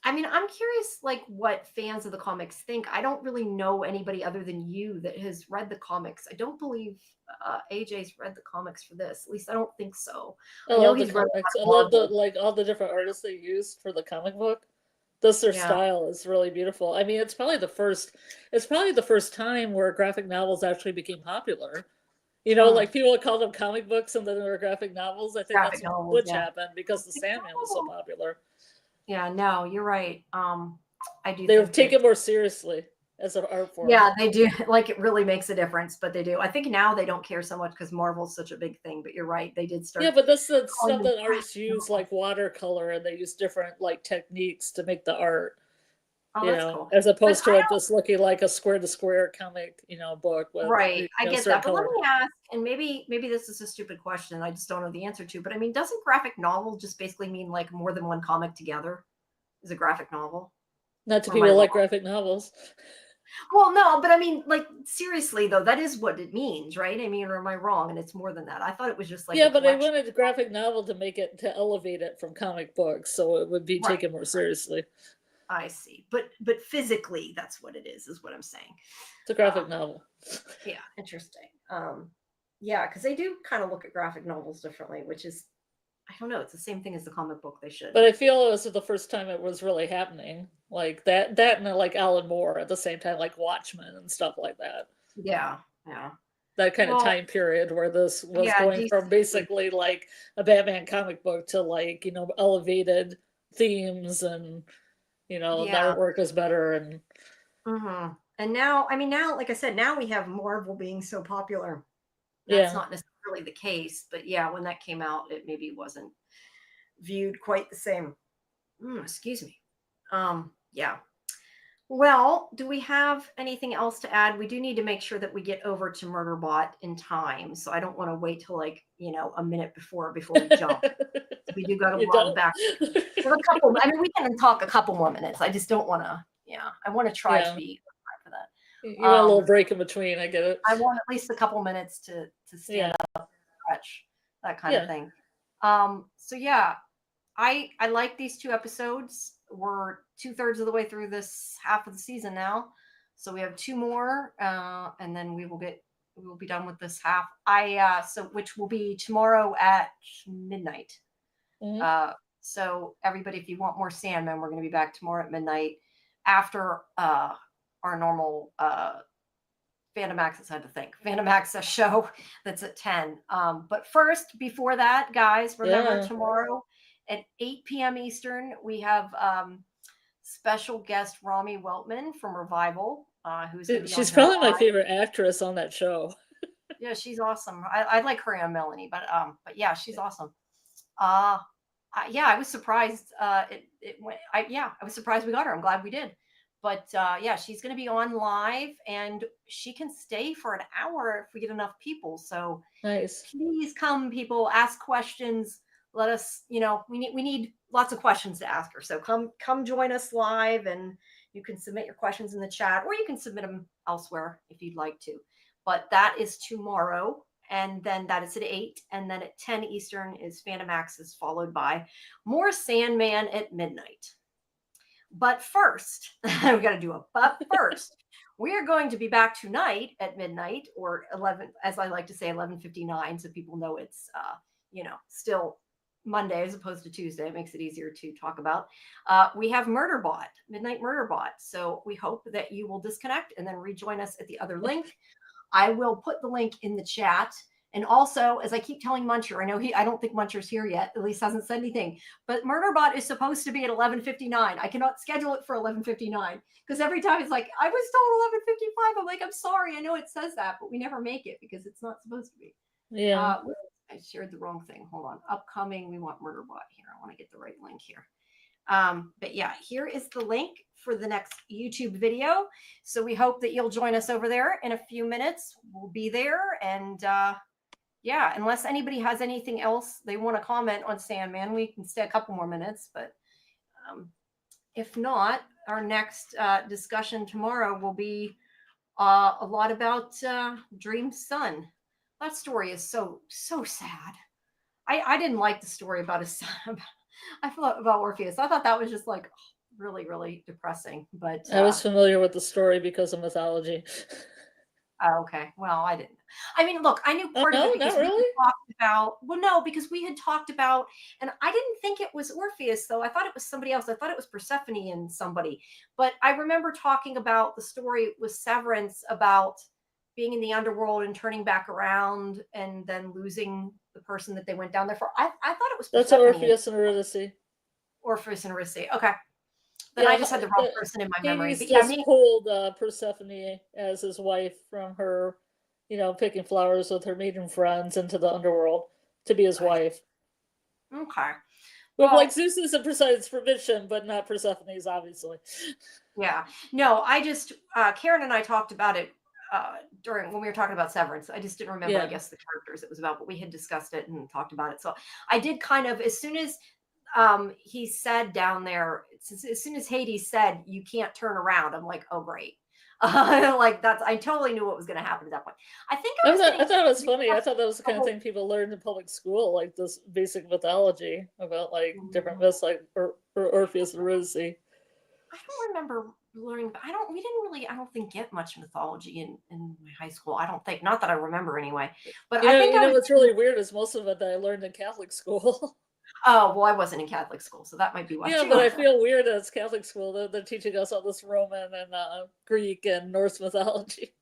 [SPEAKER 1] I mean, I'm curious, like, what fans of the comics think. I don't really know anybody other than you that has read the comics. I don't believe AJ's read the comics for this. At least I don't think so.
[SPEAKER 2] I
[SPEAKER 1] I know
[SPEAKER 2] love the
[SPEAKER 1] he's read
[SPEAKER 2] comics. I love
[SPEAKER 1] Marvel.
[SPEAKER 2] all the different artists they used for the comic book. Their
[SPEAKER 1] Yeah.
[SPEAKER 2] style is really beautiful. I mean, it's probably the first time where graphic novels actually became popular. Like people would call them comic books and then there were graphic novels. I think that's
[SPEAKER 1] Graphic
[SPEAKER 2] when
[SPEAKER 1] novels.
[SPEAKER 2] Switch
[SPEAKER 1] Yeah.
[SPEAKER 2] happened because the Sandman was so popular.
[SPEAKER 1] Yeah. No, you're right. I do.
[SPEAKER 2] They were
[SPEAKER 1] think
[SPEAKER 2] taken more seriously as an art form.
[SPEAKER 1] Yeah, they do. Like, it really makes a difference, but they do. I think now they don't care so much because Marvel's such a big thing. But you're right, they did start.
[SPEAKER 2] Yeah, but that's the
[SPEAKER 1] calling
[SPEAKER 2] stuff
[SPEAKER 1] them
[SPEAKER 2] that artists use, like watercolor, and they use different like techniques to make the art.
[SPEAKER 1] Oh, that's cool.
[SPEAKER 2] As
[SPEAKER 1] But
[SPEAKER 2] opposed to it just looking like a square to square comic, book with
[SPEAKER 1] right, I get
[SPEAKER 2] certain
[SPEAKER 1] that. But let
[SPEAKER 2] color.
[SPEAKER 1] me ask, and maybe this is a stupid question, I just don't know the answer to. But I mean, doesn't graphic novel just basically mean like more than one comic together is a graphic novel?
[SPEAKER 2] Not to
[SPEAKER 1] Or am I
[SPEAKER 2] people like
[SPEAKER 1] wrong?
[SPEAKER 2] graphic novels.
[SPEAKER 1] Well, no, but I mean, like, seriously though, that is what it means, right? I mean, or am I wrong? And it's more than that. I thought it was just like
[SPEAKER 2] Yeah,
[SPEAKER 1] a
[SPEAKER 2] but I
[SPEAKER 1] collection.
[SPEAKER 2] wanted a graphic novel to elevate it from comic books, so it would be
[SPEAKER 1] Right.
[SPEAKER 2] taken more seriously.
[SPEAKER 1] I see. But physically, that's what it is what I'm saying.
[SPEAKER 2] It's a graphic novel.
[SPEAKER 1] Yeah, interesting. Yeah, because they do kind of look at graphic novels differently, which is, I don't know, it's the same thing as the comic book. They should.
[SPEAKER 2] But I feel it was the first time it was really happening, like that and like Alan Moore at the same time, like Watchmen and stuff like that.
[SPEAKER 1] Yeah.
[SPEAKER 2] That kind of
[SPEAKER 1] Well,
[SPEAKER 2] time period where this was
[SPEAKER 1] yeah,
[SPEAKER 2] going
[SPEAKER 1] DC.
[SPEAKER 2] from basically like a Batman comic book to like elevated themes and the
[SPEAKER 1] Yeah.
[SPEAKER 2] artwork is better and
[SPEAKER 1] And now, I mean, now, like I said, now we have Marvel being so popular. That's
[SPEAKER 2] yeah.
[SPEAKER 1] not necessarily the case, but yeah, when that came out, it maybe wasn't viewed quite the same. Excuse me. Yeah. Well, do we have anything else to add? We do need to make sure that we get over to Murderbot in time. So I don't want to wait till like, a minute before we jump. We do got to
[SPEAKER 2] You
[SPEAKER 1] run
[SPEAKER 2] don't?
[SPEAKER 1] back for a couple. I mean, we can talk a couple more minutes. I just don't want to, I want to try to be for that.
[SPEAKER 2] You want a little break in between, I get it.
[SPEAKER 1] I want at least a couple minutes to stand up, stretch, that kind of thing. So yeah, I like these 2 episodes. We're 2/3 of the way through this half of the season now, so we have 2 more, and then we will be done with this half. Which will be tomorrow at midnight. So everybody, if you want more Sandman, we're going to be back tomorrow at midnight after our normal Fandom Access. I had to think Fandom Access show that's at 10. But first, before that, guys, remember tomorrow at 8 p.m. Eastern, we have special guest Romy Weltman from Revival,
[SPEAKER 2] she's probably my favorite actress on that show.
[SPEAKER 1] Yeah, she's awesome. I like her and Melanie, but yeah, she's awesome. Yeah, I was surprised. I was surprised we got her. I'm glad we did. But yeah, she's going to be on live, and she can stay for an hour if we get enough people. So
[SPEAKER 2] nice.
[SPEAKER 1] Please come, people. Ask questions. let us, we need lots of questions to ask her. So come join us live, and you can submit your questions in the chat, or you can submit them elsewhere if you'd like to. But that is tomorrow, and then that is at 8, and then at 10 Eastern is Fandom Access, followed by more Sandman at midnight. But first, we got to do a but first. We are going to be back tonight at midnight, or 11, as I like to say, 11:59, so people know it's still Monday as opposed to Tuesday. It makes it easier to talk about. We have Murderbot, Midnight Murderbot. So we hope that you will disconnect and then rejoin us at the other link. I will put the link in the chat. And also, as I keep telling Muncher, I don't think Muncher's here yet, at least hasn't said anything, but Murderbot is supposed to be at 11:59. I cannot schedule it for 11:59 because every time it's like, I was told 11:55. I'm like, I'm sorry. I know it says that, but we never make it because it's not supposed to be.
[SPEAKER 2] Yeah.
[SPEAKER 1] I shared the wrong thing. Hold on. Upcoming, we want Murderbot here. I want to get the right link here. But yeah, here is the link for the next YouTube video. So we hope that you'll join us over there in a few minutes. We'll be there. And yeah, unless anybody has anything else they want to comment on Sandman, we can stay a couple more minutes. But if not, our next discussion tomorrow will be a lot about Dream's son. That story is so sad. I didn't like the story about his son. I thought about Orpheus. I thought that was just like really, really depressing. But
[SPEAKER 2] I was familiar with the story because of mythology.
[SPEAKER 1] Oh, okay. Well, I didn't. I mean, look, I knew part of it because
[SPEAKER 2] not really.
[SPEAKER 1] because we had talked about, and I didn't think it was Orpheus, though. I thought it was somebody else. I thought it was Persephone and somebody. But I remember talking about the story with Severance about being in the underworld and turning back around and then losing the person that they went down there for. I thought it was
[SPEAKER 2] Persephone. That's Orpheus and Eurydice.
[SPEAKER 1] Orpheus and Eurydice. Okay. Then I just had the wrong person in my memory.
[SPEAKER 2] Hades just pulled Persephone as his wife from her, picking flowers with her maiden friends into the underworld to be his wife.
[SPEAKER 1] Okay.
[SPEAKER 2] With like Zeus's and Poseidon's permission, but not Persephone's, obviously.
[SPEAKER 1] Yeah. No, I just, Karen and I talked about it when we were talking about Severance. I just didn't remember, I guess, the characters it was about, but we had discussed it and talked about it. So I did kind of, as soon as he said down there, as soon as Hades said you can't turn around, I'm like, oh great. Like I totally knew what was going to happen at that point. I thought
[SPEAKER 2] it was funny. I thought that was the kind of thing people learned in public school, like this basic mythology about like different myths, like Orpheus and Eurydice.
[SPEAKER 1] I don't remember learning. We didn't really, I don't think, get much mythology in my high school. I don't think, not that I remember anyway. But I think
[SPEAKER 2] what's really weird is most of it that I learned in Catholic school.
[SPEAKER 1] Oh, well, I wasn't in Catholic school, so that might be why.
[SPEAKER 2] Yeah, but I feel weird as Catholic school. They're teaching us all this Roman and Greek and Norse mythology.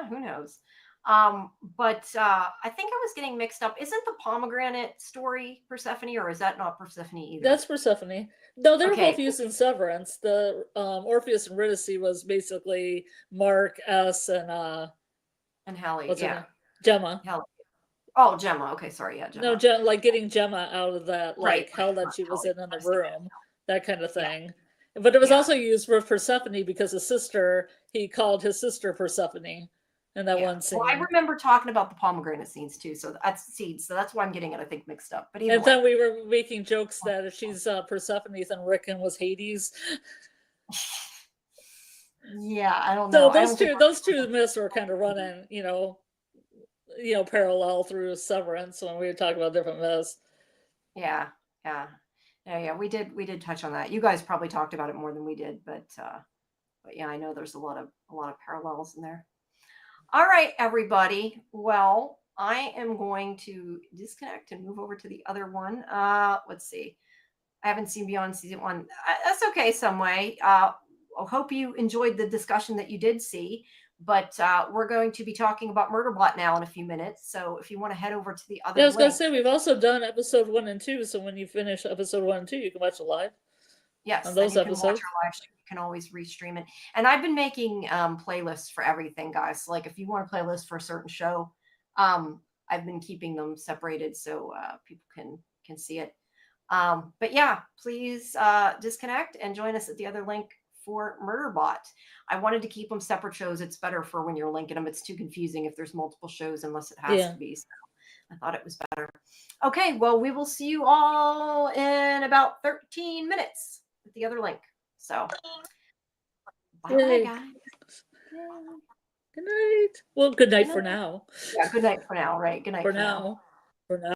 [SPEAKER 1] Who knows? But I think I was getting mixed up. Isn't the pomegranate story Persephone, or is that not Persephone either?
[SPEAKER 2] That's Persephone. No, they're both used in Severance. The Orpheus and Eurydice was basically Mark, S, and
[SPEAKER 1] Halle.
[SPEAKER 2] What's her name? Gemma.
[SPEAKER 1] Halle. Oh, Gemma. Okay, sorry. Yeah, Gemma.
[SPEAKER 2] No, like getting Gemma out of that hell that she was in the room, that kind of thing. Yeah. But it was also used for Persephone because he called his sister Persephone in that one scene.
[SPEAKER 1] Well, I remember talking about the pomegranate scenes too. So that's seeds. So that's why I'm getting it, I think, mixed up. But
[SPEAKER 2] then we were making jokes that if she's Persephone, then Rickon was Hades.
[SPEAKER 1] Yeah, I don't know.
[SPEAKER 2] So those two myths were kind of running, parallel through Severance when we were talking about different myths.
[SPEAKER 1] Yeah. We did touch on that. You guys probably talked about it more than we did, but yeah, I know there's a lot of parallels in there. All right, everybody. Well, I am going to disconnect and move over to the other one. Let's see. I haven't seen Beyond Season 1. That's okay, some way. I hope you enjoyed the discussion that you did see. But we're going to be talking about Murderbot now in a few minutes. So if you want to head over to the other
[SPEAKER 2] I was going to say, we've also done episode 1 and 2. So when you finish episode 1 and 2, you can watch it live.
[SPEAKER 1] Yes.
[SPEAKER 2] On those episodes.
[SPEAKER 1] Can watch our live stream. You can always restream it. And I've been making playlists for everything, guys. So like if you want a playlist for a certain show, I've been keeping them separated so people can see it. But yeah, please disconnect and join us at the other link for Murderbot. I wanted to keep them separate shows. It's better for when you're linking them. It's too confusing if there's multiple shows unless it has to be. So I thought it was better. Okay, well, we will see you all in about 13 minutes with the other link. So, bye,
[SPEAKER 2] Yay.
[SPEAKER 1] guys.
[SPEAKER 2] Good night. Well, good night
[SPEAKER 1] Good
[SPEAKER 2] for
[SPEAKER 1] night.
[SPEAKER 2] now.
[SPEAKER 1] Yeah, good night for now, right? Good night
[SPEAKER 2] For
[SPEAKER 1] for now.
[SPEAKER 2] now. For now.